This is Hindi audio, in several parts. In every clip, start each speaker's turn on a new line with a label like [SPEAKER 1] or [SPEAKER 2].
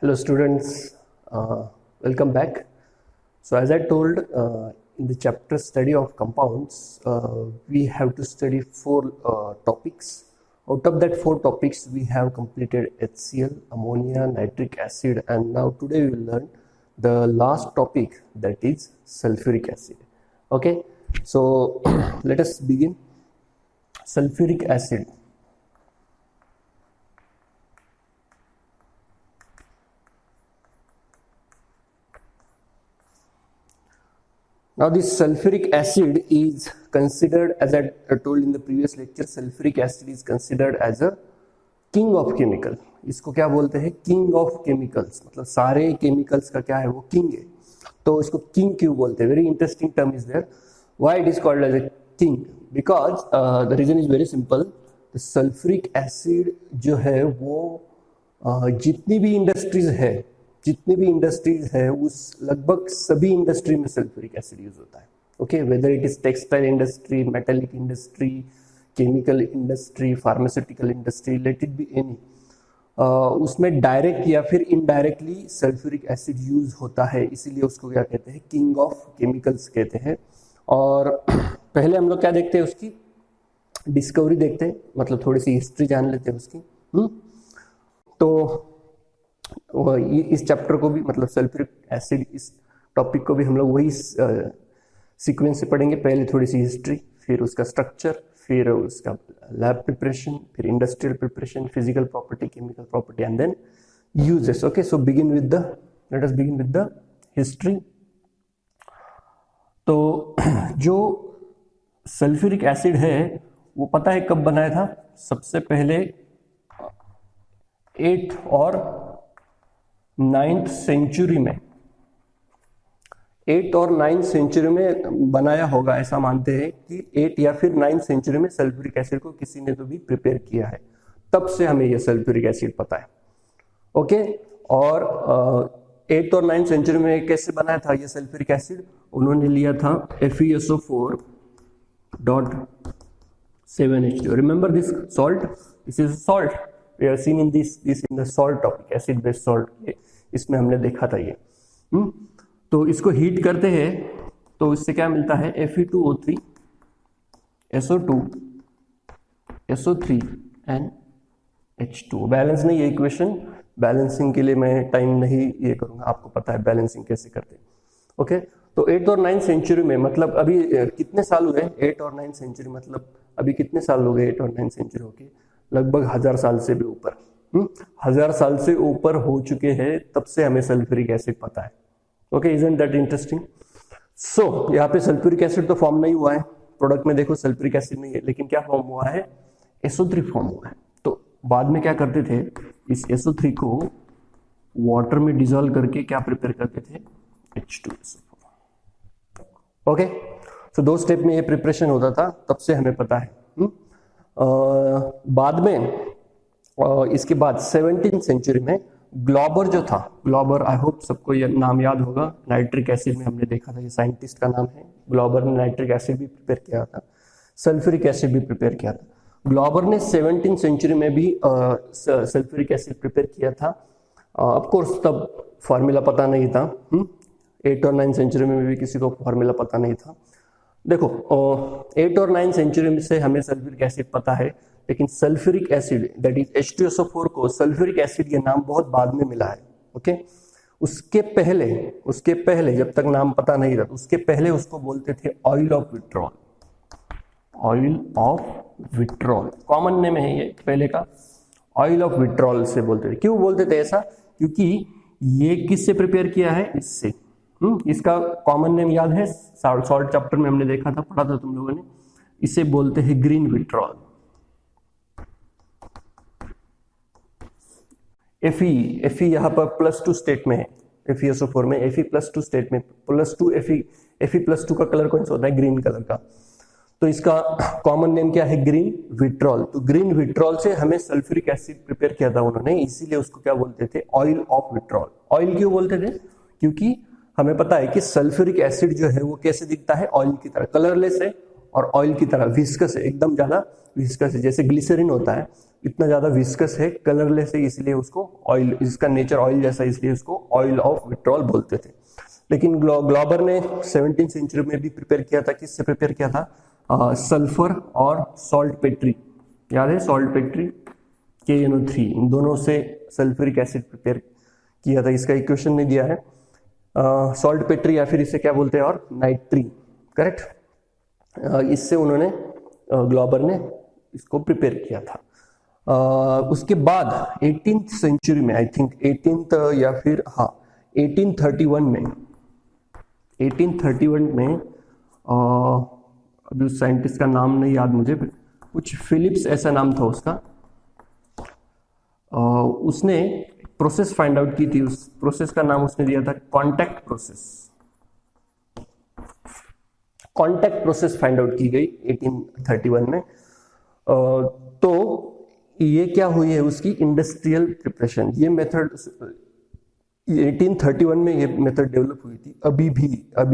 [SPEAKER 1] Hello students, welcome back. So as I told in the chapter study of compounds, we have to study four topics. Out of that four topics, we have completed HCl, ammonia, nitric acid, and now today we will learn the last topic, that is sulfuric acid. Okay, so let us begin. Sulfuric acid. Now this sulfuric acid is considered, as I told in the previous lecture, sulfuric acid is considered as a king of chemical. इसको क्या बोलते हैं? king of chemicals. मतलब सारे chemicals का क्या है, वो king है. तो इसको king क्यों बोलते हैं? Very interesting term is there. Why it is called as a king? Because the reason is very simple. The sulfuric acid जो है वो जितनी भी इंडस्ट्रीज है उस लगभग सभी इंडस्ट्री में सल्फ्यूरिक एसिड यूज होता है. Okay, whether it is textile industry, metallic industry, chemical industry, pharmaceutical industry, let it be any, उसमें डायरेक्ट या फिर इनडायरेक्टली सल्फ्यूरिक एसिड यूज होता है. इसीलिए उसको क्या कहते हैं? किंग ऑफ केमिकल्स कहते हैं. और पहले हम लोग क्या देखते हैं? उसकी डिस्कवरी देखते हैं, मतलब थोड़ी सी हिस्ट्री जान लेते हैं उसकी. तो इस चैप्टर को भी, मतलब सल्फ्यूरिक एसिड इस टॉपिक को भी हम लोग वही सीक्वेंस से पढ़ेंगे. पहले थोड़ी सी हिस्ट्री, फिर उसका स्ट्रक्चर, फिर उसका लैब प्रिपरेशन, फिर industrial preparation, physical property, chemical property, and then uses. Okay, so let us begin with the history. तो जो सल्फ्यूरिक एसिड है वो पता है कब बनाया था? सबसे पहले 8th और 9th सेंचुरी में, 8th और 9th सेंचुरी में बनाया होगा, ऐसा मानते हैं कि 8 या फिर 9th सेंचुरी में सल्फ्यूरिक एसिड को किसी ने तो भी प्रिपेयर किया है. तब से हमें यह सल्फ्यूरिक एसिड पता है. ओके, और 8th और 9th सेंचुरी में कैसे बनाया था यह सल्फ्यूरिक एसिड? उन्होंने लिया था FeSO4.7H2. Remember this salt, this is salt. We have seen in this in the salt topic, acid based salt. इसमें हमने देखा था ये. तो इसको हीट करते हैं तो इससे क्या मिलता है? Fe2O3, SO2, SO3 and H2O. Balance नहीं है इक्वेशन, बैलेंसिंग के लिए मैं टाइम नहीं ये करूंगा, आपको पता है बैलेंसिंग कैसे करते हैं. ओके, तो 8th और 9th सेंचुरी में, मतलब अभी कितने साल हुए? 8 और 9th सेंचुरी, मतलब अभी कितने साल हो गए 8 और 9th सेंचुरी होके? लगभग 1000 साल से भी ऊपर. 1000 साल से ऊपर हो चुके हैं, तब से हमें सल्फ्यूरिक एसिड पता है. Okay, isn't that interesting? So यहाँ पे सल्फ्यूरिक एसिड तो फॉर्म नहीं हुआ है, प्रोडक्ट में देखो सल्फ्यूरिक एसिड नहीं है, लेकिन क्या फॉर्म हुआ है? SO3 फॉर्म हुआ है. तो बाद में क्या करते थे? इस SO3 को वाटर में डिजोल्व करके क्या प्रिपेयर करते थे? H2SO4. ओके, सो 2 स्टेप में ये प्रिपरेशन होता था, तब से हमें पता है. बाद में इसके बाद 17th सेंचुरी में ग्लॉबर जो था, ग्लॉबर, आई होप सबको ये नाम याद होगा. नाइट्रिक एसिड में हमने देखा था, ये साइंटिस्ट का नाम है. ग्लॉबर ने नाइट्रिक एसिड भी प्रिपेयर किया था, सल्फ्यूरिक एसिड भी प्रिपेयर किया था. ग्लॉबर ने 17th सेंचुरी में भी सल्फ्यूरिक एसिड प्रिपेयर किया था. ऑफ कोर्स तब फॉर्मूला पता नहीं था. 8 और 9 सेंचुरी में भी किसी को फॉर्मूला पता नहीं था. देखो, 8 और 9 सेंचुरी में से हमें सल्फ्यूरिक एसिड पता है, लेकिन sulphuric acid that is H2SO4 को सल्फ्यूरिक एसिड ये नाम बहुत बाद में मिला है. ओके, उसके पहले जब तक नाम पता नहीं था, उसके पहले उसको बोलते थे oil of vitriol. Oil of vitriol common name है ये पहले का. ऑयल ऑफ विट्रॉल से बोलते थे. क्यों बोलते थे ऐसा? क्योंकि ये किससे प्रिपेयर किया है? इससे. इसका कॉमन नेम याद है? सॉल्ट चैप्टर में हमने देखा था, पढ़ा था तुम लोगों ने. इसे बोलते हैं ग्रीन विट्रॉल. Fe यहां पर +2 स्टेट में है. FeSO4 में Fe+2 स्टेट में, +2 Fe+2 का कलर कौन सा होता है? ग्रीन कलर का. तो इसका कॉमन नेम क्या है? Green vitriol. तो ग्रीन विट्रॉल से हमें सल्फ्यूरिक एसिड प्रिपेयर किया था उन्होंने, इसीलिए उसको क्या बोलते थे? Oil of vitriol. ऑयल क्यों बोलते थे? क्योंकि हमें पता है कि सल्फ्यूरिक एसिड जो है वो कैसे दिखता है? ऑयल की तरह, कलरलेस है और ऑयल की तरह विस्कस है, एकदम ज्यादा विस्कस है. जैसे ग्लिसरीन होता है, इतना ज्यादा विस्कस है, कलरलेस है, इसलिए उसको ऑयल, इसका नेचर ऑयल जैसा, इसलिए उसको ऑयल ऑफ विट्रॉल बोलते थे। लेकिन ग्लॉबर ने 17th सेंचुरी में भी प्रिपेयर किया था, किससे प्रिपेयर किया था? सल्फर और सॉल्ट पेट्री, याद है सॉल्ट पेट्री, KNO3, इन दोनों से सल्फ्यूरिक एसिड प्रिपेयर किया था। इसका इक्वेशन नहीं दिया है, सॉल्ट पेट्री या फिर इसे क्या बोलते हैं, और नाइट्री, करेक्ट। इससे उन्होंने ग्लॉबर ने इसको प्रिपेयर किया था। उसके बाद 18th सेंचुरी में, आई थिंक 18th या फिर 1831 में, 1831 में अभी उस साइंटिस्ट का नाम नहीं याद मुझे, कुछ फिलिप्स ऐसा नाम था उसका, उसने प्रोसेस फाइंड आउट की थी। उस प्रोसेस का नाम उसने दिया था contact process. Contact process find out की गई 1831 में। तो ये क्या हुई है, उसकी इंडस्ट्रियल प्रिपरेशन, ये मेथड 1831 में ये मेथड डेवलप हुई थी। अभी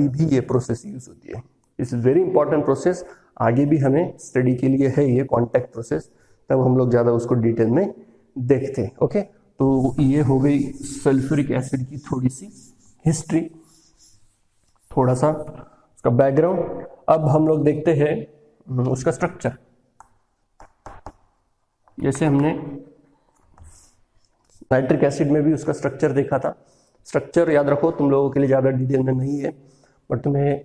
[SPEAKER 1] भी ये प्रोसेस यूज होती है। इट्स वेरी इंपॉर्टेंट प्रोसेस, आगे भी हमें स्टडी के लिए है ये कॉन्टैक्ट प्रोसेस, तब हम लोग ज्यादा उसको डिटेल में देखते हैं। ओके, तो ये हो गई सल्फ्यूरिक एसिड की थोड़ी सी हिस्ट्री, थोड़ा सा उसका बैकग्राउंड। अब हम लोग देखते हैं उसका स्ट्रक्चर। जैसे हमने नाइट्रिक एसिड में भी उसका स्ट्रक्चर देखा था। स्ट्रक्चर याद रखो, तुम लोगों के लिए ज्यादा डिटेल में नहीं है, बट तुम्हें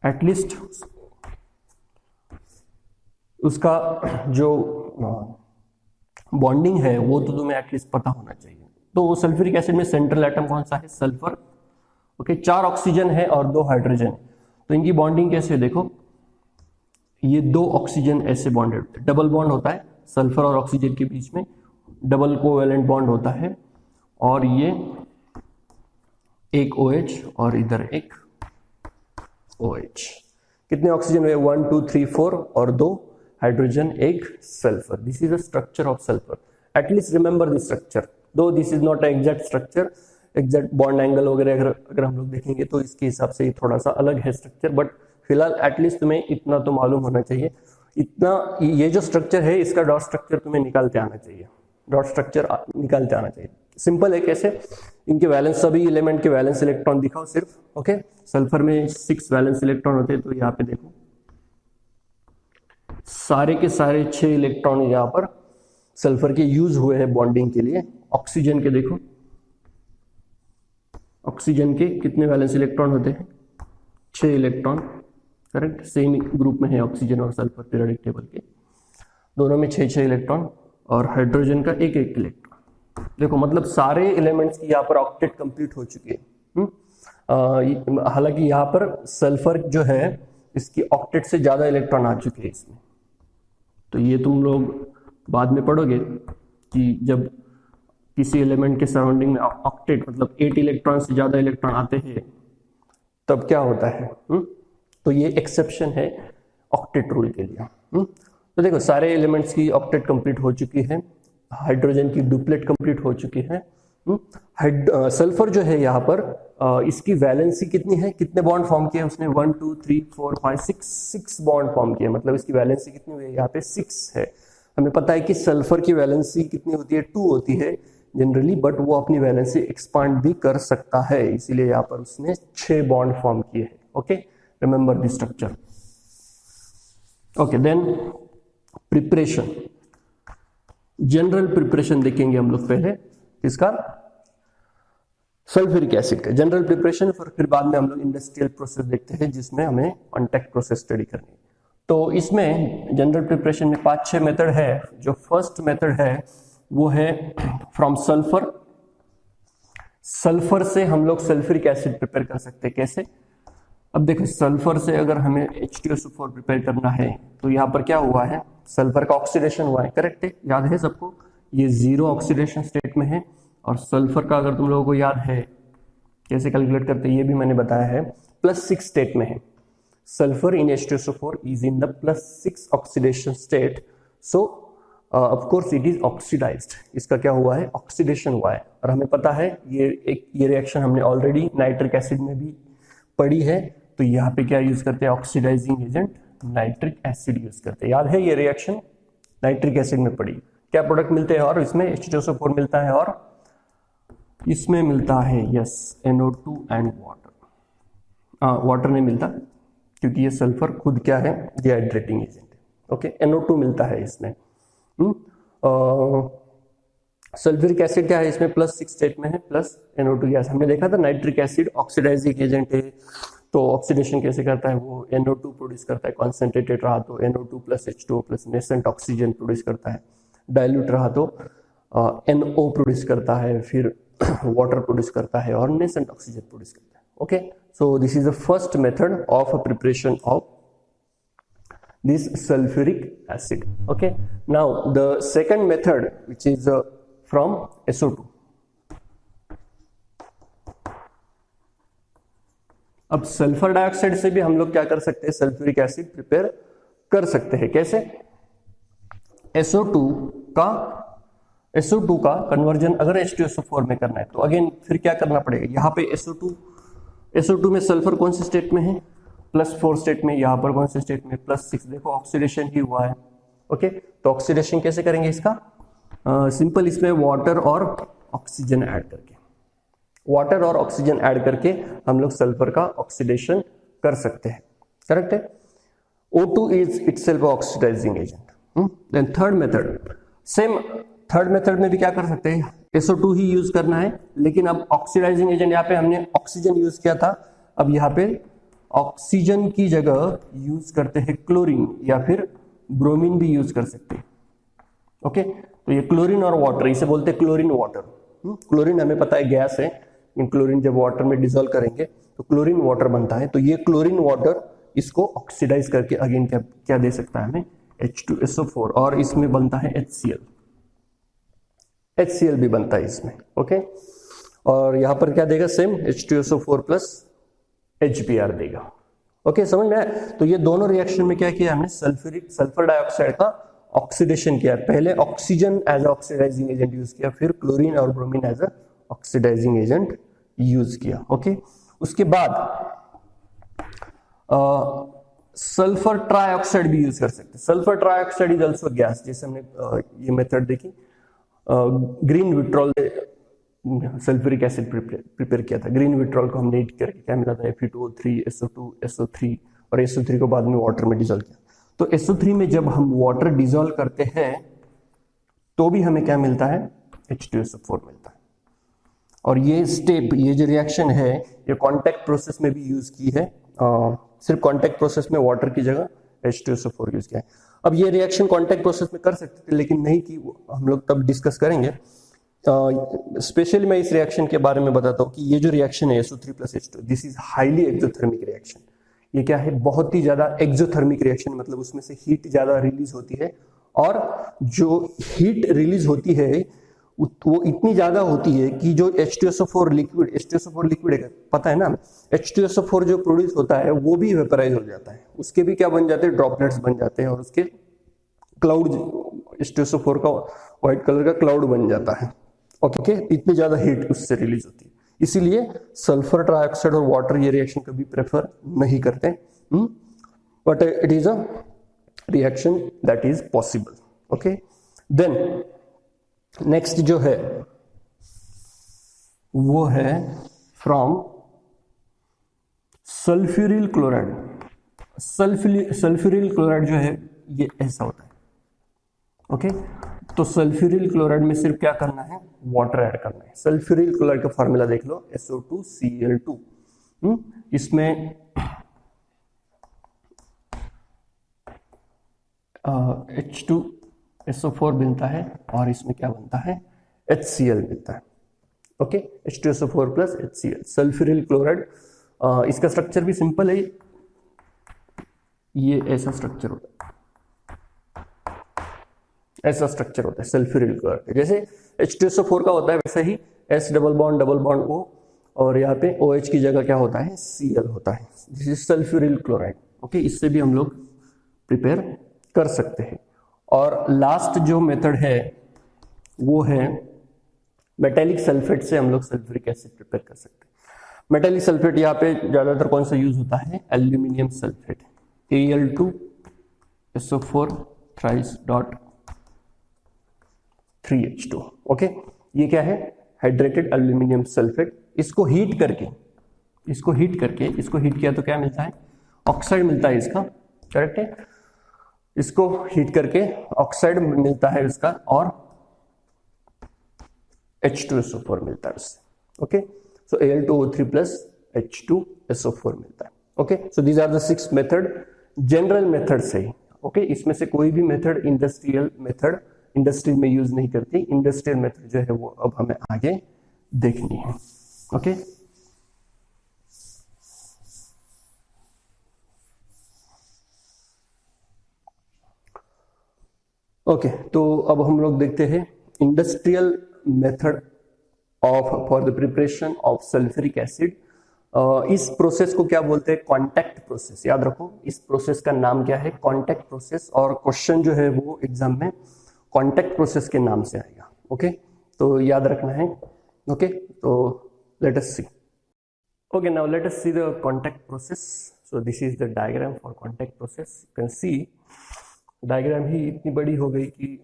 [SPEAKER 1] एटलीस्ट उसका जो बॉन्डिंग है वो तो तुम्हें एटलीस्ट पता होना चाहिए। तो सल्फ्यूरिक एसिड में सेंट्रल एटम कौन सा है? सल्फर। ओके, 4 ऑक्सीजन है और 2 हाइड्रोजन। तो इनकी बॉन्डिंग कैसे है देखो, ये 2 ऑक्सीजन ऐसे बॉन्डेड, डबल बॉन्ड होता है सल्फर और ऑक्सीजन के बीच में, डबल कोवेलेंट बॉन्ड होता है, और ये एक OH और इधर एक OH। कितने ऑक्सीजन हुए? 1 2 3 4 और 2 हाइड्रोजन, एक sulphur. This is the structure of sulphur. At least remember this structure, though this is not exact structure, exact bond angle वगैरह अगर हम लोग देखेंगे तो इसके हिसाब से ये थोड़ा सा अलग है स्ट्रक्चर, बट फिलहाल एटलीस्ट तुम्हें इतना तो मालूम होना चाहिए। इतना, ये जो स्ट्रक्चर है इसका डॉट स्ट्रक्चर तुम्हें निकालते आना चाहिए, डॉट स्ट्रक्चर निकालते आना चाहिए। सिंपल है, कैसे? इनके वैलेंस, सभी एलिमेंट के वैलेंस इलेक्ट्रॉन दिखाओ सिर्फ। ओके, सल्फर में 6 वैलेंस इलेक्ट्रॉन होते हैं, तो यहाँ पे देखो सारे के सारे 6 इलेक्ट्रॉन यहाँ पर सल्फर के यूज हुए हैं बॉन्डिंग के लिए। ऑक्सीजन के देखो, ऑक्सीजन के कितने वैलेंस इलेक्ट्रॉन होते हैं? 6 इलेक्ट्रॉन, करेक्ट। सेम ग्रुप में है ऑक्सीजन और सल्फर पीरियोडिक टेबल के, दोनों में 6 इलेक्ट्रॉन, और हाइड्रोजन का एक इलेक्ट्रॉन। देखो मतलब सारे एलिमेंट्स की यहाँ पर ऑक्टेट कंप्लीट हो चुकी है। हालांकि यहाँ पर सल्फर जो है इसकी ऑक्टेट से ज्यादा इलेक्ट्रॉन आ चुके हैं इसमें। तो ये तुम लोग बाद में पढ़ोगे कि जब किसी एलिमेंट के सराउंडिंग में ऑक्टेट मतलब 8 इलेक्ट्रॉन से ज्यादा इलेक्ट्रॉन आते हैं तब क्या होता है। तो ये एक्सेप्शन है ऑक्टेट रूल के लिए। तो देखो सारे एलिमेंट्स की ऑक्टेट कंप्लीट हो चुकी है, हाइड्रोजन की डुप्लेट कंप्लीट हो चुकी है। सल्फर जो है यहाँ पर इसकी वैलेंसी कितनी है, कितने बॉन्ड फॉर्म किए उसने? 1 2 3 4 5 6 बॉन्ड फॉर्म किए, मतलब इसकी वैलेंसी कितनी हुई है? यहाँ पे 6 है। हमें पता है कि सल्फर की वैलेंसी कितनी होती है? 2 होती है जनरली, बट वो अपनी वैलेंसी एक्सपांड भी कर सकता है, इसीलिए यहाँ पर उसने 6 बॉन्ड फॉर्म किए हैं। Okay, remember the structure. Okay, then preparation, general preparation देखेंगे हम लोग पहले इसका, सल्फ्यूरिक एसिड का जनरल प्रिपरेशन, फिर बाद में हम लोग इंडस्ट्रियल प्रोसेस देखते हैं जिसमें हमें कॉन्टैक्ट प्रोसेस स्टडी करनी है। तो इसमें जनरल प्रिपरेशन में 5-6 मेथड है। जो फर्स्ट मेथड है वो है फ्रॉम सल्फर। सल्फर से हम लोग सल्फ्यूरिक एसिड प्रिपेयर कर सकते हैं। कैसे? अब देखो सल्फर से अगर हमें H2SO4 प्रिपेयर करना है तो यहाँ पर क्या हुआ है? सल्फर का ऑक्सीडेशन हुआ है, करेक्ट है, याद है सबको? ये 0 ऑक्सीडेशन स्टेट में है, और सल्फर का अगर तुम लोगों को याद है कैसे कैलकुलेट करते हैं ये भी मैंने बताया है, +6 स्टेट में है। Sulphur in H2SO4 is in the +6 oxidation state, so of course it is oxidised. इसका क्या हुआ है? ऑक्सीडेशन हुआ है। और हमें पता है ये रिएक्शन हमने ऑलरेडी नाइट्रिक एसिड में भी पढ़ी है। तो यहाँ पे क्या यूज करते हैं? Oxidising agent nitric acid use करते हैं। याद है ये रिएक्शन? नाइट्रिक एसिड में पड़ी। क्या प्रोडक्ट मिलते हैं? और इसमें H2SO4 मिलता है और इसमें मिलता है yes NO2 and water. Water नहीं मिलता क्योंकि ये सल्फर खुद क्या है? डिहाइड्रेटिंग एजेंट है। ओके, NO2 मिलता है इसमें। सल्फ्यूरिक एसिड क्या है? इसमें +6 स्टेट में है, प्लस NO2 गैस। हमने देखा था नाइट्रिक एसिड ऑक्सीडाइजिंग एजेंट है, तो ऑक्सीडेशन कैसे करता है? वो NO2 प्रोड्यूस करता है। कॉन्सेंट्रेटेड रहा तो NO2 + H2O + nascent oxygen produce करता है। डाइल्यूट रहा तो NO प्रोड्यूस करता है, फिर वाटर प्रोड्यूस करता है और नेसेंट ऑक्सीजन प्रोड्यूस करता है। Okay, so this is the first method of preparation of this sulfuric acid. Okay, now the second method, which is from SO2. अब सल्फर डाइऑक्साइड से भी हम लोग क्या कर सकते हैं? सल्फ्यूरिक एसिड प्रिपेयर कर सकते हैं। कैसे? SO2 का कन्वर्जन अगर H2SO4 में करना है तो अगेन फिर क्या करना पड़ेगा? यहाँ पे SO2 में सल्फर कौन से स्टेट में है? +4 स्टेट में। यहाँ पर कौन से स्टेट में? +6। देखो ऑक्सीडेशन ही हुआ है। ओके, तो ऑक्सीडेशन कैसे करेंगे इसका? सिंपल, इसमें वाटर और ऑक्सीजन ऐड करके हम लोग सल्फर का ऑक्सीडेशन कर सकते हैं। करेक्ट है? O2 is itself oxidising agent. Then third method, same third method में भी क्या कर सकते हैं? SO2 ही यूज करना है, लेकिन अब ऑक्सीडाइजिंग एजेंट यहाँ पे हमने ऑक्सीजन यूज किया था, अब यहाँ पे ऑक्सीजन की जगह यूज करते हैं क्लोरीन या फिर ब्रोमीन भी यूज कर सकते हैं। ओके, तो ये क्लोरीन और वाटर, इसे बोलते हैं क्लोरीन वाटर। क्लोरीन हमें पता है गैस है, क्लोरीन जब वाटर में डिसॉल्व करेंगे तो क्लोरीन वाटर बनता है। तो ये क्लोरीन वाटर इसको ऑक्सीडाइज करके अगेन क्या दे सकता है हमें? H2SO4, और इसमें बनता है HCl भी बनता है इसमें। ओके, और यहां पर क्या देगा? सेम H2SO4 + HBr देगा। ओके, समझ में आया? तो ये दोनों रिएक्शन में क्या किया हमने? सल्फर डाइऑक्साइड का ऑक्सीडेशन किया। पहले oxygen as oxidising agent use किया, फिर क्लोरीन और bromine as oxidising agent use किया। ओके, उसके बाद सल्फर ट्राइऑक्साइड भी यूज कर सकते हैं। Sulphur trioxide is also gas. जैसे हमने ये मेथड देखी, green vitriol sulphuric acid prepare किया था। ग्रीन विट्रॉल को हमने हीट करके क्या मिला था? Fe2O3, SO2, SO3, और SO3 को बाद में वाटर में डिसॉल्व किया। तो SO3 में जब हम वाटर डिसॉल्व करते हैं तो भी हमें क्या मिलता है? H2SO4 मिलता है। और ये स्टेप, ये जो रिएक्शन है, ये कॉन्टैक्ट प्रोसेस में भी यूज की है। सिर्फ कॉन्टैक्ट प्रोसेस में वाटर की जगह H2SO4 यूज किया है। अब ये रिएक्शन कॉन्टैक्ट प्रोसेस में कर सकते थे, लेकिन नहीं की, हम लोग तब डिस्कस करेंगे। स्पेशली मैं इस रिएक्शन के बारे में बताता हूँ कि ये जो रिएक्शन है SO3 + H2, this is highly exothermic reaction. ये क्या है? बहुत ही ज्यादा एक्सोथर्मिक रिएक्शन, मतलब उसमें से हीट ज्यादा रिलीज होती है, और जो हीट रिलीज होती है वो इतनी ज्यादा होती है कि जो H2SO4 लिक्विड है, पता है ना? H2SO4 जो प्रोड्यूस होता है वो भी वेपराइज हो जाता है, उसके भी क्या बन जाते हैं? ड्रॉपलेट्स बन जाते हैं, और उसके क्लाउड, H2SO4 का व्हाइट कलर का क्लाउड बन जाता है। ओके, इतनी ज्यादा हीट उससे रिलीज होती है, इसीलिए सल्फर ट्राइऑक्साइड और वाटर ये रिएक्शन कभी प्रेफर नहीं करते, but it is a reaction that is possible. Okay, then next जो है वो है from sulphuryl chloride. Sulphuryl chloride जो है ये ऐसा होता है। ओके, तो सल्फ्यूरिल क्लोराइड में सिर्फ क्या करना है? वाटर ऐड करना है। सल्फ्यूरिल क्लोराइड का फॉर्मूला देख लो, SO2Cl2। इसमें H2SO4 बनता है और इसमें क्या बनता है? HCl मिलता है। Okay, H2SO4 + HCl, sulphuryl chloride. इसका स्ट्रक्चर भी सिंपल है, ये ऐसा स्ट्रक्चर होता है, ऐसा स्ट्रक्चर होता है सल्फ्यूरिल क्लोराइड। जैसे H2SO4 का होता है वैसे ही S डबल बॉन्ड O, और यहाँ पे OH की जगह क्या होता है? Cl होता है। This is sulphuryl chloride. Okay, इससे भी हम लोग प्रिपेयर कर सकते हैं। और लास्ट जो मेथड है वो है मेटेलिक सल्फेट से हम लोग सल्फ्यूरिक एसिड प्रिपेयर कर सकते हैं। मेटेलिक सल्फेट यहाँ पे ज्यादातर कौन सा यूज होता है? Aluminium sulphate, Al2SO4 thrice dot 3H2। Okay, ये क्या है? Hydrated aluminium sulphate. इसको हीट किया तो क्या मिलता है? ऑक्साइड मिलता है इसका, करेक्ट है? इसको हीट करके ऑक्साइड मिलता है इसका, और H2SO4 मिलता है उससे। ओके, सो Al2O3 प्लस H2SO4 मिलता है। Okay, so these are the 6 method, general method से। ओके, इसमें से कोई भी मेथड इंडस्ट्री में यूज नहीं करती। इंडस्ट्रियल मेथड जो है वो अब हमें आगे देखनी है। ओके, ओके, तो अब हम लोग देखते हैं industrial method for the preparation of sulphuric acid. इस प्रोसेस को क्या बोलते हैं? Contact process. याद रखो, इस प्रोसेस का नाम क्या है? Contact process. और क्वेश्चन जो है वो एग्जाम में कॉन्टैक्ट प्रोसेस के नाम से आएगा। ओके, तो याद रखना है। ओके, तो let us see. Okay, now let us see the contact process. So this is the diagram for contact process. You can see diagram ही इतनी बड़ी हो गई कि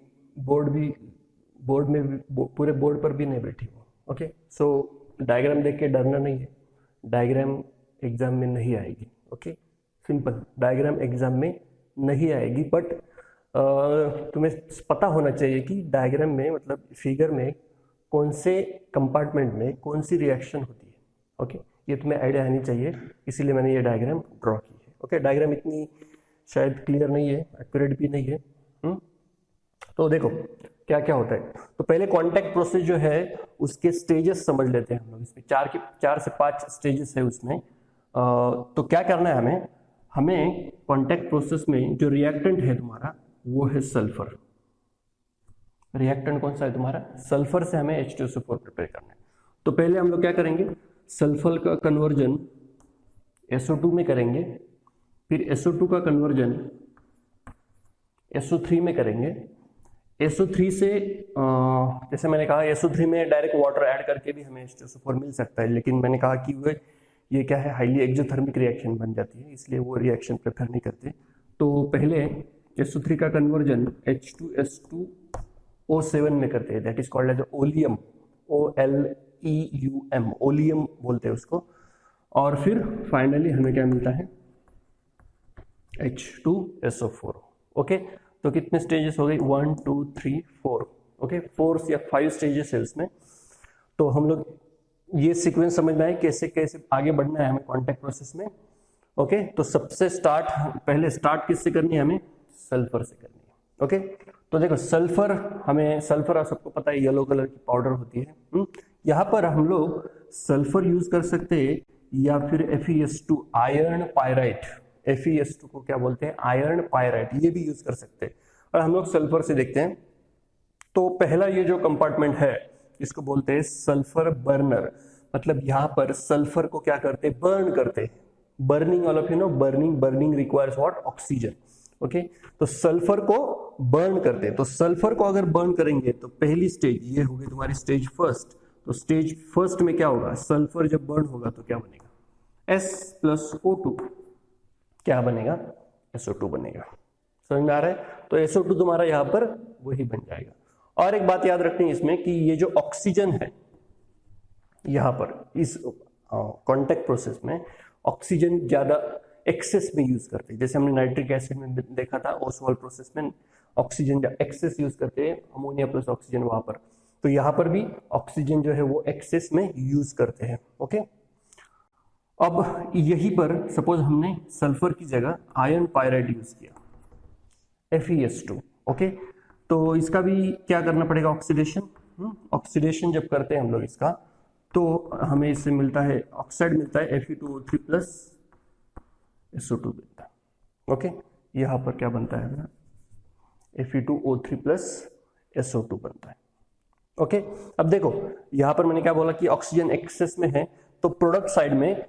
[SPEAKER 1] पूरे बोर्ड पर भी नहीं बैठी हो। ओके, सो डायग्राम देख के डरना नहीं है, डायग्राम एग्जाम में नहीं आएगी। ओके, सिंपल, डायग्राम एग्जाम में नहीं आएगी, बट तुम्हें पता होना चाहिए कि डायग्राम में, मतलब फिगर में, कौन से कंपार्टमेंट में कौन सी रिएक्शन होती है। ओके, ये तुम्हें आइडिया आनी चाहिए, इसीलिए मैंने ये डायग्राम ड्रॉ की है। ओके, डायग्राम इतनी शायद क्लियर नहीं है, एक्यूरेट भी नहीं है। तो देखो क्या क्या होता है। तो पहले कॉन्टैक्ट प्रोसेस जो है उसके स्टेजेस समझ लेते हैं हम लोग। इसमें 4 से 5 स्टेजेस है उसमें। तो क्या करना है हमें कॉन्टैक्ट प्रोसेस में जो रिएक्टेंट है तुम्हारा वो है सल्फर। रिएक्टेंट कौन सा है तुम्हारा? सल्फर से हमें H2SO4 प्रिपेयर करना है। तो पहले हम लोग क्या करेंगे? सल्फर का कन्वर्जन SO2 में करेंगे, फिर SO2 का कन्वर्जन SO3 में करेंगे। SO3 से जैसे मैंने कहा, SO3 में डायरेक्ट वाटर ऐड करके भी हमें H2SO4 मिल सकता है, लेकिन मैंने कहा कि ये क्या है, हाईली एक्सोथर्मिक रिएक्शन बन जाती है, इसलिए वो रिएक्शन प्रेफर नहीं करते। तो पहले SO3 का कन्वर्जन H2S2O7 में करते हैं, that is called as oleum, OLEUM, oleum बोलते हैं उसको। और फिर फाइनली हमें क्या मिलता है? H2SO4। ओके, तो कितने स्टेजेस हो गए? 1 2 3 4। ओके, 4 या 5 स्टेजेस है उसमें। तो हम लोग ये सीक्वेंस समझना है कैसे कैसे आगे बढ़ना है हमें कॉन्टैक्ट प्रोसेस में। ओके, तो सबसे पहले स्टार्ट किससे करनी है? हमें सल्फर से करनी है। ओके, तो देखो सल्फर सबको पता है येलो कलर की पाउडर होती है। यहाँ पर हम लोग सल्फर यूज कर सकते हैं, या फिर FeS2 आयरन पायराइट। FeS2 को क्या बोलते हैं? आयरन पायराइट, ये भी यूज कर सकते हैं। और हम लोग सल्फर से देखते हैं। तो पहला ये जो कंपार्टमेंट है इसको बोलते हैं सल्फर बर्नर। मतलब यहाँ पर सल्फर को क्या करते हैं? बर्न करते हैं। Burning, all of you know, burning requires what? Oxygen. Okay, तो सल्फर को बर्न करते हैं। तो सल्फर को अगर बर्न करेंगे तो पहली स्टेज ये होगी तुम्हारी स्टेज फर्स्ट। तो स्टेज फर्स्ट में क्या होगा? सल्फर जब बर्न होगा तो क्या बनेगा? S+O2 क्या बनेगा? SO2 बनेगा। समझ में आ रहा है? तो SO2 तुम्हारा यहाँ पर वही बन जाएगा। और एक बात याद रखनी है इसमें कि ये जो ऑक्सीजन है यहाँ पर इस कॉन्टैक्ट प्रोसेस में ऑक्सीजन ज्यादा एक्सेस में यूज करते हैं। जैसे हमने नाइट्रिक एसिड में देखा था, ओसवाल प्रोसेस में ऑक्सीजन एक्सेस यूज करते हैं, अमोनिया प्लस ऑक्सीजन वहां पर। तो यहाँ पर भी ऑक्सीजन जो है वो एक्सेस में यूज करते हैं। ओके, अब यहीं पर सपोज हमने सल्फर की जगह आयरन पायराइड यूज किया, FeS2। ओके, तो इसका भी क्या करना पड़ेगा? ऑक्सीडेशन। ऑक्सीडेशन जब करते हैं हम लोग इसका, तो हमें इससे मिलता है ऑक्साइड मिलता है Fe2O3 प्लस SO2 मिलता है। ओके, यहाँ पर क्या बनता है? Fe2O3 प्लस SO2 बनता है। ओके, अब देखो यहाँ पर मैंने क्या बोला कि ऑक्सीजन एक्सेस में है, तो प्रोडक्ट साइड में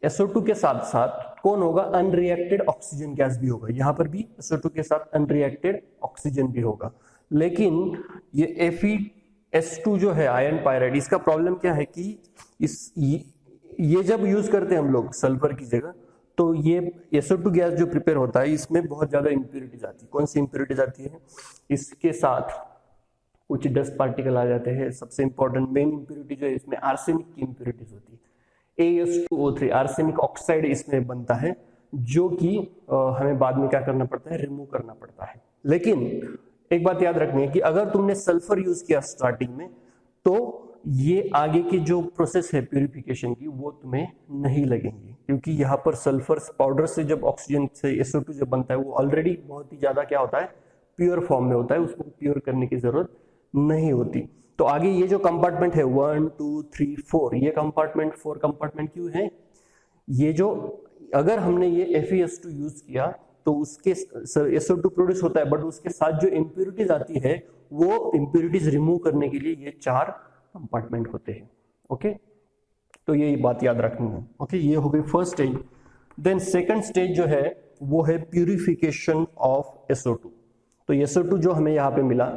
[SPEAKER 1] SO2 के साथ साथ कौन होगा? अनरिएक्टेड ऑक्सीजन गैस भी होगा। यहाँ पर भी SO2 के साथ अनरिएक्टेड ऑक्सीजन भी होगा। लेकिन ये FeS2 जो है आयरन पायराइड, इसका प्रॉब्लम क्या है कि ये जब यूज करते हैं हम लोग सल्फर की जगह, तो ये SO2 गैस जो प्रिपेयर होता है इसमें बहुत ज्यादा इंप्योरिटीज आती है। कौन सी इंप्योरिटीज आती है? इसके साथ कुछ डस्ट पार्टिकल आ जाते हैं। सबसे इंपॉर्टेंट मेन इंप्योरिटी जो है इसमें आर्सेनिक की इंप्योरिटीज होती है। AS2O3 आर्सेनिक ऑक्साइड इसमें बनता है, जो कि हमें बाद में क्या करना पड़ता है, रिमूव करना पड़ता है। लेकिन एक बात याद रखनी है कि अगर तुमने सल्फर यूज किया स्टार्टिंग में, तो ये आगे की जो प्रोसेस है प्यूरिफिकेशन की वो तुम्हें नहीं लगेंगी, क्योंकि यहाँ पर सल्फर पाउडर से जब ऑक्सीजन से SO2 जब बनता है वो ऑलरेडी बहुत ही ज्यादा क्या होता है, प्योर फॉर्म में होता है, उसको प्योर करने की जरूरत नहीं होती। तो आगे ये जो कंपार्टमेंट है 1 2 3 4, ये कंपार्टमेंट 4 कंपार्टमेंट क्यों है, ये जो अगर हमने ये FeS2 यूज किया तो उसके SO2 प्रोड्यूस होता है, बट उसके साथ जो इंप्योरिटीज आती है वो इंप्योरिटीज रिमूव करने के लिए ये 4 कंपार्टमेंट होते हैं। ओके, तो ये बात याद रखनी है। ओके, ये हो गई first stage. Then second stage जो है वो है प्यूरिफिकेशन ऑफ SO2। तो SO2 जो हमें यहाँ पे मिला,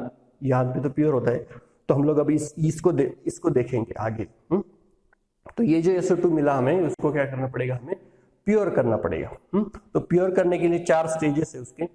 [SPEAKER 1] यहाँ पे तो प्योर होता है, तो हम लोग अभी इसको देखेंगे आगे। तो ये जो SO2 मिला हमें, उसको क्या करना पड़ेगा, हमें प्योर करना पड़ेगा। तो प्योर करने के लिए 4 स्टेजेस है उसके।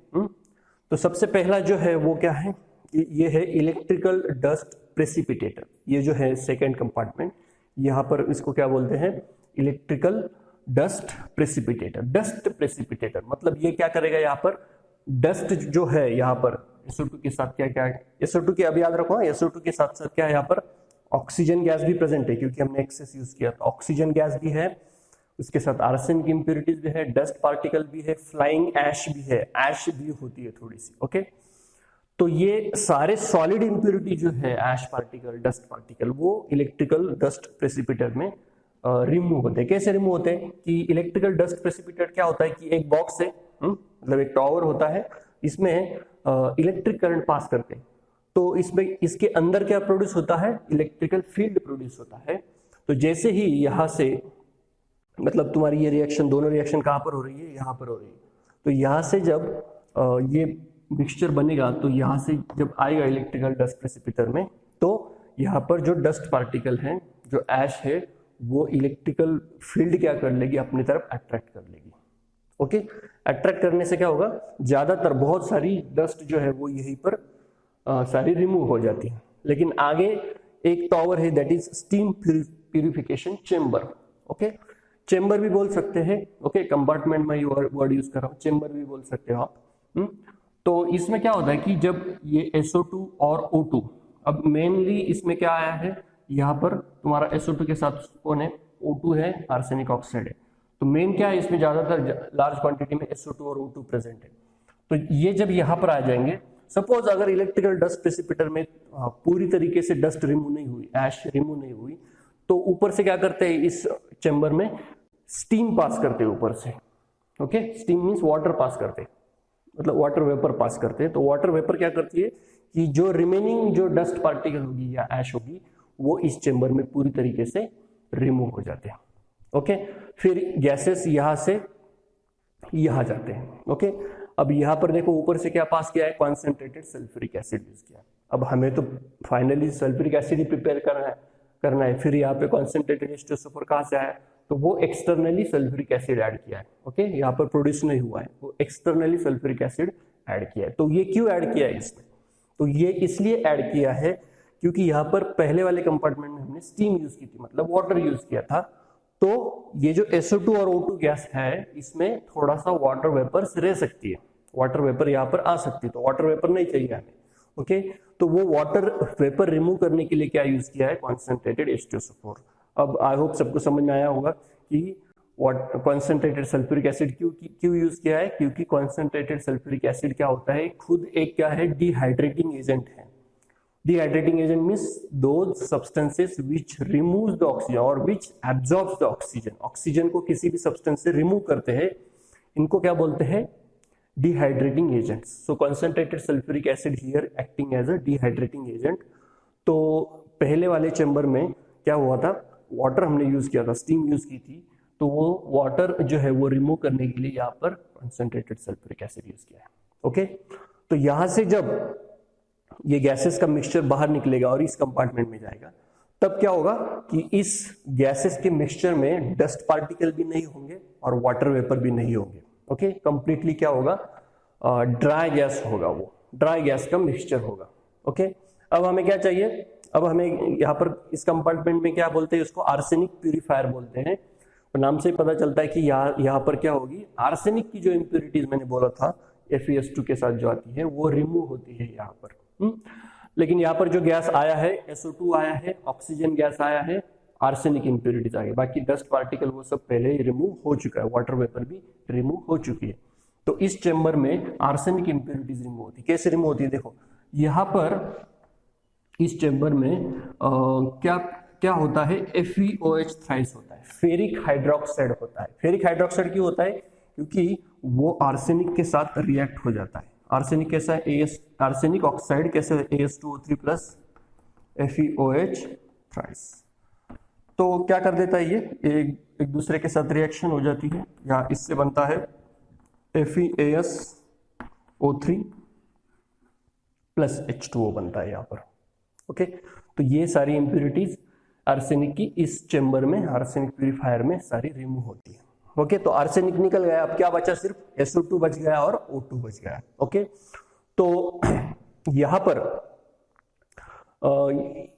[SPEAKER 1] तो सबसे पहला जो है वो क्या है, ये है इलेक्ट्रिकल डस्ट प्रेसिपिटेटर। ये जो है सेकेंड कंपार्टमेंट, यहाँ पर इसको क्या बोलते हैं, electrical dust precipitator. Dust precipitator मतलब ये क्या करेगा, यहाँ पर डस्ट जो है यहाँ पर SO2 के साथ क्या क्या है, SO2 के अभी याद रखो, SO2 के साथ साथ क्या है यहाँ पर ऑक्सीजन गैस भी प्रेजेंट है, क्योंकि हमने एक्सेस यूज किया, तो ऑक्सीजन गैस भी है, उसके साथ आर्सेन की इंप्योरिटीज भी है, डस्ट पार्टिकल भी है, फ्लाइंग ऐश भी है, ऐश भी होती है थोड़ी सी। ओके, तो ये सारे सॉलिड इंप्योरिटी जो है, ऐश पार्टिकल, डस्ट पार्टिकल, वो इलेक्ट्रिकल डस्ट प्रेसिपिटेटर में रिमूव होते हैं। कैसे रिमूव होते हैं कि इलेक्ट्रिकल डस्ट प्रेसिपिटेटर क्या होता है कि एक बॉक्स है, मतलब एक टावर होता है, इसमें इलेक्ट्रिक करंट पास करते हैं, तो इसमें इसके अंदर क्या प्रोड्यूस होता है, इलेक्ट्रिकल फील्ड प्रोड्यूस होता है। तो जैसे ही यहाँ से, मतलब तुम्हारी ये रिएक्शन, दोनों रिएक्शन कहाँ पर हो रही है, यहाँ पर हो रही है, तो यहाँ से जब ये मिक्सचर बनेगा, तो यहाँ से जब आएगा इलेक्ट्रिकल डस्ट प्रेसिपिटेटर में, तो यहाँ पर जो डस्ट पार्टिकल है, जो ऐश है, वो इलेक्ट्रिकल फील्ड क्या कर लेगी, अपनी तरफ अट्रैक्ट कर लेगी। ओके, अट्रैक्ट करने से क्या होगा, ज्यादातर बहुत सारी डस्ट जो है वो यहीं पर सारी रिमूव हो जाती है। लेकिन आगे एक टावर है, that is steam purification chamber. Okay, chamber भी बोल सकते हैं। ओके, कंपार्टमेंट में वर्ड यूज कर रहा हूँ, चेम्बर भी बोल सकते हो आप। तो इसमें क्या होता है कि जब ये SO2 और O2, अब मेनली इसमें क्या आया है, यहाँ पर तुम्हारा SO2 के साथ कौन है, O2 है, आर्सेनिक ऑक्साइड है। तो मेन क्या है, इसमें ज्यादातर लार्ज क्वांटिटी में SO2 और O2 प्रेजेंट है। तो ये जब यहाँ पर आ जाएंगे, सपोज अगर इलेक्ट्रिकल डस्ट प्रेसिपिटेटर में पूरी तरीके से डस्ट रिमूव नहीं हुई, ऐश रिमूव नहीं हुई, तो ऊपर से क्या करते हैं, इस चेम्बर में स्टीम पास करते हैं ऊपर से। ओके, स्टीम मीन्स वाटर पास करते हैं, मतलब वाटर वेपर पास करते हैं। तो वाटर वेपर क्या करती है कि जो रिमेनिंग जो डस्ट पार्टिकल होगी या ऐश होगी, वो इस चेम्बर में पूरी तरीके से रिमूव हो जाते हैं। ओके, फिर गैसेस यहां से यहां जाते हैं। ओके, अब यहां पर देखो ऊपर से क्या पास किया है, कॉन्सेंट्रेटेड सल्फ्यूरिक एसिड यूज किया। अब हमें तो फाइनली सल्फ्यूरिक एसिड ही प्रिपेयर करना है। फिर यहाँ पे कॉन्सेंट्रेटेड H2SO4 कहां से आया, तो वो एक्सटर्नली सल्फ्यूरिक एसिड ऐड किया है। ओके, यहाँ पर प्रोड्यूस नहीं हुआ है, वो एक्सटर्नली सल्फ्यूरिक एसिड ऐड किया है। तो ये क्यों ऐड किया है इसमें, तो ये इसलिए ऐड किया है क्योंकि यहाँ पर पहले वाले कंपार्टमेंट में हमने स्टीम यूज की थी, मतलब वाटर यूज किया था। तो ये जो SO2 और O2 गैस है, इसमें थोड़ा सा वाटर वेपर्स रह सकती है, वाटर वेपर यहाँ पर आ सकती है, तो वाटर वेपर नहीं चाहिए हमें। ओके, तो वो वाटर वेपर रिमूव करने के लिए क्या यूज किया है, कॉन्सेंट्रेटेड H2SO4। अब आई होप सबको समझ में आया होगा कि कॉन्सेंट्रेटेड सल्फ्यूरिक एसिड क्यों यूज किया है, क्योंकि कॉन्सेंट्रेटेड सल्फ्यूरिक एसिड क्या होता है, खुद एक क्या है, डिहाइड्रेटिंग एजेंट है। Dehydrating agent means those substances which removes the oxygen और विच एब्जॉर्ब्स द ऑक्सीजन। ऑक्सीजन को किसी भी सब्सटेंस से रिमूव करते हैं, इनको क्या बोलते हैं, dehydrating agents. So concentrated sulphuric acid here acting as a dehydrating agent. तो पहले वाले चेंबर में क्या हुआ था, वाटर हमने यूज किया था, स्टीम यूज की थी, तो वो वाटर जो है वो रिमूव करने के लिए यहाँ पर कॉन्सेंट्रेटेड सल्फ्यूरिक एसिड यूज किया है। ओके, तो यहां से जब ये गैसेस का मिक्सचर बाहर निकलेगा और इस कंपार्टमेंट में जाएगा, तब क्या होगा कि इस गैसेस के मिक्सचर में डस्ट पार्टिकल भी नहीं होंगे और वाटर वेपर भी नहीं होंगे। ओके, कंप्लीटली क्या होगा, ड्राई गैस होगा, वो ड्राई गैस का मिक्सचर होगा। ओके, अब हमें क्या चाहिए, अब हमें यहाँ पर इस कंपार्टमेंट में क्या बोलते हैं, उसको आर्सेनिक प्यूरिफायर बोलते हैं। तो नाम से पता चलता है कि यहाँ पर क्या होगी, आर्सेनिक की जो इम्प्योरिटीज मैंने बोला था FeS2 के साथ जो आती है वो रिमूव होती है यहाँ पर। लेकिन यहाँ पर जो गैस आया है SO2 आया है, ऑक्सीजन गैस आया है, आर्सेनिक इम्प्योरिटीज आ गई, बाकी डस्ट पार्टिकल वो सब पहले ही रिमूव हो चुका है, वाटर वेपर भी रिमूव हो चुकी है। तो इस चेम्बर में आर्सेनिक इम्प्योरिटीज रिमूव होती है। कैसे रिमूव होती है, देखो यहाँ पर इस चेम्बर में क्या होता है, FeOH थ्राइस होता है, फेरिक हाइड्रोक्साइड होता है। फेरिक हाइड्रोक्साइड क्यों होता है, क्योंकि वो आर्सेनिक के साथ रिएक्ट हो जाता है। आर्सेनिक कैसा है, आर्सेनिक ऑक्साइड कैसे है, AS2O3 प्लस FeOH थ्राइस। तो क्या कर देता है, ये एक दूसरे के साथ रिएक्शन हो जाती है, या इससे बनता है FeAsO3 प्लस H2O बनता है यहाँ पर। ओके, तो ये सारी इंप्यूरिटीज आर्सेनिक की इस चेम्बर में, आर्सेनिक प्यूरिफायर में सारी रिमूव होती है। ओके, तो आर्सेनिक निकल गया, अब क्या बचा, सिर्फ SO2 बच गया और O2 बच गया। ओके, तो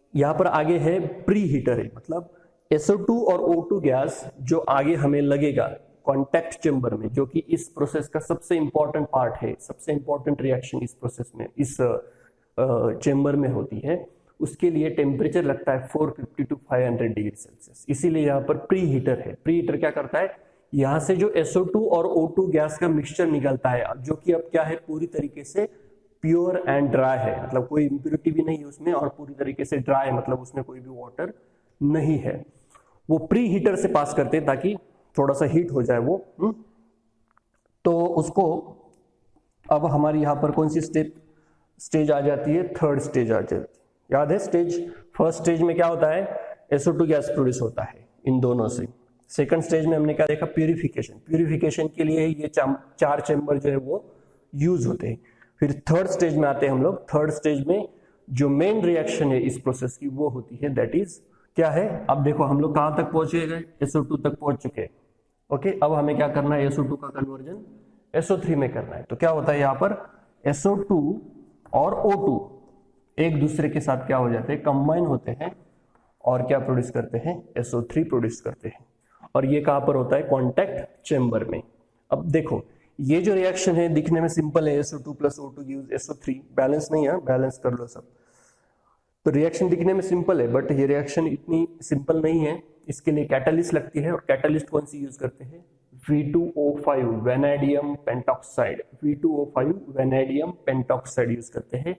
[SPEAKER 1] यहाँ पर आगे है प्री हीटर है, मतलब SO2 और O2 गैस जो आगे हमें लगेगा कॉन्टैक्ट चेम्बर में, जो कि इस प्रोसेस का सबसे इंपॉर्टेंट पार्ट है, सबसे इंपॉर्टेंट रिएक्शन इस प्रोसेस में, इस चेम्बर में होती है, उसके लिए टेम्परेचर लगता है 450 to 500 डिग्री सेल्सियस। इसीलिए यहाँ पर प्री हीटर है। प्री हीटर क्या करता है, यहाँ से जो SO2 और O2 गैस का मिक्सचर निकलता है, जो कि अब क्या है, पूरी तरीके से प्योर एंड ड्राई है, मतलब कोई इंप्योरिटी भी नहीं है उसमें, और पूरी तरीके से ड्राई है, मतलब उसमें कोई भी वाटर नहीं है। वो प्री हीटर से पास करते हैं ताकि थोड़ा सा हीट हो जाए वो। तो उसको अब हमारी यहाँ पर कौन सी स्टेज आ जाती है, थर्ड स्टेज आ जाती है। याद है स्टेज, फर्स्ट स्टेज में क्या होता है, SO2 गैस प्रोड्यूस होता है इन दोनों से। सेकंड स्टेज में हमने क्या देखा, प्यूरिफिकेशन। प्यूरिफिकेशन के लिए ये 4 चेम्बर जो है वो यूज होते हैं। फिर थर्ड स्टेज में आते हैं हम लोग। थर्ड स्टेज में जो मेन रिएक्शन है इस प्रोसेस की वो होती है, दैट इज क्या है, अब देखो हम लोग कहां तक पहुंचे गए, SO2 तक पहुंच चुके हैं। ओके, अब हमें क्या करना है, SO2 का कन्वर्जन SO3 में करना है। तो क्या होता है यहाँ पर, SO2 और O2 एक दूसरे के साथ क्या हो जाते हैं, कंबाइन होते हैं, और क्या प्रोड्यूस करते हैं, SO3 प्रोड्यूस करते हैं। और ये कहां पर होता है, कॉन्टैक्ट चेम्बर में। अब देखो ये जो रिएक्शन है दिखने में सिंपल है, SO2 plus O2 gives SO3, balance नहीं है, बैलेंस कर लो सब। तो रिएक्शन दिखने में सिंपल है, बट ये रिएक्शन इतनी सिंपल नहीं है। इसके लिए कैटालिस्ट लगती है, और कैटालिस्ट कौन सी यूज करते हैं, V2O5 vanadium pentoxide, V2O5 vanadium pentoxide use करते हैं।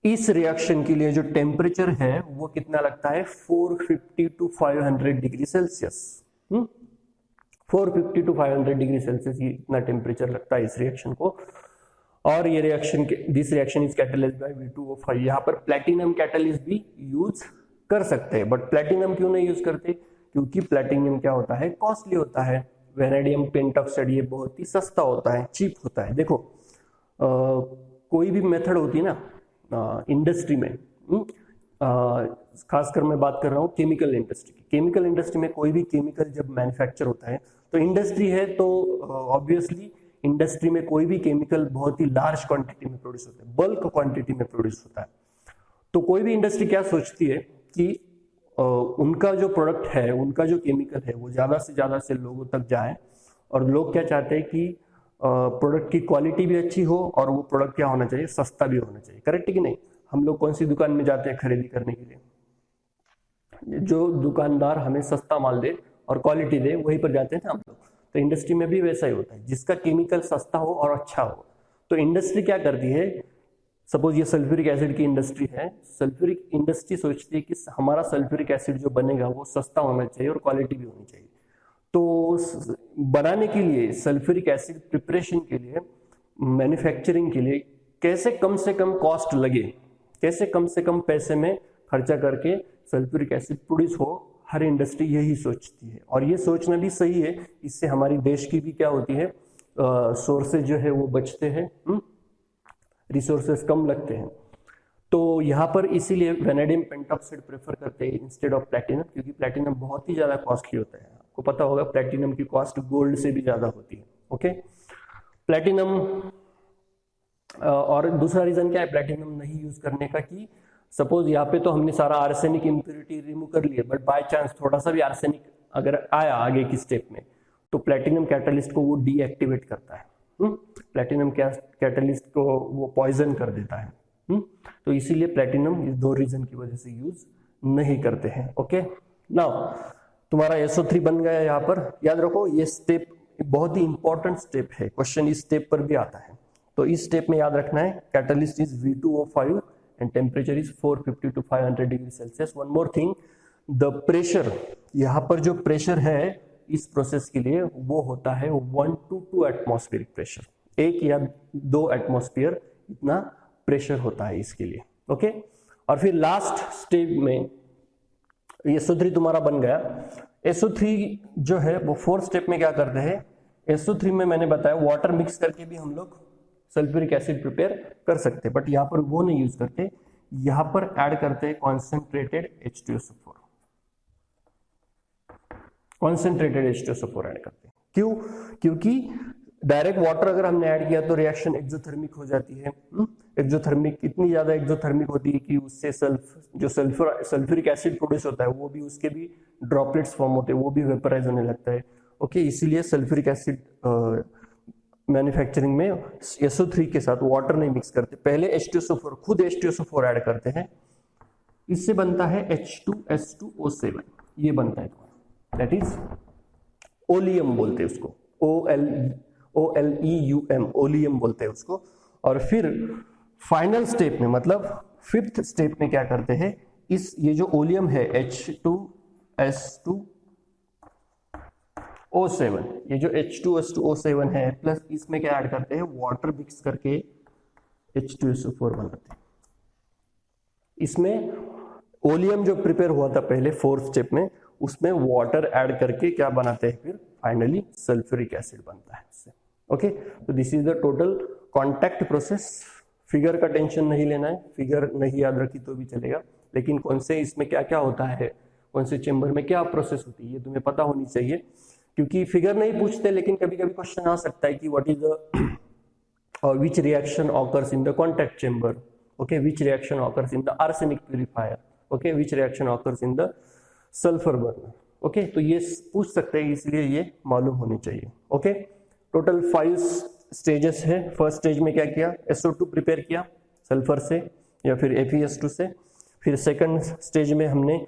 [SPEAKER 1] इस रिएक्शन के लिए जो टेम्परेचर है वो कितना लगता है, 450 to 500 degree Celsius. 450 to 500 degree Celsius, ये इतना टेम्परेचर लगता है इस रिएक्शन को। और ये reaction, this reaction is catalysed by V2O5। यहाँ पर प्लेटिनम कैटलिस्ट भी यूज कर सकते हैं, बट प्लेटिनम क्यों नहीं यूज करते, क्योंकि प्लेटिनम क्या होता है, कॉस्टली होता है। वेनेडियम पेंटॉक्साइड ये बहुत ही सस्ता होता है, चीप होता है। देखो कोई भी मेथड होती है ना इंडस्ट्री में, खासकर मैं बात कर रहा हूँ केमिकल इंडस्ट्री की। केमिकल इंडस्ट्री में कोई भी केमिकल जब मैन्युफैक्चर होता है, तो इंडस्ट्री है तो ऑब्वियसली इंडस्ट्री में कोई भी केमिकल बहुत ही लार्ज क्वांटिटी में प्रोड्यूस होता है, बल्क क्वांटिटी में प्रोड्यूस होता है। तो कोई भी इंडस्ट्री क्या सोचती है कि उनका जो प्रोडक्ट है, उनका जो केमिकल है वो ज्यादा से लोगों तक जाए, और लोग क्या चाहते हैं कि प्रोडक्ट की क्वालिटी भी अच्छी हो, और वो प्रोडक्ट क्या होना चाहिए, सस्ता भी होना चाहिए। करेक्ट है कि नहीं? हम लोग कौन सी दुकान में जाते हैं खरीदी करने के लिए, जो दुकानदार हमें सस्ता माल दे और क्वालिटी दे वहीं पर जाते हैं ना हम लोग। तो इंडस्ट्री में भी वैसा ही होता है, जिसका केमिकल सस्ता हो और अच्छा हो। तो इंडस्ट्री क्या करती है, सपोज ये सल्फ्यूरिक एसिड की इंडस्ट्री है, सल्फ्यूरिक इंडस्ट्री सोचती है कि हमारा सल्फ्यूरिक एसिड जो बनेगा वो सस्ता होना चाहिए और क्वालिटी भी होनी चाहिए। तो बनाने के लिए सल्फ्यूरिक एसिड प्रिपरेशन के लिए, मैन्युफैक्चरिंग के लिए कैसे कम से कम कॉस्ट लगे, कैसे कम से कम पैसे में खर्चा करके सल्फ्यूरिक एसिड प्रोड्यूस हो, हर इंडस्ट्री यही सोचती है। और ये सोचना भी सही है, इससे हमारी देश की भी क्या होती है, सोर्सेज जो है वो बचते हैं, रिसोर्सेज कम लगते हैं। तो यहाँ पर इसीलिए वेनेडियम पेंटॉक्साइड प्रेफर करते हैं इंस्टेड ऑफ प्लैटिनम, क्योंकि प्लैटिनम बहुत ही ज्यादा कॉस्टली होता है। आपको पता होगा प्लैटिनम की कॉस्ट गोल्ड से भी ज्यादा होती है। ओके, प्लैटिनम और दूसरा रीजन क्या है प्लैटिनम नहीं यूज करने का, कि सपोज यहाँ पे तो हमने सारा आर्सेनिक इम्प्योरिटी रिमूव कर लिया, बट बाय चांस थोड़ा सा भी आर्सेनिक अगर आया आगे की स्टेप में तो प्लेटिनम कैटलिस्ट को वो डीएक्टिवेट करता है। प्लेटिनम कैटलिस्ट को वो पॉइजन कर देता है। तो इसीलिए प्लेटिनम इस दो रीजन की वजह से यूज नहीं करते हैं। ओके, नाउ तुम्हारा SO3 बन गया। यहाँ पर याद रखो ये स्टेप बहुत ही इंपॉर्टेंट स्टेप है, क्वेश्चन इस स्टेप पर भी आता है। तो इस स्टेप में याद रखना है catalyst is V2O5 and temperature is 450 to 500 degree Celsius. One more thing, the pressure, यहाँ पर जो प्रेशर है इस प्रोसेस के लिए वो होता है 1 to 2 एटमॉस्फेरिक प्रेशर, 1 या 2 एटमॉस्फेयर इतना प्रेशर होता है इसके लिए। ओके, और फिर लास्ट स्टेप में SO3 तुम्हारा बन गया। SO3 जो है वो 4th स्टेप में क्या करते हैं, SO3 में मैंने बताया वाटर मिक्स करके भी हम लोग सल्फ्यूरिक एसिड प्रिपेयर कर सकते हैं, बट यहाँ पर वो नहीं यूज करते, यहाँ पर ऐड करते हैं concentrated H2SO4, concentrated H2SO4 add करते हैं। क्यों? क्योंकि डायरेक्ट वाटर अगर हमने ऐड किया तो रिएक्शन एक्सोथर्मिक हो जाती है। एक्सोथर्मिक इतनी ज्यादा एक्सोथर्मिक होती है कि उससे सल्फ्यूरिक एसिड प्रोड्यूस होता है, वो भी उसके भी ड्रॉपलेट्स फॉर्म होते हैं, वो भी वेपराइज होने लगता है। ओके, इसीलिए सल्फ्यूरिक एसिड मैन्युफैक्चरिंग में SO3 के साथ वाटर नहीं मिक्स करते, पहले H2SO4 खुद H2SO4 ऐड करते हैं। इससे बनता है H2S2O7, ये बनता है, दैट इज ओलियम बोलते हैं उसको, OLEUM, ओलियम बोलते हैं उसको। और फिर फाइनल स्टेप में मतलब 5th स्टेप में क्या करते हैं, ये जो ओलियम है H2S2O7, ये जो H2S2O7 है प्लस इसमें क्या ऐड करते हैं, वाटर मिक्स करके H2SO4 बनाते हैं। इसमें ओलियम जो प्रिपेयर हुआ था पहले 4th स्टेप में, उसमें वाटर ऐड करके क्या बनाते हैं, फिर फाइनली सल्फ्यूरिक एसिड बनता है उससे। ओके, तो this is the total contact process. Figure का टेंशन नहीं लेना है, फिगर नहीं याद रखी तो भी चलेगा, लेकिन कौन से इसमें क्या क्या होता है, कौन से चेंबर में क्या प्रोसेस होती है, ये तुम्हें पता होनी चाहिए। क्योंकि फिगर नहीं पूछते, लेकिन कभी कभी क्वेश्चन आ सकता है कि what is the which reaction occurs in the contact chamber, okay, which reaction occurs in the arsenic purifier, okay, which reaction occurs in the sulphur burner. Okay, तो ये पूछ सकते हैं, इसलिए ये मालूम होनी चाहिए। ओके, टोटल 5 स्टेजेस है। फर्स्ट स्टेज में क्या किया, SO2 प्रिपेयर किया सल्फर से या फिर FeS2 से। फिर सेकंड स्टेज में हमने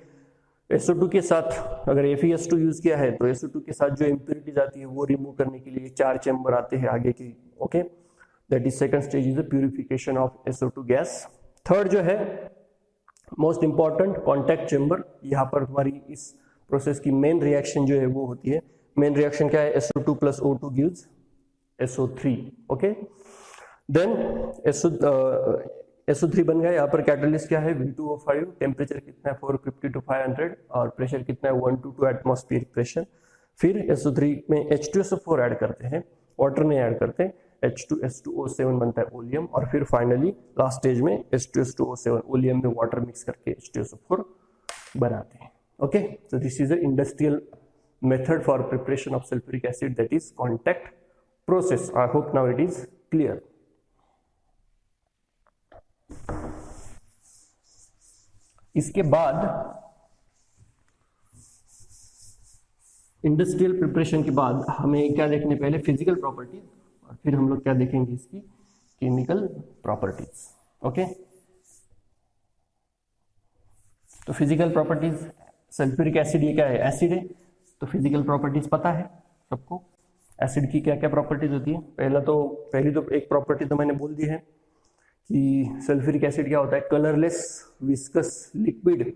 [SPEAKER 1] SO2 के साथ अगर FeS2 यूज किया है तो SO2 के साथ जो इम्प्योरिटीज आती है वो रिमूव करने के लिए 4 चेंबर आते हैं आगे की। Okay, that is second stage is the purification of SO2 gas. Third जो है मोस्ट इंपॉर्टेंट, कॉन्टैक्ट चेंबर। यहाँ पर तुम्हारी इस प्रोसेस की मेन रिएक्शन जो है वो होती है, मेन रिएक्शन क्या है, SO2 plus O2 gives SO3। Okay, then SO3 बन गया। यहाँ पर कैटलिस्ट क्या है, V2O5, टेम्परेचर कितना है 450 to 500 और प्रेशर कितना है 1 to 2 एटमॉस्फेरिक प्रेशर। फिर SO3 में H2SO4 ऐड करते हैं, वाटर नहीं ऐड करते, H2S2O7 बनता है ओलियम। और फिर फाइनली लास्ट स्टेज में H2S2O7 ओलियम में वाटर मिक्स करके H2SO4 बनाते हैं। Okay, so this is the industrial method for preparation of sulfuric acid, that is contact process. I hope now it is clear. इसके बाद इंडस्ट्रियल प्रिपरेशन के बाद हमें क्या देखने, पहले फिजिकल प्रॉपर्टीज और फिर हम लोग क्या देखेंगे, इसकी केमिकल प्रॉपर्टीज। ओके, तो फिजिकल प्रॉपर्टीज, सल्फ्यूरिक एसिड ये क्या है, एसिड है, तो फिजिकल प्रॉपर्टीज पता है सबको, एसिड की क्या क्या प्रॉपर्टीज होती है। पहली तो एक प्रॉपर्टी तो मैंने बोल दी है कि सल्फ्यूरिक एसिड क्या होता है, colourless viscous liquid.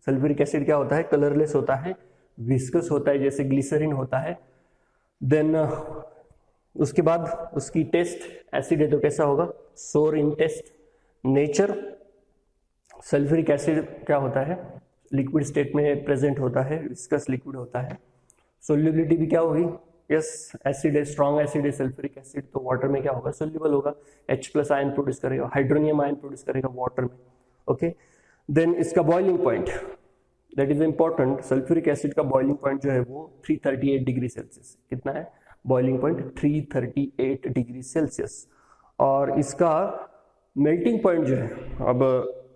[SPEAKER 1] Sulphuric acid क्या होता है, कलरलेस होता है, विस्कस होता है, जैसे ग्लिसरीन होता है। देन उसके बाद उसकी टेस्ट, एसिड है तो कैसा होगा, सोर इन टेस्ट। नेचर, सल्फ्यूरिक एसिड क्या होता है, लिक्विड स्टेट में प्रेजेंट होता है, विस्कस लिक्विड होता है। सोल्युबिलिटी भी क्या होगी, यस एसिड है, स्ट्रॉन्ग एसिड है सल्फ्यूरिक एसिड, तो वाटर में क्या होगा, सोल्यूबल होगा, H+ आयन प्रोड्यूस करेगा, हाइड्रोनियम आयन प्रोड्यूस करेगा वाटर में। ओके, देन इसका boiling point, that is important. Sulphuric acid का बॉइलिंग पॉइंट जो है वो 338 डिग्री सेल्सियस, कितना है बॉइलिंग पॉइंट, 338 डिग्री सेल्सियस। और इसका मेल्टिंग पॉइंट जो है, अब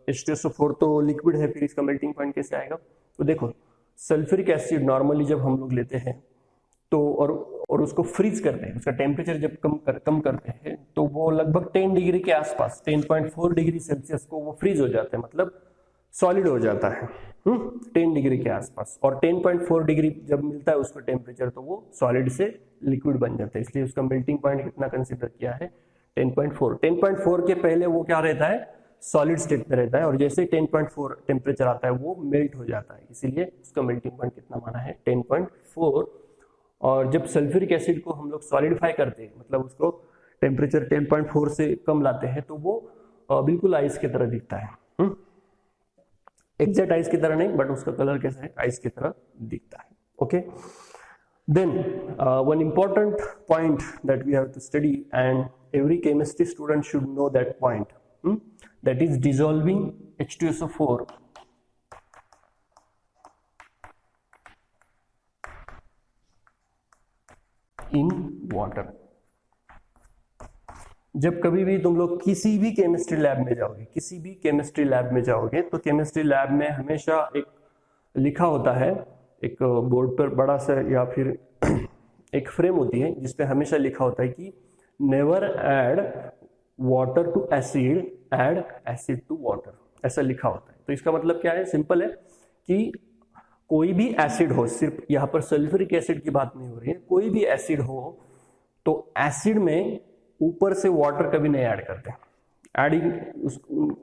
[SPEAKER 1] H2SO4 तो लिक्विड है, फिर इसका मेल्टिंग पॉइंट कैसे आएगा? तो देखो सल्फ्यूरिक एसिड नॉर्मली जब हम लोग लेते हैं तो और उसको फ्रीज करते हैं, उसका टेम्परेचर जब कम करते हैं तो वो लगभग 10 डिग्री के आसपास 10.4 डिग्री सेल्सियस को वो फ्रीज हो जाता है, मतलब सॉलिड हो जाता है 10 डिग्री के आसपास। और 10.4 डिग्री जब मिलता है उसको टेम्परेचर तो वो सॉलिड से लिक्विड बन जाता है, इसलिए उसका मेल्टिंग पॉइंट कितना कंसिडर किया है 10.4। 10.4 के पहले वो क्या रहता है, सॉलिड स्टेट में रहता है, और जैसे 10.4 टेम्परेचर आता है वो मेल्ट हो जाता है, इसीलिए उसका मेल्टिंग पॉइंट कितना माना है 10.4। और जब सल्फ्यूरिक एसिड को हम लोग सॉलिडिफाई करते हैं, मतलब उसको टेम्परेचर 10.4 से कम लाते हैं, तो वो बिल्कुल आइस की तरह दिखता है। एग्जैक्ट आइस की तरह नहीं, बट उसका कलर कैसा है, आइस की तरह दिखता है। Okay, then one important point that we have to study, and every chemistry student should know that point, that is dissolving H2SO4 in water। जब कभी भी तुम लोग किसी भी केमिस्ट्री लैब में जाओगे, किसी भी केमिस्ट्री लैब में जाओगे, तो केमिस्ट्री लैब में हमेशा एक लिखा होता है, एक बोर्ड पर बड़ा सा या फिर एक फ्रेम होती है जिसपे हमेशा लिखा होता है कि never add water to acid, add acid to water, ऐसा लिखा होता है। तो इसका मतलब क्या है, सिंपल है कि कोई भी एसिड हो, सिर्फ यहाँ पर सल्फ्यूरिक एसिड की बात नहीं हो रही है, कोई भी एसिड हो तो एसिड में ऊपर से वाटर कभी नहीं ऐड करते। एडिंग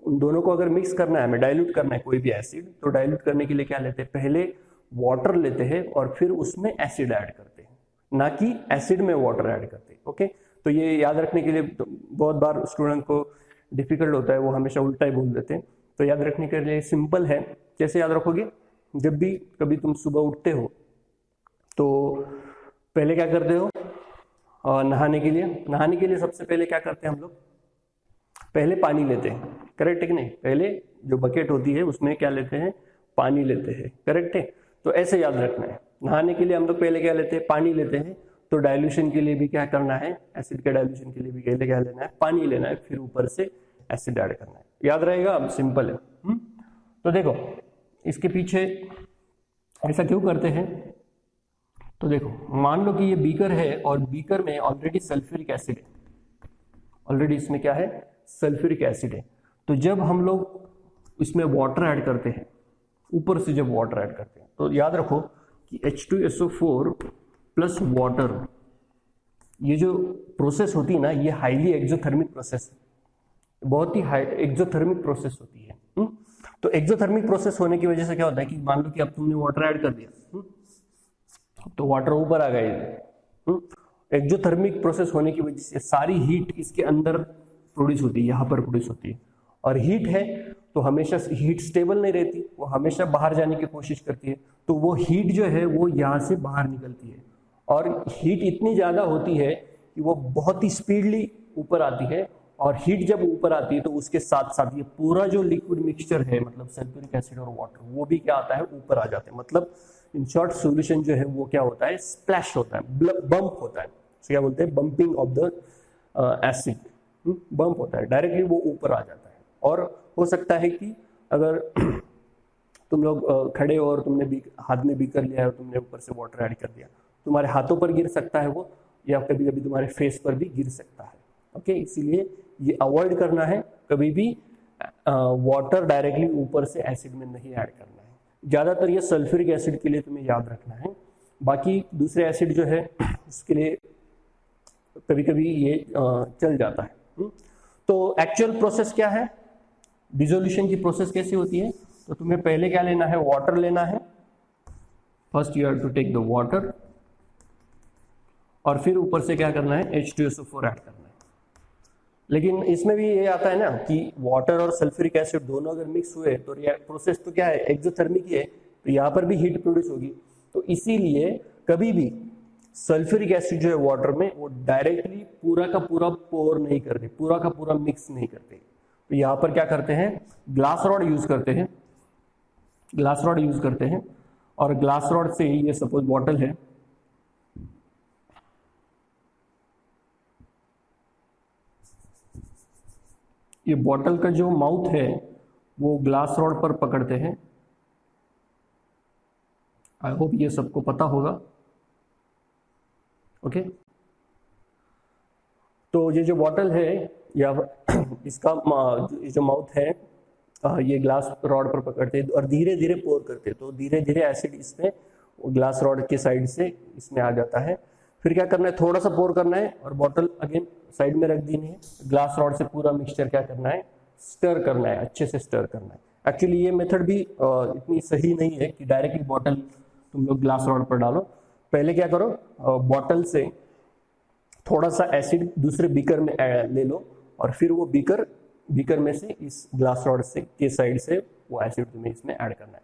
[SPEAKER 1] उन दोनों को अगर मिक्स करना है, हमें डाइल्यूट करना है कोई भी एसिड, तो डाइल्यूट करने के लिए क्या लेते हैं, पहले वाटर लेते हैं और फिर उसमें एसिड ऐड करते हैं, ना कि एसिड में वाटर ऐड करते हैं। ओके, तो ये याद रखने के लिए तो बहुत बार स्टूडेंट को डिफिकल्ट होता है, वो हमेशा उल्टा ही बोल देते हैं। तो याद रखने के लिए सिंपल है, कैसे याद रखोगे, जब भी कभी तुम सुबह उठते हो तो पहले क्या करते हो, नहाने के लिए सबसे पहले क्या करते हैं हम लोग, पहले पानी लेते हैं, करेक्ट है कि नहीं? पहले जो बकेट होती है उसमें क्या लेते हैं, पानी लेते हैं, करेक्ट है? तो ऐसे याद रखना है, नहाने के लिए हम लोग पहले क्या लेते हैं, पानी लेते हैं। तो डाइल्यूशन के लिए भी क्या करना है, एसिड के डाइल्यूशन के लिए भी पहले क्या लेना है, पानी लेना है, फिर ऊपर से एसिड ऐड करना है। याद रहेगा, अब सिंपल है। तो देखो इसके पीछे ऐसा क्यों करते हैं, तो देखो मान लो कि ये बीकर है और बीकर में ऑलरेडी सल्फ्यूरिक एसिड है, ऑलरेडी इसमें क्या है, सल्फ्यूरिक एसिड है। तो जब हम लोग इसमें वाटर ऐड करते हैं, ऊपर से जब वाटर ऐड करते हैं, तो याद रखो कि H2SO4 प्लस वाटर, ये जो प्रोसेस होती है ना, ये हाईली एक्सोथर्मिक प्रोसेस है, बहुत ही हाई एक्सोथर्मिक प्रोसेस होती है। तो एक्सोथर्मिक प्रोसेस होने की वजह से क्या होता है कि मान लो कि अब तुमने वाटर ऐड कर दिया, तो वाटर ऊपर आ गया। एक्सोथर्मिक प्रोसेस होने की वजह से सारी हीट इसके अंदर प्रोड्यूस होती है, यहाँ पर प्रोड्यूस होती है, और हीट है तो हमेशा हीट स्टेबल नहीं रहती, वो हमेशा बाहर जाने की कोशिश करती है। तो वो हीट जो है वो यहाँ से बाहर निकलती है, और हीट इतनी ज़्यादा होती है कि वो बहुत ही स्पीडली ऊपर आती है, और हीट जब ऊपर आती है तो उसके साथ साथ ये पूरा जो लिक्विड मिक्सचर है, मतलब सल्फ्यूरिक एसिड और वाटर, वो भी क्या आता है, ऊपर आ जाते हैं। मतलब इन शॉर्ट सॉल्यूशन जो है वो क्या होता है, स्प्लैश होता है, बम्प होता है, क्या बोलते हैं, bumping of the acid, bump होता है, डायरेक्टली वो ऊपर आ जाता है। और हो सकता है कि अगर तुम लोग खड़े हो और तुमने हाथ में बीकर लिया है और तुमने ऊपर से वाटर ऐड कर दिया, तुम्हारे हाथों पर गिर सकता है वो, या कभी कभी तुम्हारे फेस पर भी गिर सकता है। ओके, इसीलिए ये अवॉइड करना है, कभी भी वाटर डायरेक्टली ऊपर से एसिड में नहीं ऐड करना है। ज़्यादातर ये सल्फ्यूरिक एसिड के लिए तुम्हें याद रखना है, बाकी दूसरे एसिड जो है उसके लिए कभी कभी ये चल जाता है। तो एक्चुअल प्रोसेस क्या है, डिसोल्यूशन की प्रोसेस कैसी होती है, तो तुम्हें पहले क्या लेना है, वाटर लेना है, first you have to take the water, और फिर ऊपर से क्या करना है, H2SO4 ऐड करना है। लेकिन इसमें भी ये आता है ना कि वाटर और सल्फ्यूरिक एसिड दोनों अगर मिक्स हुए तो प्रोसेस तो क्या है, एक्सोथर्मिक ही है, तो यहाँ पर भी हीट प्रोड्यूस होगी। तो इसीलिए कभी भी सल्फ्यूरिक एसिड जो है वाटर में, वो डायरेक्टली पूरा का पूरा पोर नहीं करते, पूरा का पूरा मिक्स नहीं करते। तो यहाँ पर क्या करते हैं, ग्लास रॉड यूज करते हैं, ग्लास रॉड यूज करते हैं, और ग्लास रॉड से ये सपोज बॉटल है, ये बॉटल का जो माउथ है वो ग्लास रॉड पर पकड़ते हैं। आई होप ये सबको पता होगा। ओके, तो ये जो बॉटल है या इसका ये जो माउथ है, ये ग्लास रॉड पर पकड़ते हैं और धीरे धीरे पोर करते हैं, तो धीरे धीरे एसिड इसमें ग्लास रॉड के साइड से इसमें आ जाता है। फिर क्या करना है, थोड़ा सा पोर करना है और बॉटल अगेन साइड में रख देनी है। ग्लास रॉड से पूरा मिक्सचर क्या करना है, स्टर करना है, अच्छे से स्टर करना है। एक्चुअली ये मेथड भी इतनी सही नहीं है कि डायरेक्टली बॉटल तुम लोग ग्लास रॉड पर डालो। पहले क्या करो, बॉटल से थोड़ा सा एसिड दूसरे बीकर में ले लो और फिर वो बीकर में से इस ग्लास रॉड से के साइड से वो एसिड तुम्हें इसमें ऐड करना है।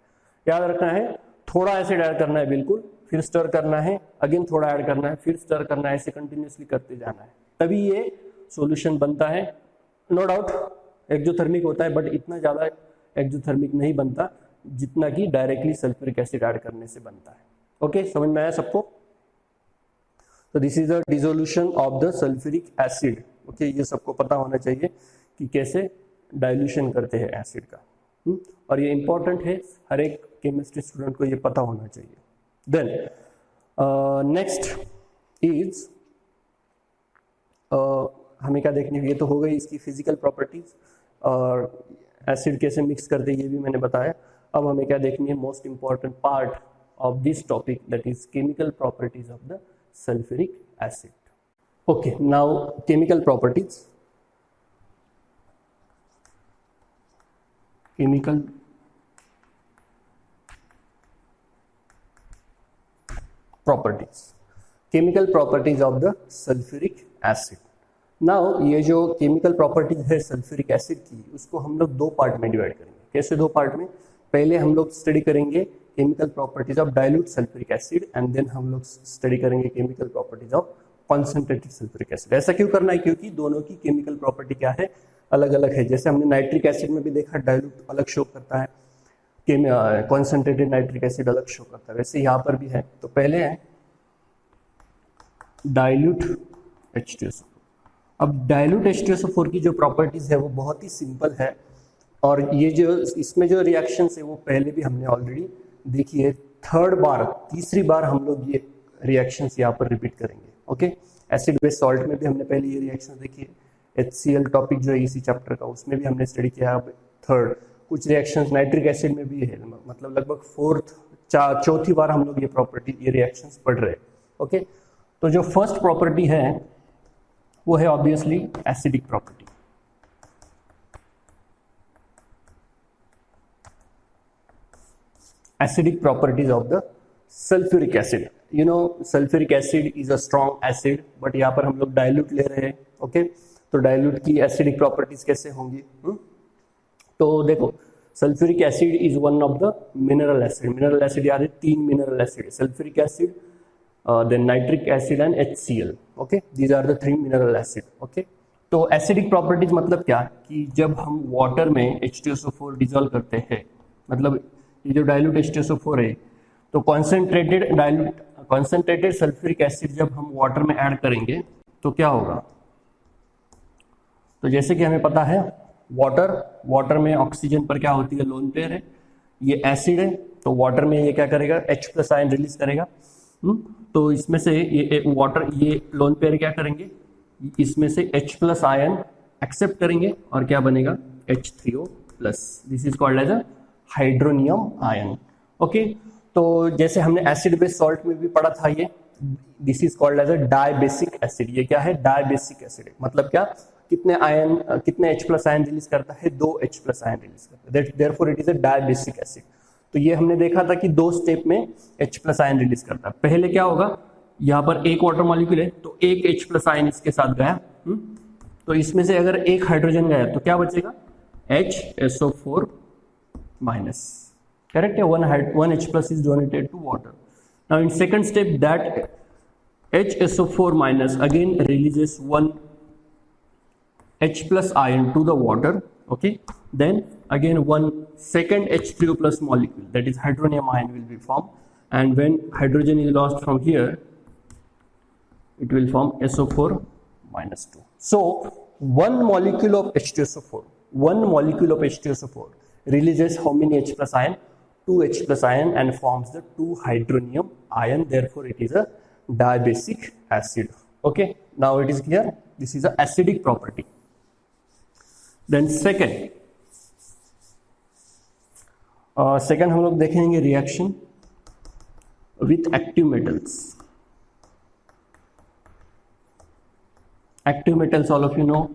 [SPEAKER 1] याद रखना है, थोड़ा एसिड ऐड करना है बिल्कुल, फिर स्टर करना है, अगेन थोड़ा ऐड करना है, फिर स्टर करना है, ऐसे कंटिन्यूसली करते जाना है, तभी ये सॉल्यूशन बनता है। नो डाउट एक्जोथर्मिक होता है, बट इतना ज़्यादा एक्जोथर्मिक नहीं बनता जितना कि डायरेक्टली सल्फ्यूरिक एसिड ऐड करने से बनता है। ओके, समझ में आया सबको? तो this is the dissolution of the sulphuric acid. Okay, ये सबको पता होना चाहिए कि कैसे डाइल्यूशन करते हैं एसिड का। और ये इंपॉर्टेंट है, हर एक केमिस्ट्री स्टूडेंट को ये पता होना चाहिए। देन नेक्स्ट इज हमें क्या देखनी है, ये तो हो गई इसकी फिजिकल प्रॉपर्टीज और एसिड कैसे मिक्स करते हैं ये भी मैंने बताया। अब हमें क्या देखनी है, most important part of this topic, that is chemical properties of the sulfuric acid. Okay, now chemical properties. Chemical properties. Chemical properties of the sulfuric acid. Now ये जो chemical properties है sulfuric acid की, उसको हम लोग दो पार्ट में डिवाइड करेंगे। कैसे दो पार्ट में? पहले हम लोग स्टडी करेंगे chemical properties of dilute sulphuric acid and then हम लोग स्टडी करेंगे chemical properties of concentrated sulphuric acid. ऐसा क्यों करना है? क्योंकि दोनों की केमिकल प्रॉपर्टी क्या है, अलग अलग है। जैसे हमने नाइट्रिक एसिड में भी देखा डाइल्यूट अलग शो करता है, कॉन्सेंट्रेटेड नाइट्रिक एसिड अलग शो करता है, वैसे यहाँ पर भी है। तो पहले है डाइल्यूट H2SO4। अब डाइल्यूट H2SO4 की जो प्रॉपर्टीज है वो बहुत ही सिंपल है और ये जो इसमें जो रिएक्शंस है वो पहले भी हमने ऑलरेडी देखी है। तीसरी बार हम लोग ये रिएक्शंस यहाँ पर रिपीट करेंगे। ओके, एसिड बेस सॉल्ट में भी हमने पहले ये रिएक्शंस देखी है। HCl टॉपिक जो है इसी चैप्टर का, उसमें भी हमने स्टडी किया। अब थर्ड कुछ रिएक्शंस नाइट्रिक एसिड में भी है, मतलब लगभग चौथी बार हम लोग ये रिएक्शंस पढ़ रहे हैं। ओके, तो जो फर्स्ट प्रॉपर्टी है वो है obviously acidic property. acidic properties of the sulfuric acid. You know sulfuric acid is a strong acid, but यहाँ पर हम लोग डाइल्यूट ले रहे हैं। ओके, तो डाइल्यूट की एसिडिक प्रॉपर्टीज कैसे होंगी? तो देखो, sulphuric acid is one of the mineral acid. Mineral acid याद है, 3 mineral acid, sulphuric acid, then nitric acid and HCl। Okay, these are the 3 mineral acid. Okay, तो एसिडिक प्रॉपर्टीज मतलब क्या कि जब हम वाटर में H2SO4 डिजोल्व करते हैं, मतलब ये जो डाइल्यूट H2SO4 है, तो कॉन्सेंट्रेटेड सल्फ्यूरिक एसिड जब हम वाटर में ऐड करेंगे तो क्या होगा? तो जैसे कि हमें पता है वाटर में ऑक्सीजन पर क्या होती है, लोन पेयर है, ये एसिड है, तो वाटर में ये क्या करेगा, H+ आयन रिलीज करेगा। तो इसमें से ये लोन पेयर क्या करेंगे, इसमें से H+ आयन एक्सेप्ट करेंगे और क्या बनेगा, H3O+। This is called as a hydronium ion. Okay, तो जैसे हमने एसिड बेस सॉल्ट में भी पढ़ा था, ये this is called as a dibasic acid. ये क्या है, डायबेसिक एसिड। मतलब क्या, कितने H+ आयन रिलीज करता है, 2 H+ आयन रिलीज करता है, therefore it is a dibasic acid. तो ये हमने देखा था कि 2 स्टेप में H+ आयन रिलीज करता है। पहले क्या होगा, यहाँ पर एक वाटर मॉलिक्यूल है तो एक H+ आयन इसके साथ गया, तो इसमें से अगर एक हाइड्रोजन गया तो क्या बचेगा, HSO4-। Correct? One H+ is donated to water. Now in second step, that HSO4- again releases one H+ ion to the water. Okay, then again one second H3O+ molecule, that is hydronium ion, will be formed, and when hydrogen is lost from here, it will form SO4-2. So one molecule of H2SO4 releases how many H plus ion? 2 H plus ion and forms the 2 hydronium ion. Therefore, it is a diabasic acid. Okay, now it is clear. This is a acidic property. Then second हम लोग देखेंगे reaction with active metals. Active metals all of you know.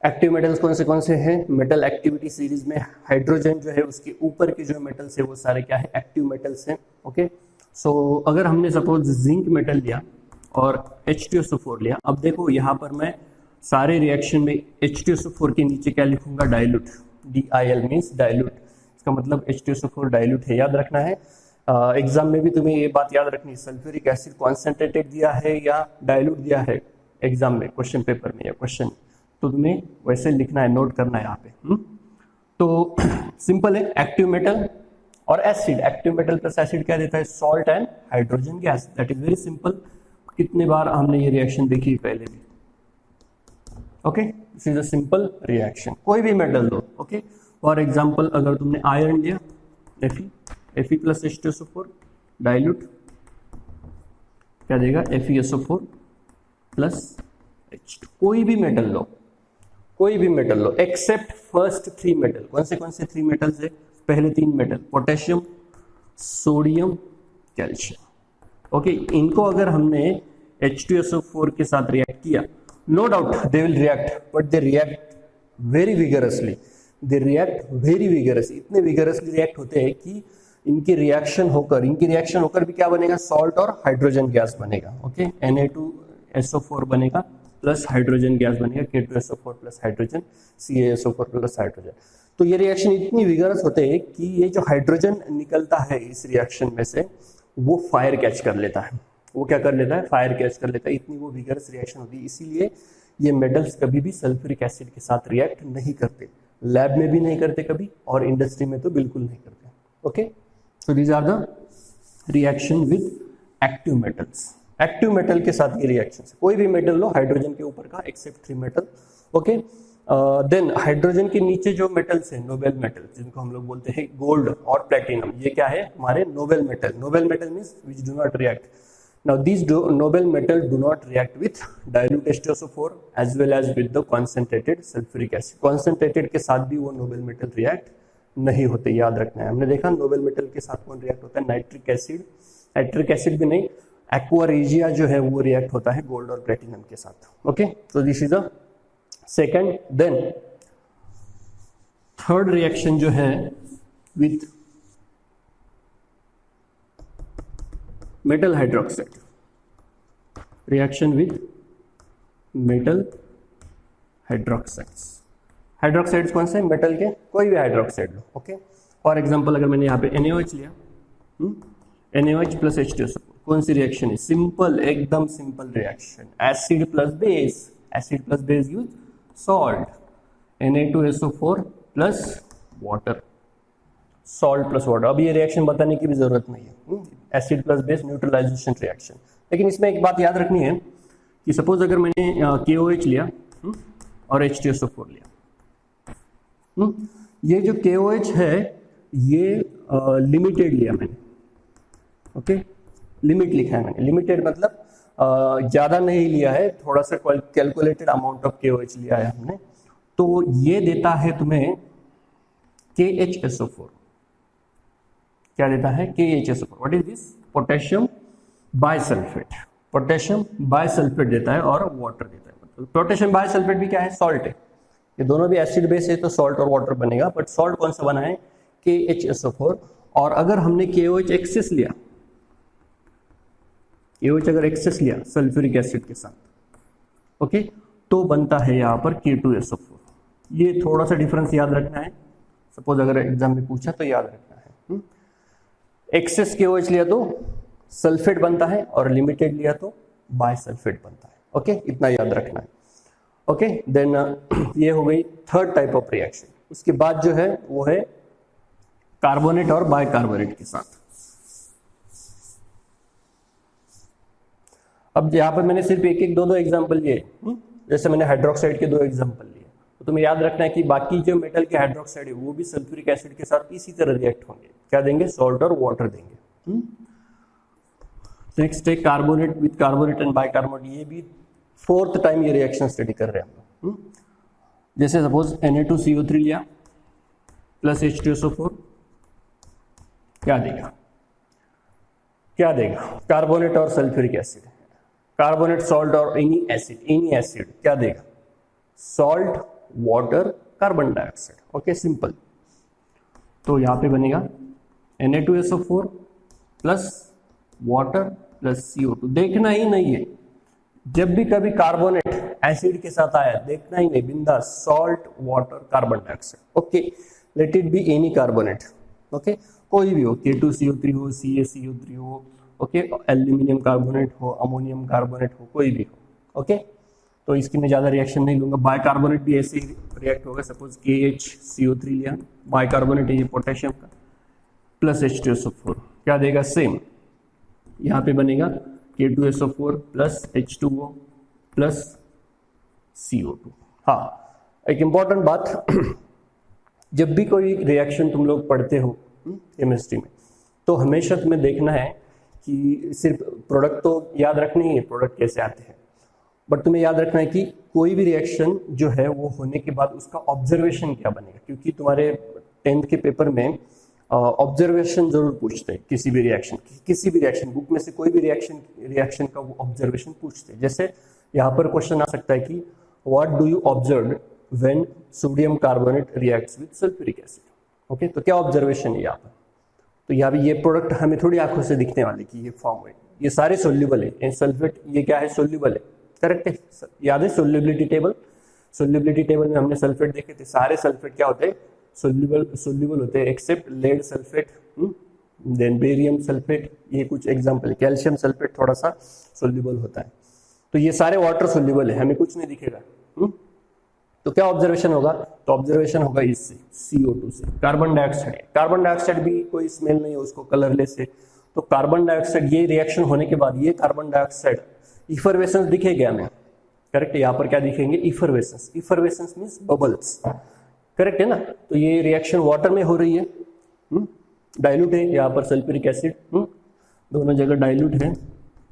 [SPEAKER 1] Active metals कौन से हैं? मेटल एक्टिविटी सीरीज में हाइड्रोजन जो है उसके ऊपर के जो मेटल्स है वो सारे क्या है? एक्टिव मेटल्स हैं. ओके, सो अगर हमने सपोज जिंक मेटल लिया और H2SO4 लिया. अब देखो यहाँ पर मैं सारे रिएक्शन में H2SO4 के नीचे क्या लिखूंगा? डाइल्यूट. DIL means dilute. इसका मतलब H2SO4 डाइल्यूट है, याद रखना है. एग्जाम में भी तुम्हें ये बात याद रखनी है, सल्फ्यूरिक एसिड कॉन्सेंट्रेटेड दिया है या डाइल्यूट दिया है एग्जाम में, क्वेश्चन पेपर में या क्वेश्चन, तो तुम्हें वैसे लिखना है, नोट करना है यहाँ पे. तो सिंपल है. एक्टिव मेटल और acid, active metal plus acid क्या देता है? Salt and hydrogen gas. That is very simple. कितने बार हमने ये रिएक्शन देखी पहले भी. Okay, this is a simple reaction. कोई भी मेटल दो. ओके, फॉर एग्जांपल अगर तुमने आयरन लिया, Fe प्लस H2SO4 डाइल्यूट क्या देगा? FeSO4 plus H2. कोई भी मेटल लो एक्सेप्ट फर्स्ट 3 मेटल. कौन से 3 मेटल्स है? पहले 3 metal, potassium, sodium, calcium. Okay, इनको अगर हमने H2SO4 के साथ रिएक्ट किया, no doubt they will react, but they react very vigorously. इतने विगरसली रिएक्ट होते हैं कि इनकी रिएक्शन होकर भी क्या बनेगा? सॉल्ट और हाइड्रोजन गैस बनेगा. ओके, Na2SO4 बनेगा प्लस हाइड्रोजन गैस बनेगा, K2SO4 plus hydrogen, CaSO4 plus hydrogen. तो ये रिएक्शन इतनी विगरस होते हैं कि ये जो हाइड्रोजन निकलता है इस रिएक्शन में से वो फायर कैच कर लेता है. फायर कैच कर लेता है. इतनी वो विगरस रिएक्शन होती है. इसीलिए ये मेटल्स कभी भी सल्फ्यूरिक एसिड के साथ रिएक्ट नहीं करते. लैब में भी नहीं करते कभी, और इंडस्ट्री में तो बिल्कुल नहीं करते. Okay, so these are the reaction with active metals. Active metal के साथ ये रिएक्शन, कोई भी मेटल लो हाइड्रोजन के ऊपर का except 3 metal. Okay, then hydrogen के नीचे जो मेटल्स हैं, नोबेल मेटल, जिनको हम लोग बोलते हैं गोल्ड और प्लेटिनम, ये क्या है? हमारे Nobel metal means which do not react. Now these noble metals do not react with dilute H2SO4 as well as with the concentrated sulfuric acid. Concentrated के साथ भी वो नोबेल मेटल रिएक्ट नहीं होते, याद रखना है. हमने देखा नोबेल मेटल के साथ कौन रिएक्ट होता है? नाइट्रिक एसिड भी नहीं, एक्वा रेजिया जो है वो रिएक्ट होता है गोल्ड और प्लेटिनम के साथ. Okay, so this is a second. Then third reaction जो है with metal hydroxide. Reaction with metal hydroxides कौन से? मेटल के कोई भी हाइड्रोक्साइड लो. ओके, फॉर एग्जांपल अगर मैंने यहाँ पे NaOH लिया, NaOH प्लस H2SO4, कौन सी रिएक्शन है? सिंपल, एकदम simple reaction. Acid plus base use salt. Na2SO4 plus water, salt plus water. अब ये रिएक्शन बताने की भी जरूरत नहीं है. Acid plus base neutralisation reaction. लेकिन इसमें एक बात याद रखनी है कि सपोज अगर मैंने KOH लिया और H2SO4 लिया, ये जो KOH है ये लिमिटेड लिया मैंने. ओके, लिमिट लिखा है मैंने. लिमिटेड मतलब ज्यादा नहीं लिया है, थोड़ा सा कैलकुलेटेड अमाउंट ऑफ KOH लिया है हमने. तो ये देता है तुम्हें KHSO4. क्या देता है? KHSO4. What is this? Potassium bisulphate देता है और वाटर देता है. मतलब पोटेशियम बाइसल्फेट भी क्या है? सॉल्ट है. ये दोनों भी एसिड बेस है तो सॉल्ट और वाटर बनेगा. बट सॉल्ट कौन सा बना है? KHSO4. और अगर हमने KOH एक्सेस लिया, सल्फ्यूरिक एसिड के साथ, ओके, तो बनता है यहाँ पर K2SO4. ये थोड़ा सा डिफरेंस याद रखना है. सपोज अगर एग्जाम में पूछा तो याद रखना है. एक्सेस KOH लिया तो सल्फेट बनता है और लिमिटेड लिया तो बाइसल्फेट बनता है. ओके, इतना याद रखना है. ओके, देन ये हो गई थर्ड टाइप ऑफ रिएक्शन. उसके बाद जो है वो है कार्बोनेट और बाइकार्बोनेट के साथ. अब यहाँ पर मैंने सिर्फ एक दो एग्जाम्पल लिए. जैसे मैंने हाइड्रोक्साइड के 2 एग्जाम्पल लिए, तो तुम्हें याद रखना है कि बाकी जो मेटल के हाइड्रोक्साइड है वो भी सल्फ्यूरिक एसिड के साथ इसी तरह रिएक्ट होंगे, क्या देंगे, सॉल्ट और वाटर देंगे। नेक्स्ट है carbonate with carbonate and bicarbonate, ये भी फोर्थ टाइम ये रिएक्शन स्टडी कर रहे हैं हम। जैसे सपोज Na2CO3 लिया प्लस H2SO4, क्या देगा, क्या देगा, कार्बोनेट और सल्फ्यूरिक एसिड, कार्बोनेट सॉल्ट और एनी एसिड क्या देगा, salt water carbon dioxide. Okay simple. तो यहां पे बनेगा Na2SO4 plus water plus CO2। देखना ही नहीं है, जब भी कभी कार्बोनेट एसिड के साथ आया देखना ही नहीं, बिंदास, salt water carbon dioxide. Okay, let it be any carbonate, okay, कोई भी हो, K2CO3 हो, CaCO3 हो, ओके, एल्यूमिनियम कार्बोनेट हो, अमोनियम कार्बोनेट हो, कोई भी हो। ओके, तो इसकी मैं ज्यादा रिएक्शन नहीं लूंगा। बाइकार्बोनेट भी ऐसे ही रिएक्ट होगा। सपोज KHCO3 लिया, बाइकार्बोनेट है ये पोटेशियम का, प्लस H2SO4 क्या देगा, सेम यहाँ पे बनेगा K2SO4 plus H2O plus CO2। हाँ, एक इंपॉर्टेंट बात जब भी कोई रिएक्शन तुम लोग पढ़ते हो केमिस्ट्री में, तो हमेशा तुम्हें देखना है कि सिर्फ प्रोडक्ट तो याद रखनी है, प्रोडक्ट कैसे आते हैं, बट तुम्हें याद रखना है कि कोई भी रिएक्शन जो है वो होने के बाद उसका ऑब्जर्वेशन क्या बनेगा, क्योंकि तुम्हारे 10th के पेपर में ऑब्जर्वेशन जरूर पूछते हैं किसी भी रिएक्शन बुक में से कोई भी रिएक्शन का वो ऑब्जर्वेशन पूछते हैं। जैसे यहाँ पर क्वेश्चन आ सकता है कि what do you observe when sodium carbonate reacts with sulphuric acid. Okay, तो क्या ऑब्जर्वेशन है यहाँ पर, तो यहाँ भी ये प्रोडक्ट हमें थोड़ी आंखों से दिखने वाले कि ये फॉर्म है, ये सारे सोल्यूबल है, सल्फेट ये क्या है, सोल्यूबल है, करेक्ट है, याद है सोल्यूबिलिटी टेबल में हमने सल्फेट देखे थे, सारे सल्फेट क्या होते हैं, सोल्यूबल होते हैं except lead sulphate, then barium sulphate, ये कुछ एग्जांपल है, कैल्शियम सल्फेट थोड़ा सा सोल्यूबल होता है, तो ये सारे वाटर सोल्यूबल है, हमें कुछ नहीं दिखेगा। तो क्या ऑब्जर्वेशन होगा, तो ऑब्जर्वेशन होगा इससे, CO2 से। कार्बन डाइऑक्साइड भी कोई स्मेल नहीं है उसको, कलरलेस है, तो कार्बन डाइऑक्साइड ये रिएक्शन होने के बाद ये कार्बन डाइऑक्साइड इफरवेसेंस दिखेगा हमें, करेक्ट है, यहाँ पर क्या दिखेंगे, इफरवेसेंस मींस बबल्स, करेक्ट है ना। तो ये रिएक्शन वाटर में हो रही है, डाइल्यूट है, यहाँ पर सल्फ्यूरिक एसिड दोनों जगह डाइल्यूट है,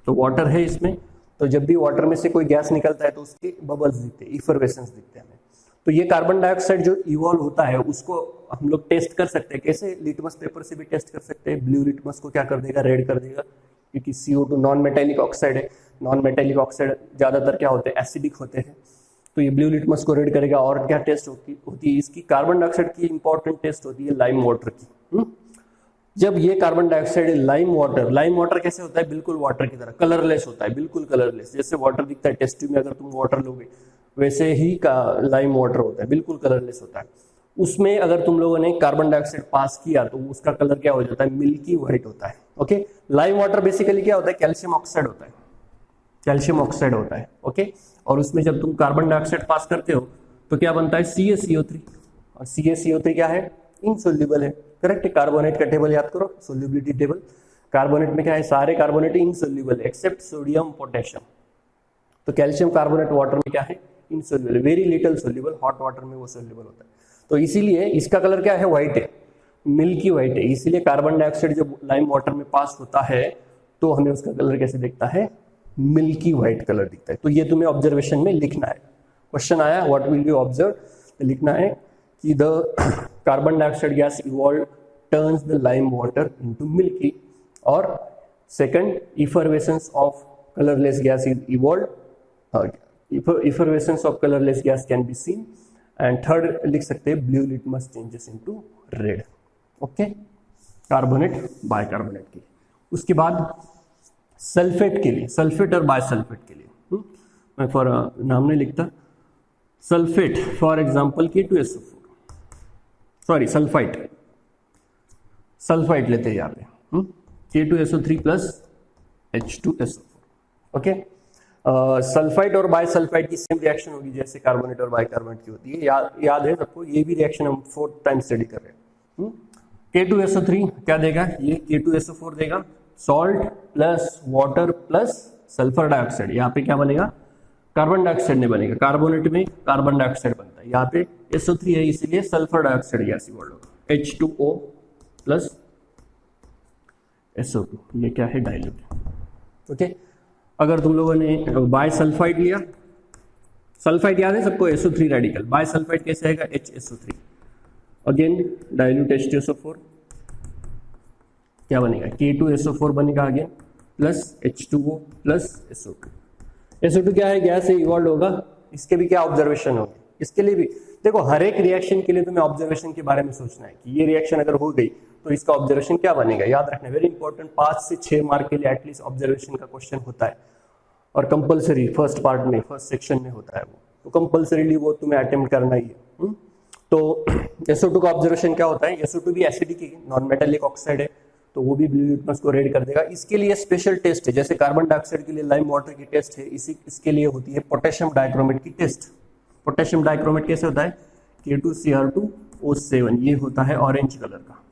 [SPEAKER 1] तो वाटर है इसमें, तो जब भी वाटर में से कोई गैस निकलता है तो उसके बबल्स दिखते हैं, इफरवेसेंस दिखते हैं हमें। तो ये कार्बन डाइऑक्साइड जो इवॉल्व होता है उसको हम लोग टेस्ट कर सकते हैं, कैसे, लिटमस पेपर से भी टेस्ट कर सकते हैं। ब्लू लिटमस को क्या कर देगा, रेड कर देगा, क्योंकि CO2 नॉन मेटेलिक ऑक्साइड है, नॉन मेटेलिक ऑक्साइड ज्यादातर क्या होते हैं, एसिडिक होते हैं, तो ये ब्लू लिटमस को रेड करेगा। और क्या टेस्ट होती है इसकी, कार्बन डाइऑक्साइड की इंपॉर्टेंट टेस्ट होती है लाइम वाटर की। जब ये कार्बन डाइऑक्साइड लाइम वाटर कैसे होता है, बिल्कुल वाटर की तरह कलरलेस होता है, बिल्कुल कलरलेस, जैसे वाटर दिखता है टेस्ट ट्यूब में, अगर तुम वाटर लोगे वैसे ही लाइम वाटर होता है, बिल्कुल कलरलेस होता है। उसमें अगर तुम लोगों ने कार्बन डाइऑक्साइड पास किया तो उसका कलर क्या हो जाता है, मिल्की व्हाइट होता है। ओके, लाइम वाटर बेसिकली क्या होता है, कैल्शियम ऑक्साइड होता है, ओके, और उसमें जब तुम कार्बन डाइऑक्साइड पास करते हो तो क्या बनता है, CaCO3, और CaCO3 क्या है, इनसोल्यूबल है, करेक्ट है। कार्बोनेट का टेबल याद करो, सोल्यूबिलिटी टेबल, कार्बोनेट में क्या है, सारे carbonate insoluble except sodium potassium, तो कैल्शियम कार्बोनेट वाटर में क्या है, insoluble, very little soluble, hot water में वो सोल्यूबल होता है, तो इसीलिए इसका कलर क्या है, व्हाइट है, मिल्की व्हाइट है। इसीलिए कार्बन डाइऑक्साइड जब लाइम वाटर में पास होता है तो हमें उसका कलर कैसे दिखता है, मिल्की व्हाइट कलर दिखता है। तो ये तुम्हें ऑब्जर्वेशन में लिखना है, क्वेश्चन आया व्हाट विल यू ऑब्जर्व, लिखना है कि the carbon dioxide gas evolve turns the lime water into milky, और second effervescence of colourless gas is evolve, effervescence of colorless gas can be seen, and third लिख सकते हैं blue litmus changes into red। Okay, carbonate bicarbonate के लिए। उसके बाद सल्फेट के लिए, सल्फेट और बायसल्फेट के लिए मैं फॉर नाम नहीं लिखता, sulphate for example K2SO4, sorry sulphite लेते हैं यहाँ पे, K2SO3 plus H2SO4। Okay, sulphide और बायसल्फाइड की सेम रिएक्शन होगी जैसे कार्बोनेट और बाइकार्बोनेट की होती है, याद है सबको, ये भी रिएक्शन हम 4th टाइम स्टडी कर रहे हैं। K2SO3 क्या देगा, ये K2SO4 देगा, salt plus water plus sulphur dioxide, यहाँ पे क्या बनेगा, कार्बन डाइऑक्साइड नहीं बनेगा, कार्बोनेट में कार्बन डाइऑक्साइड बनता है, यहाँ पे SO3 है इसीलिए सल्फर डाइऑक्साइड गैस इवॉल्व होगा, H2O प्लस SO2, ये क्या है डाइल्यूट। ओके, अगर तुम लोगों ने बाय सल्फाइड लिया, सल्फाइड याद है सबको, SO3 रेडिकल, बाय सल्फाइड कैसे आएगा, HSO3, अगेन डाइल्यूट H2SO4, क्या बनेगा K2SO4 बनेगा again, plus H2O plus SO2। SO2 क्या है, गैस है, इवॉल्व होगा, इसके भी क्या ऑब्जर्वेशन होंगे, इसके लिए भी देखो हर एक रिएक्शन के लिए तुम्हें ऑब्जर्वेशन के बारे में सोचना है कि ये रिएक्शन अगर हो गई तो इसका ऑब्जर्वेशन क्या बनेगा, याद रखना, वेरी इंपॉर्टेंट, 5 से 6 मार्क के लिए एटलीस्ट ऑब्जर्वेशन का क्वेश्चन होता है और कंपलसरी फर्स्ट पार्ट में, फर्स्ट सेक्शन में होता है वो, तो कंपलसरीली वो तुम्हें अटेम्प्ट करना ही है। तो SO2 का ऑब्जर्वेशन क्या होता है, SO2 भी एसिडिक है, नॉन मेटेलिक ऑक्साइड है, तो वो भी ब्लू लिटमस को रेड कर देगा। इसके लिए स्पेशल टेस्ट है, जैसे कार्बन डाइऑक्साइड के लिए लाइम वाटर की टेस्ट है, इसके लिए होती है पोटेशियम डाइक्रोमेट की टेस्ट। पोटेशियम डाइक्रोमेट कैसे होता है, K2Cr2O7, ये होता है ऑरेंज कलर का,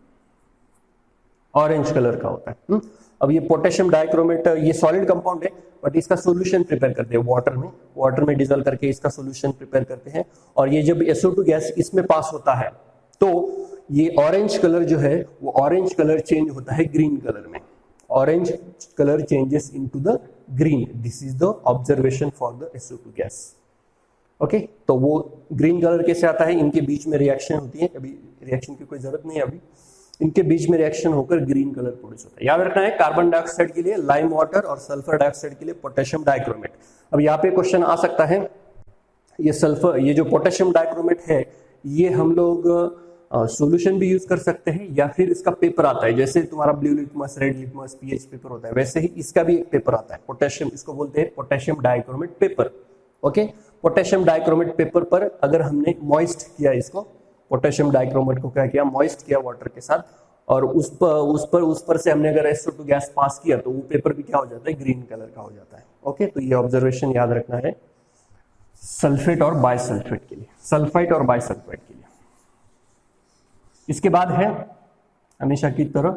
[SPEAKER 1] ऑरेंज कलर का होता है। अब ये पोटेशियम डाइक्रोमेट ये सॉलिड कंपाउंड है, बट इसका सॉल्यूशन प्रिपेयर करते हैं वाटर में डिजोल्व करके इसका सॉल्यूशन प्रिपेयर करते हैं, और ये जब SO2 गैस इसमें पास होता है तो ये ऑरेंज कलर जो है वो ऑरेंज कलर चेंज होता है ग्रीन कलर में, orange colour changes into the green, this is the observation for the SO2 gas. Okay, तो वो ग्रीन कलर कैसे आता है, इनके बीच में रिएक्शन होती है, अभी रिएक्शन की कोई जरूरत नहीं है, अभी इनके बीच में रिएक्शन होकर ग्रीन कलर प्रोड्यूस होता है। याद रखना है, कार्बन डाइऑक्साइड के लिए लाइम वाटर और सल्फर डाइऑक्साइड के लिए पोटेशियम डाइक्रोमेट। अब यहाँ पे क्वेश्चन आ सकता है, ये सल्फर, ये जो पोटेशियम डाइक्रोमेट है, ये हम लोग सॉल्यूशन भी यूज कर सकते हैं या फिर इसका पेपर आता है, जैसे तुम्हारा blue litmus, red litmus, pH paper होता है, वैसे ही इसका भी एक पेपर आता है पोटेशियम, इसको बोलते हैं potassium dichromate paper. Okay, potassium dichromate paper पर अगर हमने मॉइस्ट किया इसको, पोटेशियम डाइक्रोमेट को क्या किया, मॉइस्ट किया वाटर के साथ, और उस पर से हमने अगर SO2 गैस पास किया तो वो पेपर भी क्या हो जाता है, ग्रीन कलर का हो जाता है। ओके, तो ये ऑब्जर्वेशन याद रखना है सल्फेट और बायसल्फेट के लिए, सल्फाइड और बायसल्फाइड के लिए। इसके बाद है हमेशा की तरह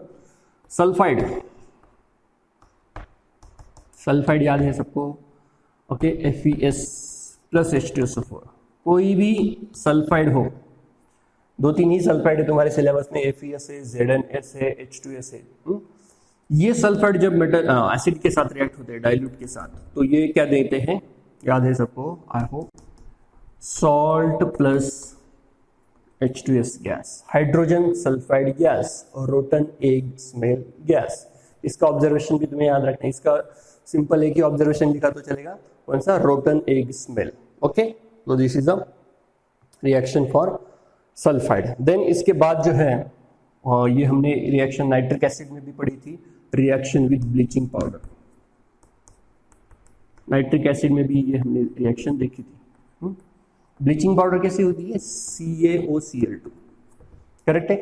[SPEAKER 1] सल्फाइड, सल्फाइड याद है सबको। ओके, FeS प्लस H2SO4, कोई भी सल्फाइड हो, 2-3 ही सल्फाइड है तुम्हारे सिलेबस में, FeS है, ZnS है, H2S है। ये सल्फाइड जब मेटल एसिड के साथ रिएक्ट होते हैं, डाइल्यूट के साथ, तो ये क्या देते हैं, याद है सबको, I hope, salt plus H2S gas, hydrogen sulphide gas और रोटन एग स्मेल गैस। इसका ऑब्जर्वेशन भी तुम्हें याद रखना है, इसका सिंपल एक ही ऑब्जर्वेशन लिखा तो चलेगा, कौन सा, रोटन एग स्मेल। ओके, तो this is a reaction for sulphide. Then इसके बाद जो है ये हमने रिएक्शन नाइट्रिक एसिड में भी पढ़ी थी, reaction with bleaching powder, nitric acid में भी ये हमने रिएक्शन देखी थी। ब्लीचिंग पाउडर कैसे होती है, CaOCl2, करेक्ट है,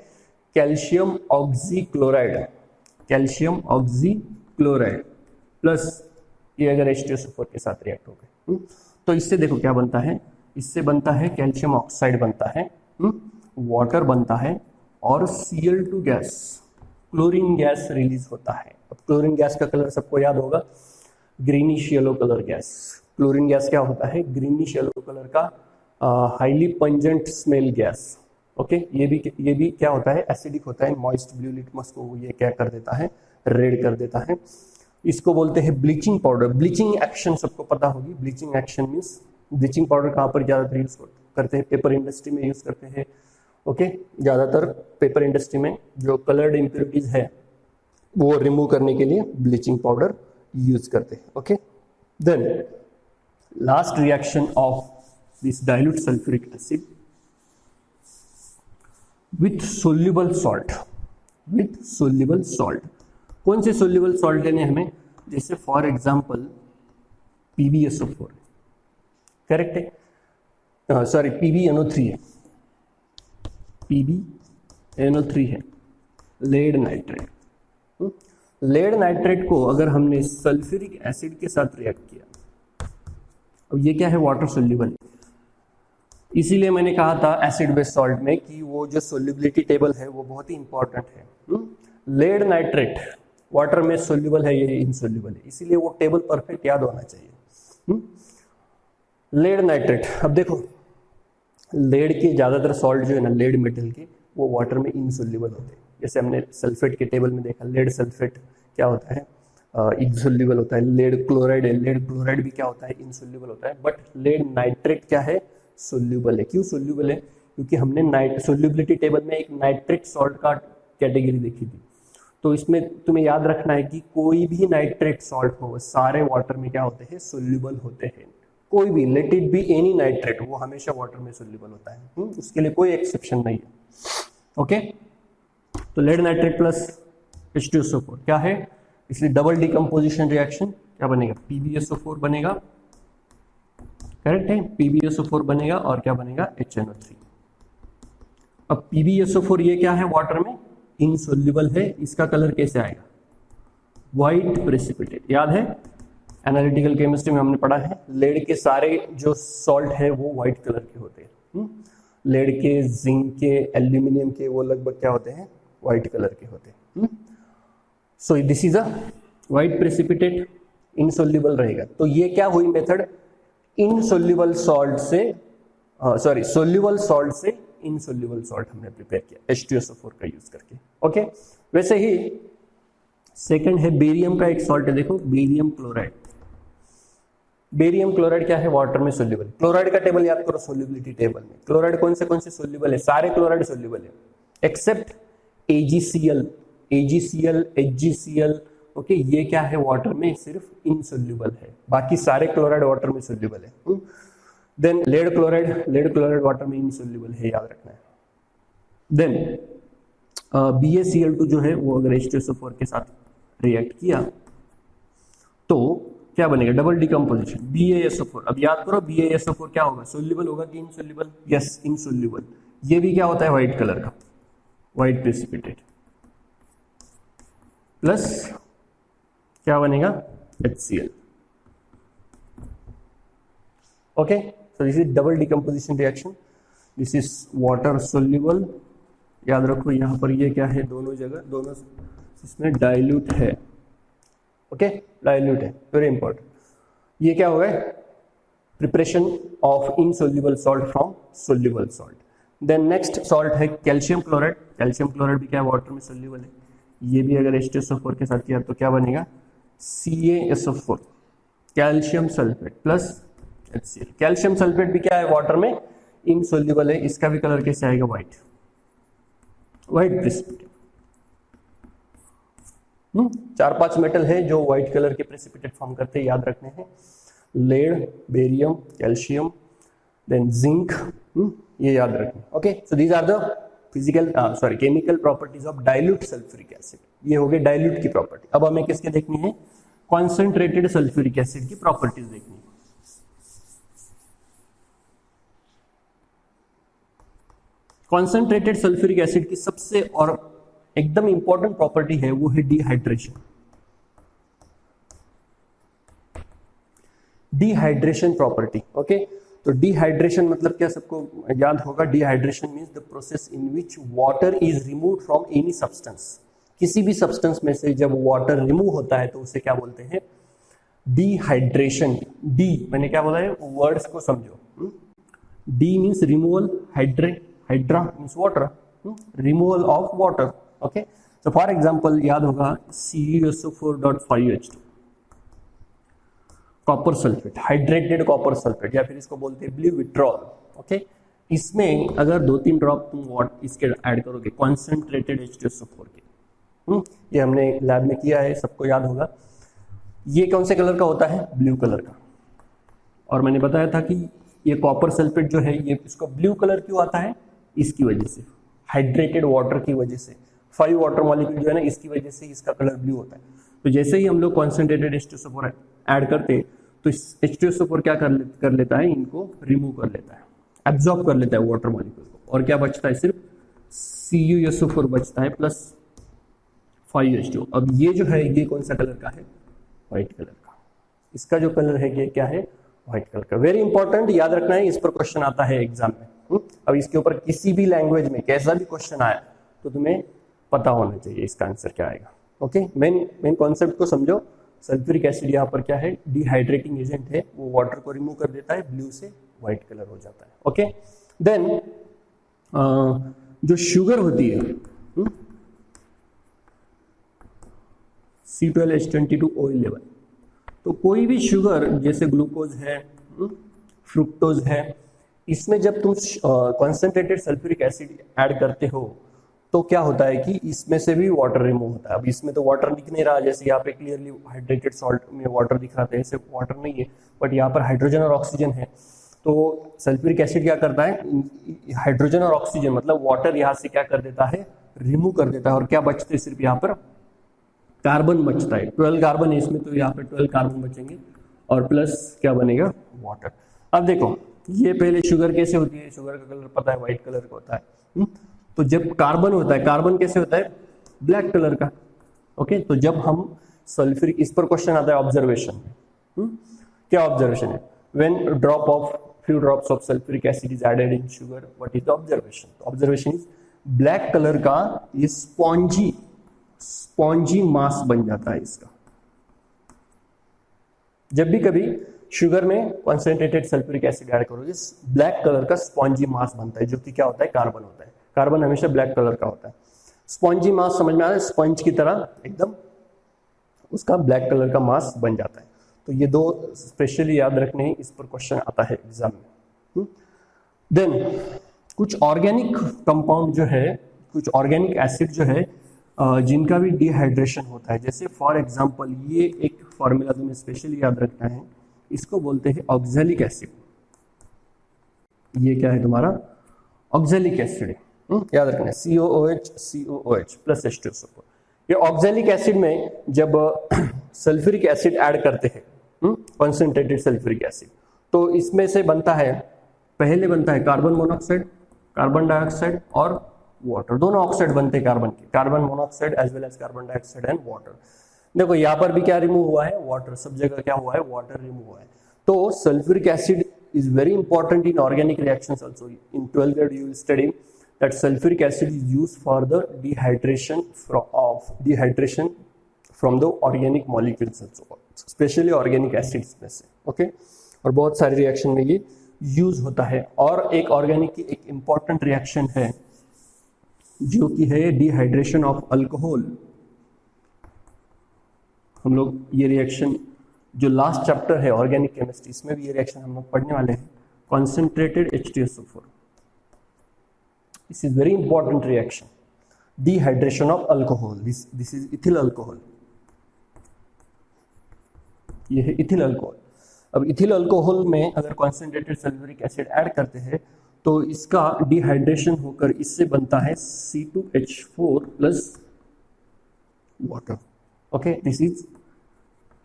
[SPEAKER 1] calcium oxychloride, calcium oxychloride plus ये अगर H2SO4 के साथ रिएक्ट हो गए, तो इससे देखो क्या बनता है, इससे बनता है कैल्शियम ऑक्साइड बनता है, वाटर बनता है, और Cl2 gas, chlorine gas release होता है। अब क्लोरीन गैस का कलर सबको याद होगा, greenish yellow colour gas. Chlorine gas क्या होता है, ग्रीनिश येलो कलर का highly pungent smell gas. Okay, ये भी क्या होता है, एसिडिक होता है, मॉइस्ट ब्लू लिटमस को ये क्या कर देता है, रेड कर देता है। इसको बोलते हैं ब्लीचिंग पाउडर। ब्लीचिंग एक्शन सबको पता होगी, bleaching action means, bleaching powder कहाँ पर ज्यादातर यूज करते हैं, पेपर इंडस्ट्री में यूज करते हैं। ओके, ज्यादातर पेपर इंडस्ट्री में जो कलर्ड इम्प्योरिटीज है वो रिमूव करने के लिए ब्लीचिंग पाउडर यूज करते हैं। Okay, then last reaction of this dilute sulfuric acid with soluble salt, with soluble salt। कौन से soluble salt लेने हमें, जैसे फॉर एग्जांपल PbSO4, करेक्ट है, सॉरी PbNO3 है, PbNO3 है, लेड नाइट्रेट। लेड नाइट्रेट को अगर हमने सल्फ्यूरिक एसिड के साथ रिएक्ट किया, अब ये क्या है, वाटर सोल्यूबल, इसीलिए मैंने कहा था एसिड बेस सॉल्ट में कि वो जो सोल्यूबिलिटी टेबल है वो बहुत ही इंपॉर्टेंट है। लेड नाइट्रेट वाटर में सोल्यूबल है, ये इनसोल्यूबल है, इसीलिए वो टेबल परफेक्ट याद होना चाहिए। लेड नाइट्रेट, अब देखो लेड के ज़्यादातर सॉल्ट जो है ना, लेड मेटल के, वो वाटर में इनसोल्यूबल होते हैं। जैसे हमने सल्फेट के टेबल में देखा, लेड सल्फेट क्या होता है, इनसोल्यूबल होता है। लेड क्लोराइड है, लेड क्लोराइड भी क्या होता है, इनसोल्यूबल होता है। बट लेड नाइट्रेट क्या है, सोल्यूबल है। क्यों सोल्यूबल है, क्योंकि हमने सोल्यूबिलिटी टेबल में एक नाइट्रिक सॉल्ट का कैटेगरी देखी थी। तो इसमें तुम्हें याद रखना है कि कोई भी नाइट्रेट सॉल्ट हो, सारे वाटर में क्या होते हैं, सोल्यूबल होते हैं। कोई भी, let it be any nitrate, वो हमेशा वाटर में सोल्यूबल होता है। उसके लिए कोई एक्सेप्शन नहीं है। ओके, तो लेड नाइट्रेट प्लस H2SO4 क्या है, इसलिए डबल डिकम्पोजिशन रिएक्शन क्या बनेगा, PbSO4 बनेगा। करेक्ट है, PbSO4 बनेगा और क्या बनेगा, HNO3। अब PbSO4 ये क्या है, वाटर में इनसोल्यूबल है। इसका कलर कैसे आएगा, व्हाइट प्रेसिपिटेट। याद है, एनालिटिकल केमिस्ट्री में हमने पढ़ा है, लेड के सारे जो सॉल्ट है वो व्हाइट कलर के होते हैं। लेड के, जिंक के, एल्यूमिनियम के, वो लगभग क्या होते हैं, व्हाइट कलर के होते हैं। सो this is a white precipitate, insoluble रहेगा। तो ये क्या हुई मेथड, इनसोल्यूबल सॉल्ट से सोल्यूबल सॉल्ट से इनसोल्यूबल सॉल्ट हमने प्रिपेयर किया H2SO4 का यूज करके। ओके, वैसे ही सेकंड है बेरियम का एक सॉल्ट है, देखो बेरियम क्लोराइड। बेरियम क्लोराइड क्या है, वाटर में सोल्यूबल। क्लोराइड का टेबल याद करो, सोल्यूबिलिटी टेबल में क्लोराइड कौन से सोल्यूबल है, सारे क्लोराइड सोल्यूबल है एक्सेप्ट AgCl, HgCl। ओके, ये क्या है, वाटर में सिर्फ इनसोल्यूबल है, बाकी सारे क्लोराइड वाटर में सोल्यूबल है। देन लेड क्लोराइड वाटर में इनसोल्यूबल है, याद रखना है। देन BaCl2 जो है वो अगर H2SO4 के साथ रिएक्ट किया तो क्या बनेगा, डबल डिकम्पोजिशन BaSO4। अब याद करो BaSO4 क्या होगा, सोल्यूबल होगा कि इनसोल्यूबल, यस इनसोल्यूबल। ये भी क्या होता है, व्हाइट कलर का, व्हाइट प्रेसिपिटेट। प्लस क्या बनेगा, HCl। Okay, so this is double decomposition reaction, this is water soluble. याद रखो यहाँ पर ये क्या है, दोनों जगह, दोनों इसमें डाइल्यूट है। ओके, डाइल्यूट है, वेरी इंपॉर्टेंट। ये क्या होगा, preparation of insoluble salt from soluble salt. Then next salt है कैल्शियम क्लोराइड। कैल्शियम क्लोराइड भी क्या है, वाटर में सोल्यूबल है। ये भी अगर H2SO4 के साथ किया तो क्या बनेगा, CaSO4, calcium sulphate plus HCl। Calcium sulphate भी क्या है, वाटर में इनसोल्यूबल है। इसका भी कलर कैसे आएगा, व्हाइट, व्हाइट प्रेसिपिटेट। 4-5 मेटल है जो व्हाइट कलर के प्रेसिपिटेट फॉर्म करते हैं, याद रखने हैं। Lead, barium, calcium, then zinc, ये याद रखना। Okay, so these are the chemical properties of dilute sulphuric acid. ये हो गए डाइल्यूट की प्रॉपर्टी। अब हमें किसके देखनी है, कॉन्सेंट्रेटेड सल्फ्यूरिक एसिड की प्रॉपर्टीज देखनी है। कॉन्सेंट्रेटेड सल्फ्यूरिक एसिड की सबसे और एकदम इंपॉर्टेंट प्रॉपर्टी है, वो है डिहाइड्रेशन। Dehydration property. ओके, तो डिहाइड्रेशन मतलब क्या, सबको याद होगा, dehydration means the process in which water is removed from any substance. किसी भी सब्सटेंस में से जब वाटर रिमूव होता है तो उसे क्या बोलते हैं, डिहाइड्रेशन। डी मैंने क्या बोला है, वर्ड्स को समझो। D means removal, hydra means water, removal of water. Okay, तो फॉर एग्जांपल याद होगा CuSO4.5H2, copper sulphate, hydrated copper sulphate, या फिर इसको बोलते हैं ब्लू विट्रॉल। ओके, इसमें अगर 2-3 ड्रॉप तुम इसके ऐड करोगे कॉन्सेंट्रेटेड H2SO4 के, ये हमने लैब में किया है, सबको याद होगा। ये कौन से कलर का होता है, ब्लू कलर का। और मैंने बताया था कि ये कॉपर सल्फेट जो है, ये इसको ब्लू कलर क्यों आता है, इसकी वजह से, हाइड्रेटेड वाटर की वजह से, 5 वाटर मॉलिक्यूल जो है ना, इसकी वजह से इसका कलर ब्लू होता है। तो जैसे ही हम लोग कॉन्सेंट्रेटेड H2SO4 ऐड करते तो H2SO4 क्या कर लेता है, इनको रिमूव कर लेता है, एब्जॉर्ब कर लेता है वाटर मॉलिक्यूल को, और क्या बचता है, सिर्फ CuSO4 बचता है प्लस 5H2। अब ये जो है, ये कौन सा कलर का है, व्हाइट कलर का। इसका जो कलर है ये क्या है, व्हाइट कलर का। वेरी इंपॉर्टेंट, याद रखना है, इस पर क्वेश्चन आता है एग्जाम में। अब इसके ऊपर किसी भी लैंग्वेज में कैसा भी क्वेश्चन आया तो तुम्हें पता होना चाहिए इसका आंसर क्या आएगा। ओके, मेन कॉन्सेप्ट को समझो। सल्फ्यूरिक एसिड यहाँ पर क्या है, डिहाइड्रेटिंग एजेंट है, वो वाटर को रिमूव कर देता है, ब्लू से व्हाइट कलर हो जाता है। ओके, देन जो शुगर होती है C12H22O11, तो कोई भी शुगर जैसे ग्लूकोज है, फ्रुक्टोज है, इसमें जब तुम कॉन्सेंट्रेटेड सल्फ्यूरिक एसिड ऐड करते हो तो क्या होता है कि इसमें से भी वाटर रिमूव होता है। अब इसमें तो वाटर दिख नहीं रहा, जैसे यहाँ पे क्लियरली हाइड्रेटेड सॉल्ट में वाटर दिख रहा था, ऐसे वाटर नहीं है, बट यहाँ पर हाइड्रोजन और ऑक्सीजन है। तो सल्फ्यूरिक एसिड क्या करता है, हाइड्रोजन और ऑक्सीजन मतलब वाटर यहाँ से क्या कर देता है, रिमूव कर देता है, और क्या बचते हैं, सिर्फ यहाँ पर कार्बन बचता है। 12 कार्बन है इसमें, तो यहाँ पे 12 कार्बन बचेंगे और प्लस क्या बनेगा, वाटर। अब देखो ये पहले शुगर कैसे होती है, शुगर का कलर पता है, व्हाइट कलर का होता है। तो जब कार्बन होता है, कार्बन कैसे होता है, ब्लैक कलर का। ओके, तो जब हम सल्फ्यूरिक, इस पर क्वेश्चन आता है ऑब्जर्वेशन में। क्या ऑब्जर्वेशन है, when drop of few drops of sulfuric acid is added in sugar, what is the observation? तो observation is ब्लैक कलर का ये स्पॉन्जी मास बन जाता है इसका। जब भी कभी शुगर में कॉन्सेंट्रेटेड सल्फ्यूरिक एसिड ऐड करोगे, ब्लैक कलर का स्पॉन्जी मास बनता है, जो कि क्या होता है, कार्बन होता है। कार्बन हमेशा ब्लैक कलर का होता है। स्पॉन्जी मास समझ में आ रहा है, स्पंज की तरह एकदम उसका ब्लैक कलर का मास बन जाता है। तो ये दो स्पेशली याद रखने हैं, इस पर क्वेश्चन आता है एग्जाम में। देन कुछ ऑर्गेनिक कंपाउंड जो है, कुछ ऑर्गेनिक एसिड जो है जिनका भी डिहाइड्रेशन होता है, जैसे फॉर एग्जांपल ये एक फॉर्मूला तुम्हें स्पेशली याद रखना है, इसको बोलते हैं ऑक्सैलिक एसिड। ये क्या है तुम्हारा, ऑक्सैलिक एसिड है, याद रखना है, COOH प्लस H2SO4। ये ऑक्सैलिक एसिड में जब सल्फ्यूरिक एसिड ऐड करते हैं, कॉन्सेंट्रेटेड सल्फ्यूरिक एसिड, तो इसमें से बनता है, पहले बनता है कार्बन मोनोऑक्साइड, कार्बन डाइऑक्साइड और वाटर। दोनों ऑक्साइड बनते हैं कार्बन के, carbon monoxide as well as carbon dioxide and water. देखो यहाँ पर भी क्या रिमूव हुआ है, वाटर, सब जगह क्या हुआ है, वाटर रिमूव हुआ है। तो sulphuric acid is very important in organic reactions also. In 12th grade you will study that sulfuric acid is used for the dehydration from the organic molecules also, especially organic acids में से। ओके, और बहुत सारे रिएक्शन में ये यूज होता है। और एक ऑर्गेनिक की एक इंपॉर्टेंट रिएक्शन है जो कि है डिहाइड्रेशन ऑफ अल्कोहल। हम लोग ये रिएक्शन जो लास्ट चैप्टर है ऑर्गेनिक केमिस्ट्री, इसमें भी ये रिएक्शन हम लोग पढ़ने वाले हैं, concentrated H2SO4। This is very important reaction, dehydration of alcohol. This is ethyl alcohol, ये है इथिल अल्कोहल। अब इथिल अल्कोहल में अगर कॉन्सेंट्रेटेड सल्फ्यूरिक एसिड ऐड करते हैं तो इसका डिहाइड्रेशन होकर इससे बनता है C2H4 plus water. Okay, this is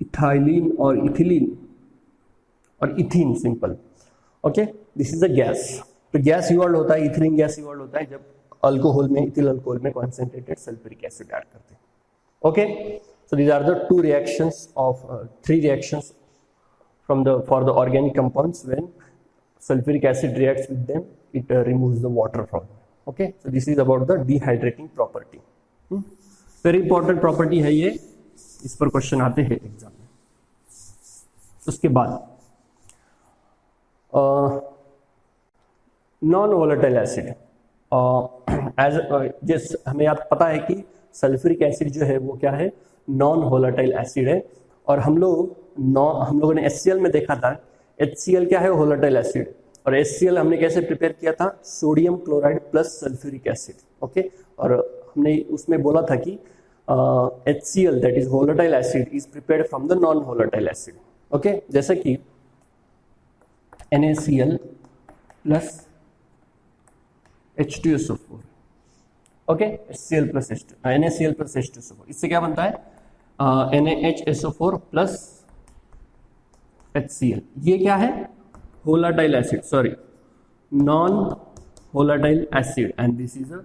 [SPEAKER 1] ethylene और इथिलीन और ethene, simple. Okay, this is a gas. तो गैस इवॉल्व होता है, इथिलीन गैस इवॉल्व होता है जब अल्कोहल में, इथिल अल्कोहल में कॉन्सेंट्रेटेड सल्फ्यूरिक एसिड ऐड करते हैं। Okay, so these are the three reactions for the organic compounds. When sulfuric acid reacts with them, it removes the water from them. Okay, so this is about the dehydrating property. Very important property है ये, इस पर क्वेश्चन आते हैं एग्जाम में। उसके बाद नॉन वोलेटाइल एसिड, जिस हमें याद पता है कि सल्फ्यूरिक एसिड जो है वो क्या है, नॉन वोलेटाइल एसिड है। और हम लोगों ने HCl में देखा था, HCl क्या है, वोलेटाइल एसिड। और HCl हमने कैसे प्रिपेयर किया था, sodium chloride plus sulphuric acid. Okay, और हमने उसमें बोला था कि HCl that is volatile acid is prepared from the non volatile acid. Okay, जैसे कि NaCl plus H2SO4। Okay, HCl plus NaCl plus H2SO4, इससे क्या बनता है, NaHSO4 प्लस HCl। ये क्या है, volatile acid, sorry, non volatile acid, and this is a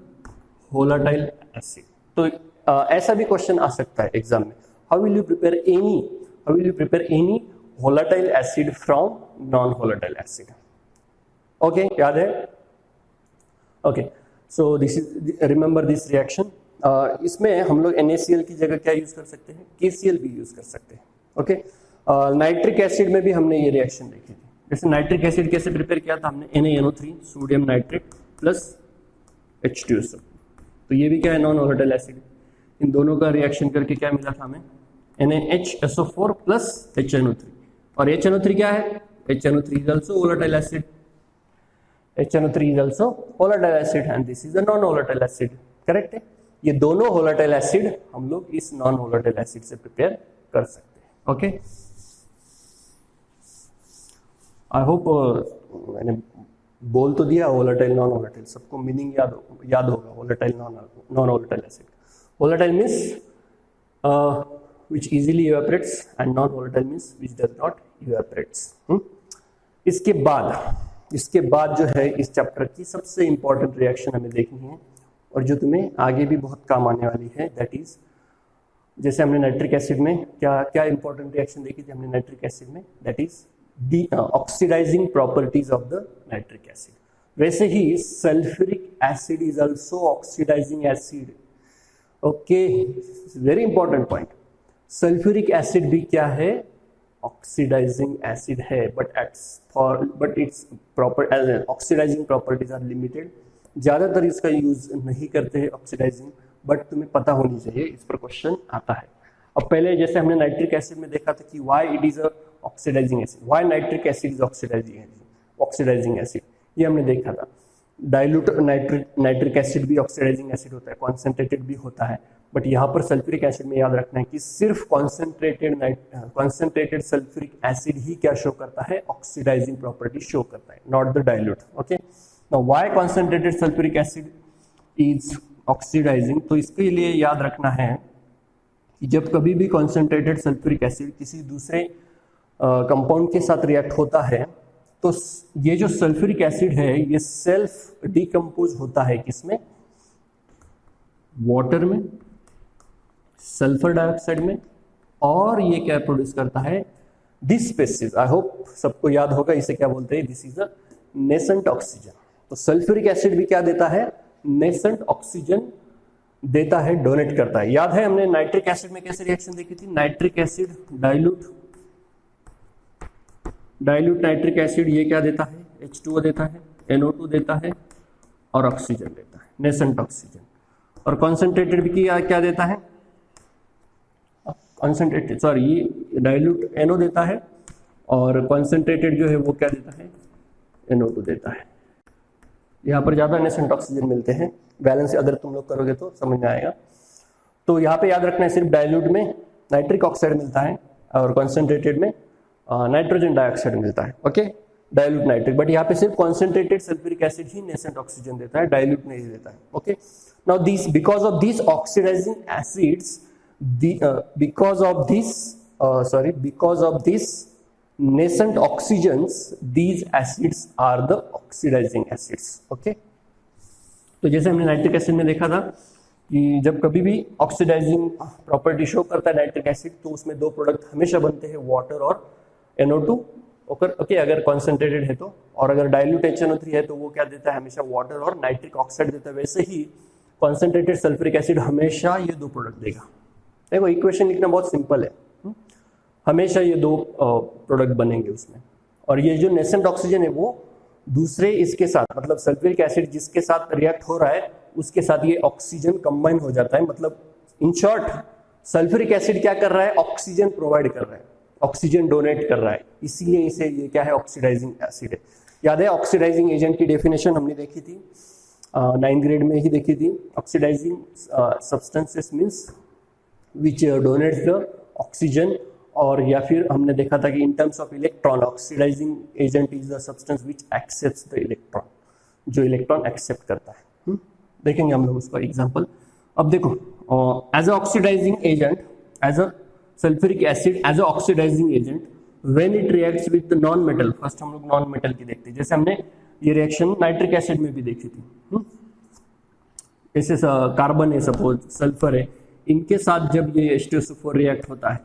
[SPEAKER 1] volatile acid. तो ऐसा भी क्वेश्चन आ सकता है एग्जाम में, how will you prepare any volatile acid from non volatile acid. Okay, याद है। Okay, so this is, remember this reaction. इसमें हम लोग NaCl की जगह क्या यूज कर सकते हैं, KCl भी यूज कर सकते हैं। ओके, नाइट्रिक एसिड में भी हमने ये रिएक्शन देखी थी। जैसे नाइट्रिक एसिड कैसे प्रिपेयर किया था हमने, NaNO3 sodium nitrate plus H2SO, तो ये भी क्या है, नॉन वोलेटाइल एसिड। इन दोनों का रिएक्शन करके क्या मिला था हमें, NaHSO4 प्लस HNO3, और HNO3 क्या है, HNO3 is also volatile acid, HNO3 is also volatile acid and this is a non-volatile acid, correct है। ये दोनों volatile acid हम लोग इस non-volatile acid से प्रिपेयर कर सकते हैं। ओके, आई होप मैंने बोल तो दिया volatile non volatile, सबको मीनिंग याद होगा। volatile non volatile acid, volatile means which easily evaporates and non volatile means which does not evaporates। इसके बाद जो है इस चैप्टर की सबसे इंपॉर्टेंट रिएक्शन हमें देखनी है और जो तुम्हें आगे भी बहुत काम आने वाली है, दैट इज, जैसे हमने नाइट्रिक एसिड में क्या क्या इंपॉर्टेंट रिएक्शन देखी थी हमने नाइट्रिक एसिड में, that is oxidising properties of the nitric acid. वैसे ही sulphuric acid is also oxidising acid. Okay, very important point, sulphuric acid भी क्या है, ऑक्सीडाइजिंग एसिड है, but it's proper oxidising properties are limited. ज्यादातर इसका यूज नहीं करते हैं ऑक्सीडाइजिंग, बट तुम्हें पता होनी चाहिए, इस पर क्वेश्चन आता है। अब पहले जैसे हमने नाइट्रिक एसिड में देखा था कि why it is a oxidising acid, why nitric acid is oxidising acid, ये हमने देखा था। डाइल्यूट नाइट्रिक एसिड भी ऑक्सीडाइजिंग एसिड होता है, कॉन्सेंट्रेटेड भी होता है, बट यहाँ पर सल्फ्यूरिक एसिड में याद रखना है कि सिर्फ कॉन्सेंट्रेटेड सल्फ्यूरिक एसिड ही क्या शो करता है, ऑक्सीडाइजिंग प्रॉपर्टी शो करता है, not the dilute. Okay, now why concentrated sulphuric acid is oxidising, तो इसके लिए याद रखना है कि जब कभी भी कॉन्सेंट्रेटेड सल्फ्यूरिक एसिड किसी दूसरे कंपाउंड के साथ रिएक्ट होता है, तो ये जो सल्फ्यूरिक एसिड है ये सेल्फ डिकम्पोज होता है किसमें, वाटर में, सल्फर डाइऑक्साइड में, और ये क्या प्रोड्यूस करता है, दिस स्पीशीज, आई होप सबको याद होगा इसे क्या बोलते हैं, this is a nascent oxygen. तो सल्फ्यूरिक एसिड भी क्या देता है, नेसेंट ऑक्सीजन देता है, डोनेट करता है। याद है हमने नाइट्रिक एसिड में कैसे रिएक्शन देखी थी, nitric acid dilute nitric acid, ये क्या देता है, H2O देता है, NO2 देता है और ऑक्सीजन देता है, नेसेंट ऑक्सीजन। और कॉन्सेंट्रेटेड भी क्या देता है, कॉन्सेंट्रेटेड ये डाइल्यूट NO देता है और कॉन्सेंट्रेटेड जो है वो क्या देता है, NO2 देता है। यहाँ पर ज्यादा नेसेंट ऑक्सीजन मिलते हैं, बैलेंस अगर तुम लोग करोगे तो समझ में आएगा। तो यहाँ पे याद रखना है सिर्फ डाइल्यूट में नाइट्रिक ऑक्साइड मिलता है और कॉन्सेंट्रेटेड में नाइट्रोजन डाइऑक्साइड मिलता है। ओके, डाइल्यूट नाइट्रिक, बट यहाँ पे सिर्फ कॉन्सेंट्रेटेड सल्फ्यूरिक एसिड ही नेसेंट ऑक्सीजन देता है, डाइल्यूट नहीं देता है। Okay, now this because of this oxidising acids, because of this nascent oxygens, these acids are the oxidizing acids। okay, तो जैसे हमने नाइट्रिक एसिड में देखा था कि जब कभी भी ऑक्सीडाइजिंग प्रॉपर्टी शो करता है नाइट्रिक एसिड, तो उसमें दो प्रोडक्ट हमेशा बनते हैं, वाटर और NO2। ओके, अगर कॉन्सेंट्रेटेड है तो, और अगर डाइल्यूट HNO3 है तो वो क्या देता है, हमेशा वाटर और नाइट्रिक ऑक्साइड देता है। वैसे ही कॉन्सेंट्रेटेड सल्फ्यूरिक एसिड हमेशा ये दो प्रोडक्ट देगा। देखो इक्वेशन लिखना बहुत सिंपल है, हमेशा ये दो प्रोडक्ट बनेंगे उसमें, और ये जो नेसेंट ऑक्सीजन है वो दूसरे इसके साथ, मतलब सल्फ्यूरिक एसिड जिसके साथ रिएक्ट हो रहा है उसके साथ ये ऑक्सीजन कंबाइन हो जाता है। मतलब इन शॉर्ट सल्फ्यूरिक एसिड क्या कर रहा है, ऑक्सीजन प्रोवाइड कर रहा है, ऑक्सीजन डोनेट कर रहा है, इसीलिए इसे ये क्या है, ऑक्सीडाइजिंग एसिड है। याद है ऑक्सीडाइजिंग एजेंट की डेफिनेशन हमने देखी थी 9th ग्रेड में ही देखी थी। Oxidising substances means which donates the oxygen, और या फिर हमने देखा था कि in terms of electron, oxidising agent is the substance which accepts the electron, जो इलेक्ट्रॉन एक्सेप्ट करता है। देखेंगे हम लोग उसका एग्जांपल। अब देखो as a oxidising agent, as a sulphuric acid as a oxidising agent when it reacts with non metal, first हम लोग नॉन मेटल की देखते हैं, जैसे हमने ये रिएक्शन नाइट्रिक एसिड में भी देखी थी। जैसे कार्बन है, सपोज सल्फर है, इनके साथ जब ये H2SO4 रिएक्ट होता है,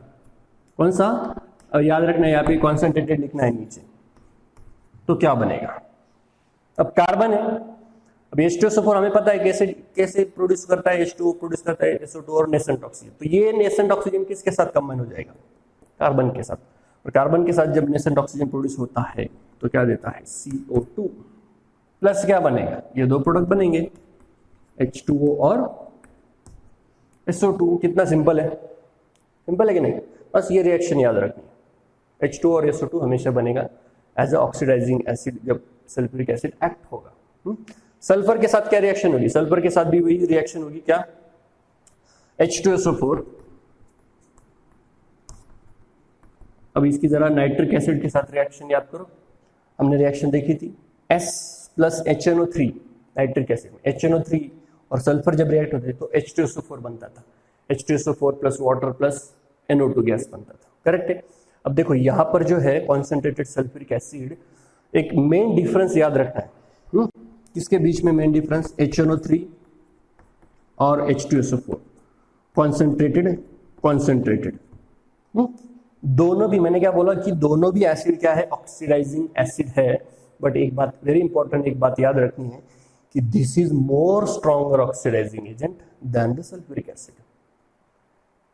[SPEAKER 1] कौन सा, याद रखना है यहाँ पे कॉन्सेंट्रेटेड लिखना है नीचे, तो क्या बनेगा। अब कार्बन है, अब H2SO4 हमें पता है कैसे प्रोड्यूस करता है, H2O प्रोड्यूस करता है SO2 और नेसेंट ऑक्सीजन। तो ये नेसेंट ऑक्सीजन किसके साथ कंबाइन हो जाएगा, कार्बन के साथ। और कार्बन के साथ जब नेसेंट ऑक्सीजन प्रोड्यूस होता है तो क्या देता है CO2 प्लस क्या बनेगा, ये दो प्रोडक्ट बनेंगे H2O और SO2। कितना सिंपल है, सिंपल है कि नहीं। बस ये रिएक्शन याद रखनी है, H2O और SO2 हमेशा बनेगा एज अ ऑक्सीडाइजिंग एसिड जब सल्फ्यूरिक एसिड एक्ट होगा। सल्फर के साथ क्या रिएक्शन होगी, सल्फर के साथ भी वही रिएक्शन होगी, क्या H2SO4। अब इसकी जरा नाइट्रिक एसिड के साथ रिएक्शन याद करो, हमने रिएक्शन देखी थी S plus HNO3 nitric acid में HNO3 और सल्फर जब रिएक्ट होते तो H2SO4 बनता था, H2SO4 plus water plus NO2 gas बनता था, करेक्ट है। अब देखो यहां पर जो है कॉन्सेंट्रेटेड सल्फ्यूरिक एसिड, एक मेन डिफरेंस याद रखना है, किसके बीच में मेन डिफरेंस, HNO3 और H2SO4 कॉन्सेंट्रेटेड दोनों भी, मैंने क्या बोला कि दोनों भी एसिड क्या है, ऑक्सीडाइजिंग एसिड है। बट एक बात वेरी इंपॉर्टेंट, एक बात याद रखनी है कि this is more stronger oxidising agent than the sulphuric acid.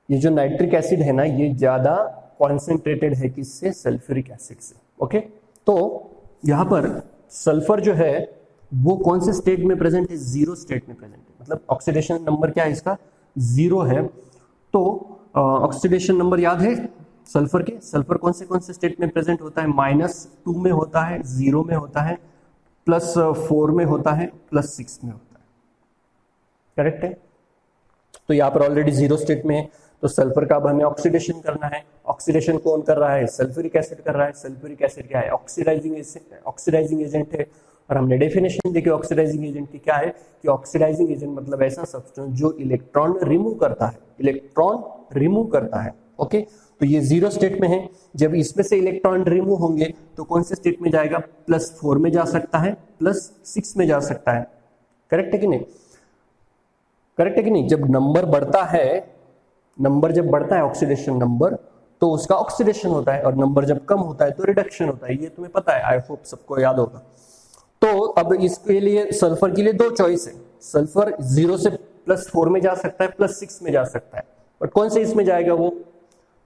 [SPEAKER 1] ये जो नाइट्रिक एसिड है ना, ये ज्यादा कॉन्सेंट्रेटेड है किससे, सल्फ्यूरिक एसिड से। ओके, तो यहां पर सल्फर जो है वो कौन से स्टेट में प्रेजेंट है, जीरो स्टेट में प्रेजेंट है, मतलब ऑक्सीडेशन नंबर क्या है इसका, जीरो है। तो ऑक्सीडेशन नंबर याद है सल्फर के, सल्फर कौन से स्टेट में प्रेजेंट होता है, -2 में होता है, 0 में होता है, +4 में होता है, +6 में होता है, करेक्ट है। तो यहाँ पर ऑलरेडी जीरो स्टेट में है, तो सल्फर का अब हमें ऑक्सीडेशन करना है। ऑक्सीडेशन कौन कर रहा है, सल्फ्यूरिक एसिड कर रहा है। सल्फ्यूरिक एसिड क्या है, ऑक्सीडाइजिंग एजेंट है। और हमने डेफिनेशन देखी ऑक्सीडाइजिंग एजेंट की क्या है, कि ऑक्सीडाइजिंग एजेंट मतलब ऐसा सब्सटेंस जो इलेक्ट्रॉन रिमूव करता है, इलेक्ट्रॉन रिमूव करता है। ओके, तो ये जीरो स्टेट में है। जब इसमें से इलेक्ट्रॉन रिमूव होंगे तो कौन से स्टेट में जाएगा, +4 में जा सकता है, +6 में जा सकता है, करेक्ट है कि नहीं, करेक्ट है कि नहीं। जब नंबर बढ़ता है, नंबर जब बढ़ता है ऑक्सीडेशन नंबर, तो उसका ऑक्सीडेशन होता है, और नंबर जब कम होता है तो रिडक्शन होता है, ये तुम्हें पता है, आई होप सबको याद होगा। तो अब इसके लिए सल्फर के लिए दो चॉइस है, सल्फर 0 से +4 में जा सकता है, +6 में जा सकता है, बट कौन से इसमें जाएगा वो,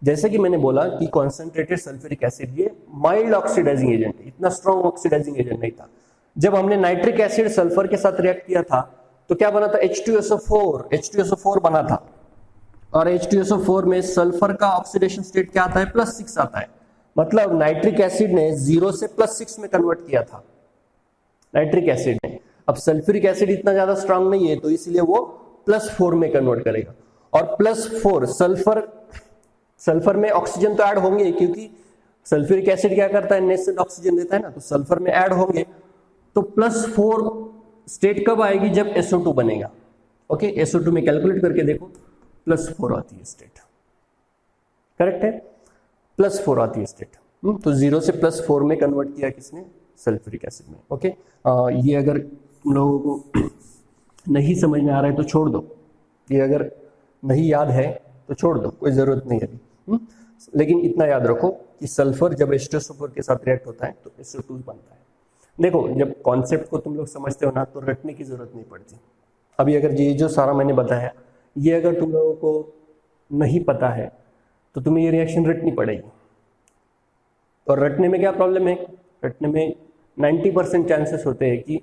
[SPEAKER 1] जैसे कि मैंने बोला कि कॉन्सेंट्रेटेड सल्फ्यूरिक एसिड ये माइल्ड ऑक्सीडाइजिंग एजेंट है, इतना स्ट्रॉन्ग ऑक्सीडाइजिंग एजेंट नहीं था। जब हमने नाइट्रिक एसिड सल्फर के साथ रिएक्ट किया था तो क्या बना था, H2SO4 बना था, और H2SO4 में सल्फर का ऑक्सीडेशन स्टेट क्या आता है, +6 आता है। मतलब नाइट्रिक एसिड ने 0 से +6 में कन्वर्ट किया था, नाइट्रिक एसिड ने। अब सल्फ्यूरिक एसिड इतना ज्यादा स्ट्रांग नहीं है, तो इसलिए वो +4 में कन्वर्ट करेगा। और +4 सल्फर में ऑक्सीजन तो ऐड होंगे, क्योंकि सल्फ्यूरिक एसिड क्या करता है, नेसेंट ऑक्सीजन देता है ना, तो सल्फर में ऐड होंगे। तो +4 स्टेट कब आएगी, जब SO2 बनेगा। ओके, SO2 में कैलकुलेट करके देखो, +4 आती है स्टेट, करेक्ट है, +4 आती है स्टेट। तो 0 से +4 में कन्वर्ट किया किसने, सल्फ्यूरिक एसिड में। ओके, ये अगर तुम लोगों को नहीं समझ में आ रहा है तो छोड़ दो, ये अगर नहीं याद है तो छोड़ दो, कोई जरूरत नहीं है। लेकिन इतना याद रखो कि सल्फर जब H2SO4 के साथ रिएक्ट होता है तो SO2 बनता है। देखो, जब कॉन्सेप्ट को तुम लोग समझते हो ना, तो रटने की जरूरत नहीं पड़ती। अभी अगर ये जो सारा मैंने बताया, ये अगर तुम लोगों को नहीं पता है तो तुम्हें ये रिएक्शन रटनी पड़ेगी। और रटने में क्या प्रॉब्लम है, रटने में 90% चांसेस होते हैं कि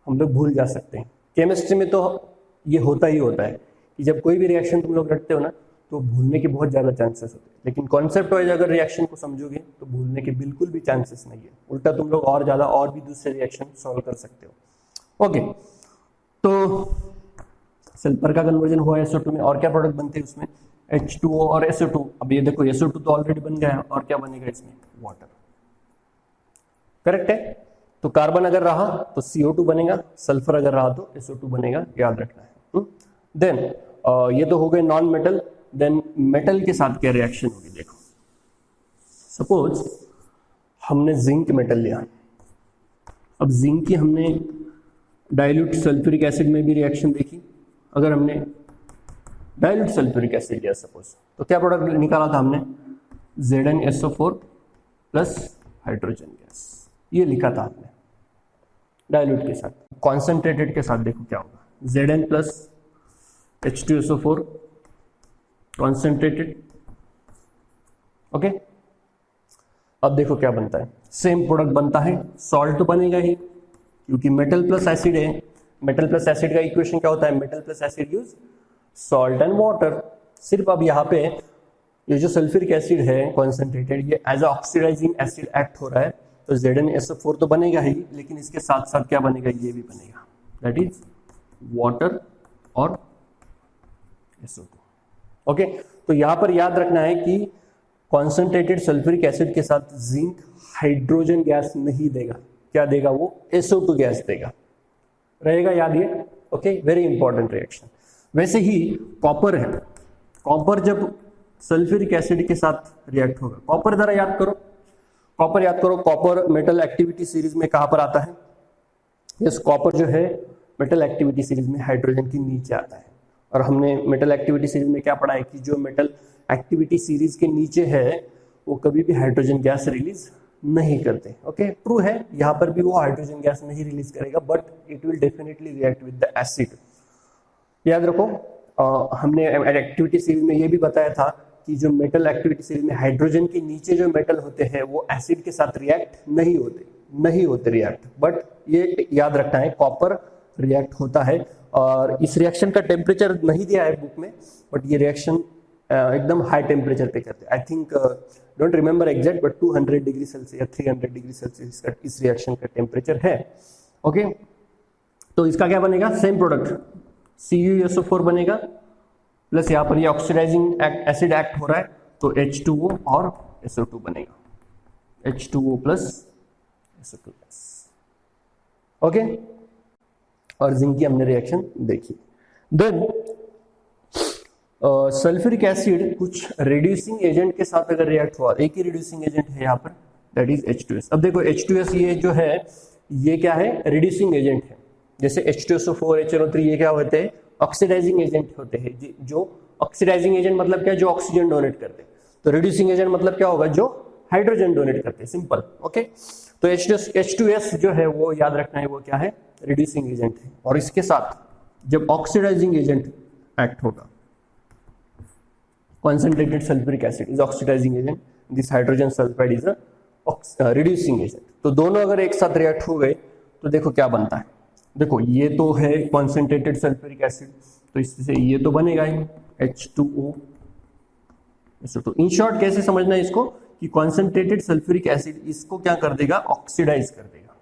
[SPEAKER 1] हम लोग भूल जा सकते हैं। केमिस्ट्री में तो ये होता ही होता है कि जब कोई भी रिएक्शन तुम लोग रटते हो ना, तो भूलने के बहुत ज़्यादा चांसेस होते हैं। लेकिन कॉन्सेप्ट वाइज अगर रिएक्शन को समझोगे तो भूलने के बिल्कुल भी चांसेस नहीं है, उल्टा तुम लोग और ज़्यादा और भी दूसरे रिएक्शन सॉल्व कर सकते हो। ओके, तो सल्फर का कन्वर्जन हुआ SO2 में, और क्या प्रोडक्ट बनते हैं उसमें, H2O और SO2। अब ये देखो SO2 तो ऑलरेडी बन गया है, और क्या बनेगा इसमें, वाटर, करेक्ट है। तो कार्बन अगर रहा तो CO2 बनेगा, सल्फर अगर रहा तो SO2 बनेगा, याद रखना है। देन ये तो हो गए नॉन मेटल। देन मेटल के साथ क्या रिएक्शन होगी, देखो सपोज हमने जिंक मेटल लिया, अब जिंक की हमने डाइल्यूट सल्फ्यूरिक एसिड में भी रिएक्शन देखी। अगर हमने डाइल्यूट सल्फ्यूरिक एसिड लिया सपोज, तो क्या प्रोडक्ट निकाला था हमने, ZnSO4 प्लस हाइड्रोजन गैस, ये लिखा था हमने डाइल्यूट के साथ। कॉन्सेंट्रेटेड के साथ देखो क्या होगा, Zn plus H2SO4 concentrated. Okay, अब देखो क्या बनता है, सेम प्रोडक्ट बनता है, सॉल्ट तो बनेगा ही क्योंकि मेटल प्लस एसिड है। मेटल प्लस एसिड का इक्वेशन क्या होता है, metal plus acid use salt and water. सिर्फ अब यहाँ पे ये जो सल्फ्यूरिक एसिड है कॉन्सेंट्रेटेड, ये एज ऑक्सीडाइजिंग एसिड एक्ट हो रहा है, तो ZnSO4 तो बनेगा ही, लेकिन इसके साथ साथ क्या बनेगा, ये भी बनेगा, दैट इज वाटर और SO2। ओके, तो यहां पर याद रखना है कि कॉन्सेंट्रेटेड सल्फ्यूरिक एसिड के साथ जिंक हाइड्रोजन गैस नहीं देगा, क्या देगा, वो SO2 गैस देगा, रहेगा याद ये। Okay, very important reaction. वैसे ही कॉपर है, कॉपर जब सल्फ्यूरिक एसिड के साथ रिएक्ट होगा, कॉपर जरा याद करो, कॉपर याद करो, कॉपर मेटल एक्टिविटी सीरीज में कहां पर आता है, यस कॉपर जो है मेटल एक्टिविटी सीरीज में हाइड्रोजन के नीचे आता है। और हमने मेटल एक्टिविटी सीरीज में क्या पढ़ा है कि जो मेटल एक्टिविटी सीरीज के नीचे है वो कभी भी हाइड्रोजन गैस रिलीज नहीं करते। ओके, ट्रू है, यहाँ पर भी वो हाइड्रोजन गैस नहीं रिलीज करेगा, but it will definitely react with the acid. याद रखो, हमने एक्टिविटी सीरीज में ये भी बताया था कि जो मेटल एक्टिविटी सीरीज में हाइड्रोजन के नीचे जो मेटल होते हैं वो एसिड के साथ रिएक्ट नहीं होते रिएक्ट, बट ये याद रखना है कॉपर रिएक्ट होता है। और इस रिएक्शन का टेम्परेचर नहीं दिया है बुक में, बट ये रिएक्शन एकदम हाई टेम्परेचर पे करते हैं, I think don't remember exact, but 200 degree Celsius या 300 डिग्री सेल्सियस का इस रिएक्शन का टेम्परेचर है। ओके, तो इसका क्या बनेगा, सेम प्रोडक्ट CuSO4 बनेगा, प्लस यहाँ पर ये ऑक्सीडाइजिंग एसिड एक्ट हो रहा है, तो H2O और SO2 बनेगा, H2O प्लस SO2। ओके, और जिंक की हमने रिएक्शन देखी। देन सल्फ्यूरिक एसिड कुछ रिड्यूसिंग एजेंट के साथ अगर रिएक्ट हुआ, एक ही रिड्यूसिंग एजेंट है यहाँ पर, दैट इज H2S। अब देखो H2S ये जो है ये क्या है, रिड्यूसिंग एजेंट है। जैसे H2SO4 HNO3 ये क्या होते हैं, ऑक्सीडाइजिंग एजेंट होते हैं। जो ऑक्सीडाइजिंग एजेंट मतलब क्या, जो ऑक्सीजन डोनेट करते हैं, तो रिड्यूसिंग एजेंट मतलब क्या होगा, जो हाइड्रोजन डोनेट करते हैं, सिंपल। ओके, तो H2S जो है वो याद रखना है, वो क्या है, रिड्यूसिंग एजेंट है। और इसके साथ जब ऑक्सीडाइजिंग एजेंट एक्ट होगा, concentrated sulfuric acid is oxidizing agent, this hydrogen sulfide is a reducing agent। तो दोनों अगर एक साथ रिएक्ट हो गए तो देखो क्या बनता है, देखो ये तो है concentrated sulfuric acid, तो इससे ये तो बनेगा ही H2O SO2। इन शॉर्ट कैसे समझना है इसको कि concentrated sulfuric acid इसको क्या कर देगा, ऑक्सीडाइज कर देगा,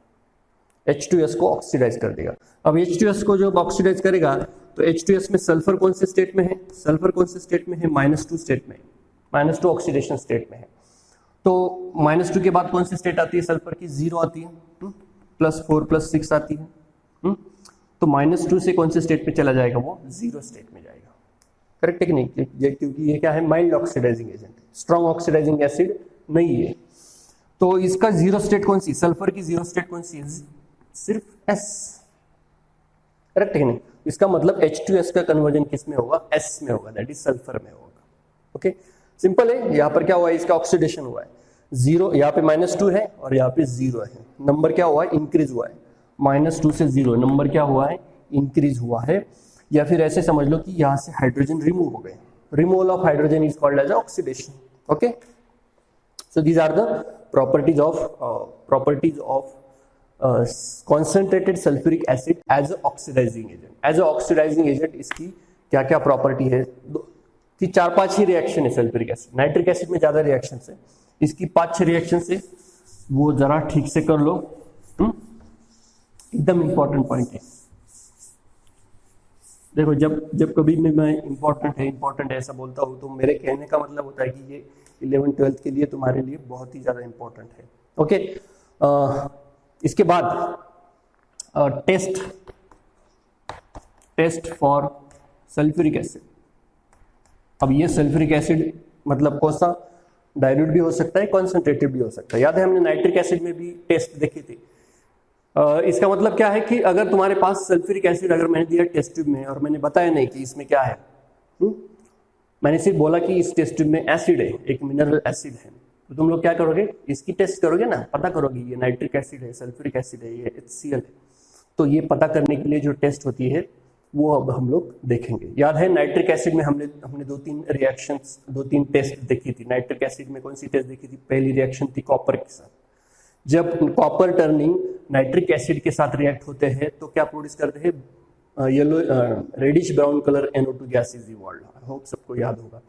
[SPEAKER 1] H2S को ऑक्सीडाइज कर देगा। अब H2S को जब ऑक्सीडाइज करेगा तो H2S में सल्फर कौन से स्टेट में है, सल्फर कौन से स्टेट में है, -2 स्टेट में, -2 ऑक्सीडेशन स्टेट में है। तो -2 के बाद कौन सी स्टेट आती है सल्फर की, 0 आती है, +4 +6 आती है। तो -2 से कौन से स्टेट में चला जाएगा, वो 0 स्टेट में जाएगा। करेक्ट है कि नहीं, क्योंकि ये क्या है, mild oxidising agent, strong oxidising acid नहीं है। तो इसका 0 स्टेट कौन सी, सल्फर की 0 स्टेट कौन सी है, सिर्फ S। करेक्ट है कि नहीं, इसका मतलब H2S का कन्वर्जन किस में होगा, S में होगा, दैट इज सल्फर में होगा। ओके, सिंपल है। यहाँ पर क्या हुआ है, इसका ऑक्सीडेशन हुआ है, 0 यहाँ पे -2 है और यहाँ पे 0 है, नंबर क्या हुआ है, इंक्रीज हुआ है, -2 से 0 नंबर क्या हुआ है, इंक्रीज हुआ है। या फिर ऐसे समझ लो कि यहाँ से हाइड्रोजन रिमूव हो गए, removal of hydrogen is called as oxidation. Okay, so these are the properties of concentrated sulfuric acid as a oxidizing agent। as a oxidizing agent इसकी क्या क्या प्रॉपर्टी है, कि 4-5 ही रिएक्शन है सल्फ्यूरिक एसिड, नाइट्रिक एसिड में ज्यादा रिएक्शन है, इसकी 5-6 रिएक्शन से वो जरा ठीक से कर लो, एकदम इंपॉर्टेंट पॉइंट है। देखो जब कभी भी मैं इंपॉर्टेंट है ऐसा बोलता हूँ, तो मेरे कहने का मतलब होता है कि ये 11th-12th के लिए तुम्हारे लिए बहुत ही ज्यादा इंपॉर्टेंट है। ओके, इसके बाद टेस्ट फॉर सल्फ्यूरिक एसिड। अब ये सल्फ्यूरिक एसिड मतलब कौन सा, डाइल्यूट भी हो सकता है, कॉन्सेंट्रेटेड भी हो सकता है। याद है हमने नाइट्रिक एसिड में भी टेस्ट देखी थी। इसका मतलब क्या है कि अगर तुम्हारे पास सल्फ्यूरिक एसिड अगर मैंने दिया टेस्ट ट्यूब में और मैंने बताया नहीं कि इसमें क्या है, मैंने सिर्फ बोला कि इस टेस्ट ट्यूब में एसिड है, एक मिनरल एसिड है, तो तुम लोग क्या करोगे, इसकी टेस्ट करोगे ना, पता करोगे ये नाइट्रिक एसिड है, सल्फ्यूरिक एसिड है, ये HCl है। तो ये पता करने के लिए जो टेस्ट होती है वो अब हम लोग देखेंगे। याद है नाइट्रिक एसिड में हमने दो तीन टेस्ट देखी थी। नाइट्रिक एसिड में कौन सी टेस्ट देखी थी? पहली रिएक्शन थी कॉपर के साथ। जब कॉपर टर्निंग नाइट्रिक एसिड के साथ रिएक्ट होते हैं तो क्या प्रोड्यूस करते हैं? Yellow reddish brown colour NO2 gas is evolved. I hope सबको याद होगा।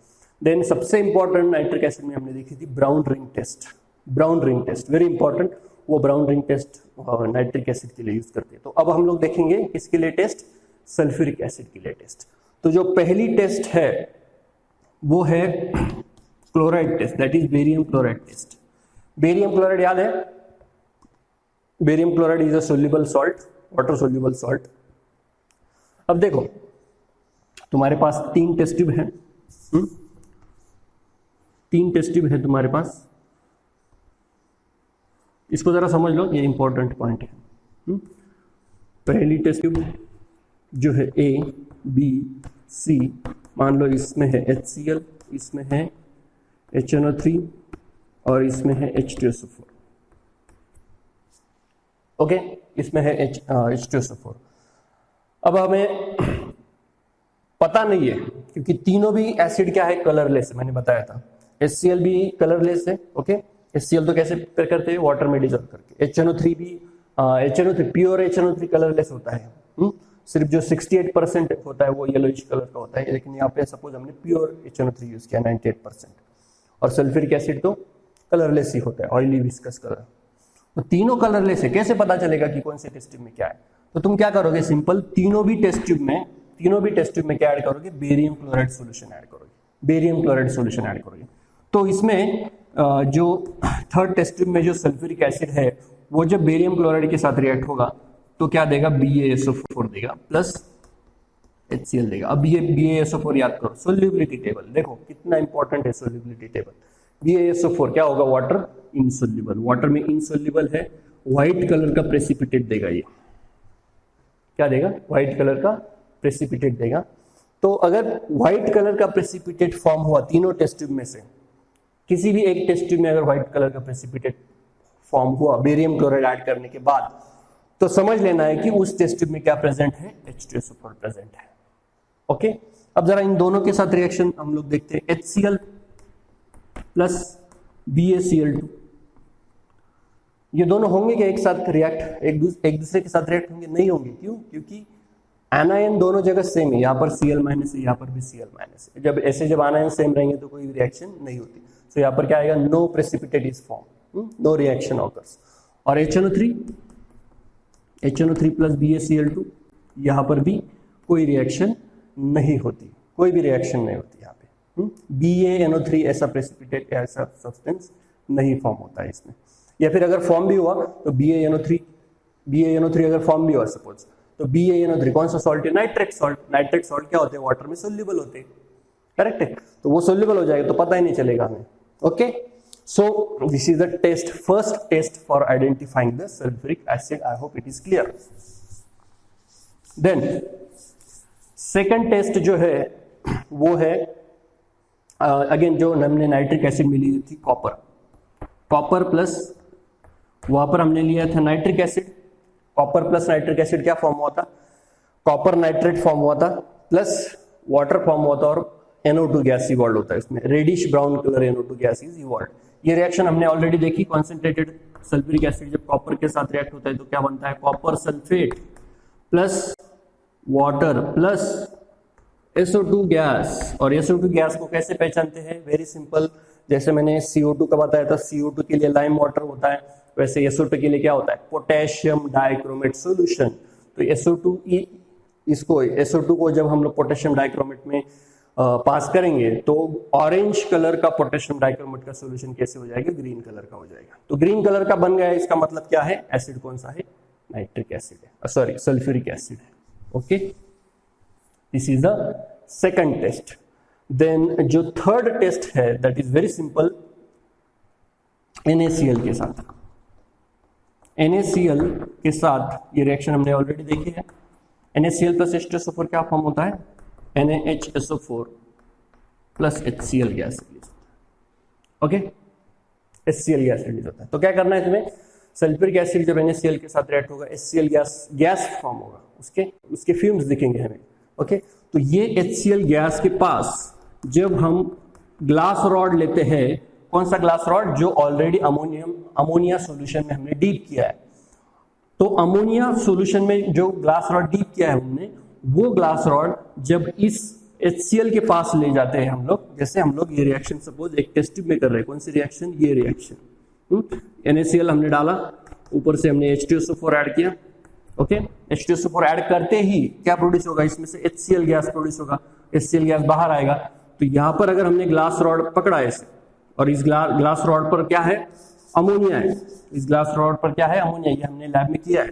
[SPEAKER 1] देन सबसे इंपॉर्टेंट नाइट्रिक एसिड में हमने देखी थी brown ring test. Brown ring test very important. वो brown ring test nitric acid के लिए यूज करते हैं। तो अब हम लोग देखेंगे किसके लिए टेस्ट? सल्फ्यूरिक एसिड के लिए टेस्ट। तो जो पहली टेस्ट है वो है chloride test, that is barium chloride test. Barium chloride याद है? Barium chloride is a soluble salt, water soluble salt. अब देखो तुम्हारे पास 3 टेस्ट ट्यूब है, 3 टेस्ट ट्यूब है तुम्हारे पास। इसको जरा समझ लो, ये इंपॉर्टेंट पॉइंट है। पहली टेस्ट ट्यूब जो है A, B, C, मान लो इसमें है HCl, इसमें है HNO3 और इसमें है H2SO4। ओके, इसमें है H2SO4। अब हमें पता नहीं है क्योंकि तीनों भी एसिड क्या है? कलरलेस है, मैंने बताया था। HCl भी कलरलेस है। ओके, HCl तो कैसे प्रिपेयर करते हैं? वाटर में डिजोल्व करके। HNO3 भी HNO3 प्योर HNO3 कलरलेस होता है। सिर्फ जो 68% होता है वो येलोइश कलर का होता है, लेकिन यहाँ पे सपोज हमने प्योर HNO3 यूज किया 98%। और सल्फ्यूरिक एसिड तो कलरलेस ही होता है, ऑयली विस्कस कलर। तो तीनों कलरलेस है, कैसे पता चलेगा कि कौन से टेस्ट ट्यूब में क्या है? तो तुम क्या करोगे? सिंपल, तीनों भी टेस्ट ट्यूब में क्या ऐड करोगे? बेरियम क्लोराइड सॉल्यूशन ऐड करोगे। बेरियम क्लोराइड सॉल्यूशन ऐड करोगे। तो इसमें जो थर्ड टेस्ट ट्यूब में जो सल्फ्यूरिक एसिड है वो जब बेरियम क्लोराइड के साथ रिएक्ट होगा तो क्या देगा? BaSO4 देगा प्लस HCl देगा। अब ये BaSO4 याद करो, सोल्यूबिलिटी टेबल देखो कितना इंपॉर्टेंट है सोल्यूबिलिटी टेबल। BaSO4 क्या होगा? Water insoluble. वाटर में इनसोल्यूबल है, व्हाइट कलर का प्रेसिपिटेट देगा। ये क्या देगा? व्हाइट कलर का प्रेसिपिटेट देगा। तो अगर व्हाइट कलर का प्रेसिपिटेट फॉर्म हुआ तीनों टेस्ट ट्यूब में से, किसी भी एक टेस्ट ट्यूब में अगर व्हाइट कलर का प्रेसिपिटेट फॉर्म हुआ बेरियम क्लोराइड ऐड करने के बाद, तो समझ लेना है कि उस टेस्ट ट्यूब में क्या प्रेजेंट है? H2SO4 प्रेजेंट है। ओके, अब जरा इन दोनों के साथ रिएक्शन हम लोग देखते हैं। HCl प्लस BaCl2, ये दोनों होंगे क्या एक साथ रिएक्ट? एक दूसरे के साथ रिएक्ट होंगे? नहीं होंगे। क्यों? क्योंकि एनायन दोनों जगह सेम है। यहाँ पर Cl- है, यहाँ पर भी Cl- है। जब एनायन सेम रहेंगे तो कोई रिएक्शन नहीं होती। तो यहाँ पर क्या आएगा? No precipitate is form, no reaction occurs. और HNO3 प्लस BaCl2, यहाँ पर भी कोई रिएक्शन नहीं होती, कोई भी रिएक्शन नहीं होती यहाँ पे। BaNO3 ऐसा प्रेसिपिटेट, ऐसा सब्सटेंस नहीं फॉर्म होता है इसमें। या फिर अगर फॉर्म भी हुआ तो BaNO3 अगर फॉर्म भी हुआ सपोज, तो BaNO3 कौन सा सॉल्ट है? Nitric salt. नाइट्रिक सॉल्ट क्या होते हैं? वाटर में सोल्यूबल होते हैं। करेक्ट है, तो वो सोल्यूबल हो जाएगा तो पता ही नहीं चलेगा हमें। Okay, so this is the first test for identifying the sulfuric acid. I hope it is clear. Then second test जो है वो है अगेन जो हमने नाइट्रिक एसिड में ली थी कॉपर प्लस, वहां पर हमने लिया था nitric acid. Copper plus nitric acid क्या फॉर्म हुआ था? कॉपर नाइट्रेट फॉर्म हुआ था प्लस वाटर फॉर्म हुआ था और NO2 गैस इवॉल्व होता है इसमें। Reddish brown colour NO2 gas is evolve. ये रिएक्शन हमने ऑलरेडी देखी। कॉन्सेंट्रेटेड सल्फ्यूरिक एसिड जब कॉपर के साथ रिएक्ट होता है तो क्या बनता है? Copper sulphate plus water plus SO2 gas. और SO2 गैस को कैसे पहचानते हैं? वेरी सिंपल, जैसे मैंने CO2 का बताया था, CO2 के लिए लाइम वाटर होता है, वैसे SO2 के लिए क्या होता है? Potassium dichromate solution. तो SO2 को जब हम लोग पोटेशियम डाइक्रोमेट में पास करेंगे तो ऑरेंज कलर का पोटेशियम डाइक्रोमेट का सॉल्यूशन कैसे हो जाएगा? ग्रीन कलर का हो जाएगा। तो ग्रीन कलर का बन गया, इसका मतलब क्या है? एसिड कौन सा है? नाइट्रिक एसिड है, सॉरी सल्फ्यूरिक एसिड है। Okay, this is the second test. Then जो थर्ड टेस्ट है that is very simple, NaCl के साथ। NaCl के साथ ये रिएक्शन हमने ऑलरेडी देखी है। NaCl प्लस H2SO4 क्या फॉर्म होता है? NaHSO4 plus HCl gas release होता है। ओके, HCl गैस रिलीज होता है। तो क्या करना है तुम्हें? सल्फ्यूरिक एसिड जब NaCl के साथ रिएक्ट होगा, HCl गैस फॉर्म होगा, उसके फ्यूम्स दिखेंगे हमें। ओके, तो ये HCl गैस के पास जब हम ग्लास रॉड लेते हैं, कौन सा ग्लास रॉड, जो ऑलरेडी अमोनिया सॉल्यूशन में हमने डीप किया है, तो अमोनिया सॉल्यूशन में जो ग्लास रॉड डीप किया है हमने, वो ग्लास रॉड जब इस HCl के पास ले जाते हैं हम लोग, जैसे हम लोग ये रिएक्शन सपोज एक टेस्ट ट्यूब में कर रहे हैं, कौन सी रिएक्शन, ये रिएक्शन, NaCl हमने डाला, ऊपर से हमने H2SO4 ऐड किया, ओके, H2SO4 ऐड करते ही क्या प्रोड्यूस होगा, इसमें से HCl गैस प्रोड्यूस होगा, HCl गैस बाहर आएगा। तो यहां पर अगर हमने ग्लास रॉड पकड़ा है इसे, और इस ग्लास रॉड पर क्या है, अमोनिया है, इस ग्लास रॉड पर क्या है, अमोनिया, ये हमने लैब में किया है।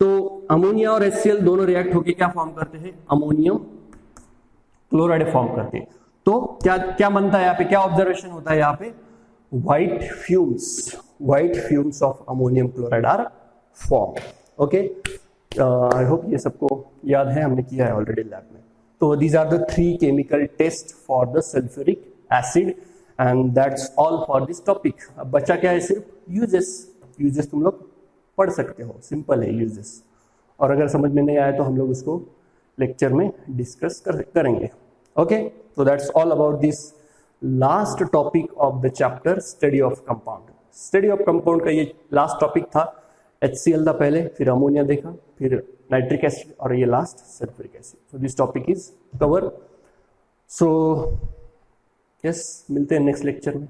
[SPEAKER 1] तो अमोनिया और HCl दोनों रिएक्ट होकर क्या फॉर्म करते हैं, अमोनियम क्लोराइड फॉर्म करते हैं। तो क्या क्या बनता है यहाँ पे, क्या ऑब्जर्वेशन होता है यहाँ पे, white fumes of ammonium chloride are form. Okay, I hope ये सबको याद है, हमने किया है ऑलरेडी लैब में। तो these are the 3 chemical test for the sulphuric acid and that's all for this topic. अब बचा क्या है, सिर्फ यूजेस तुम लोग पढ़ सकते हो, सिंपल है यूजेस, और अगर समझ में नहीं आया तो हम लोग उसको लेक्चर में डिस्कस करेंगे। ओके, तो that's all about this last topic of the chapter study of compound. Study of compound का ये लास्ट टॉपिक था। HCl था पहले, फिर अमोनिया देखा, फिर नाइट्रिक एसिड, और ये last sulphuric acid. So this topic is cover. So yes, मिलते हैं नेक्स्ट लेक्चर में।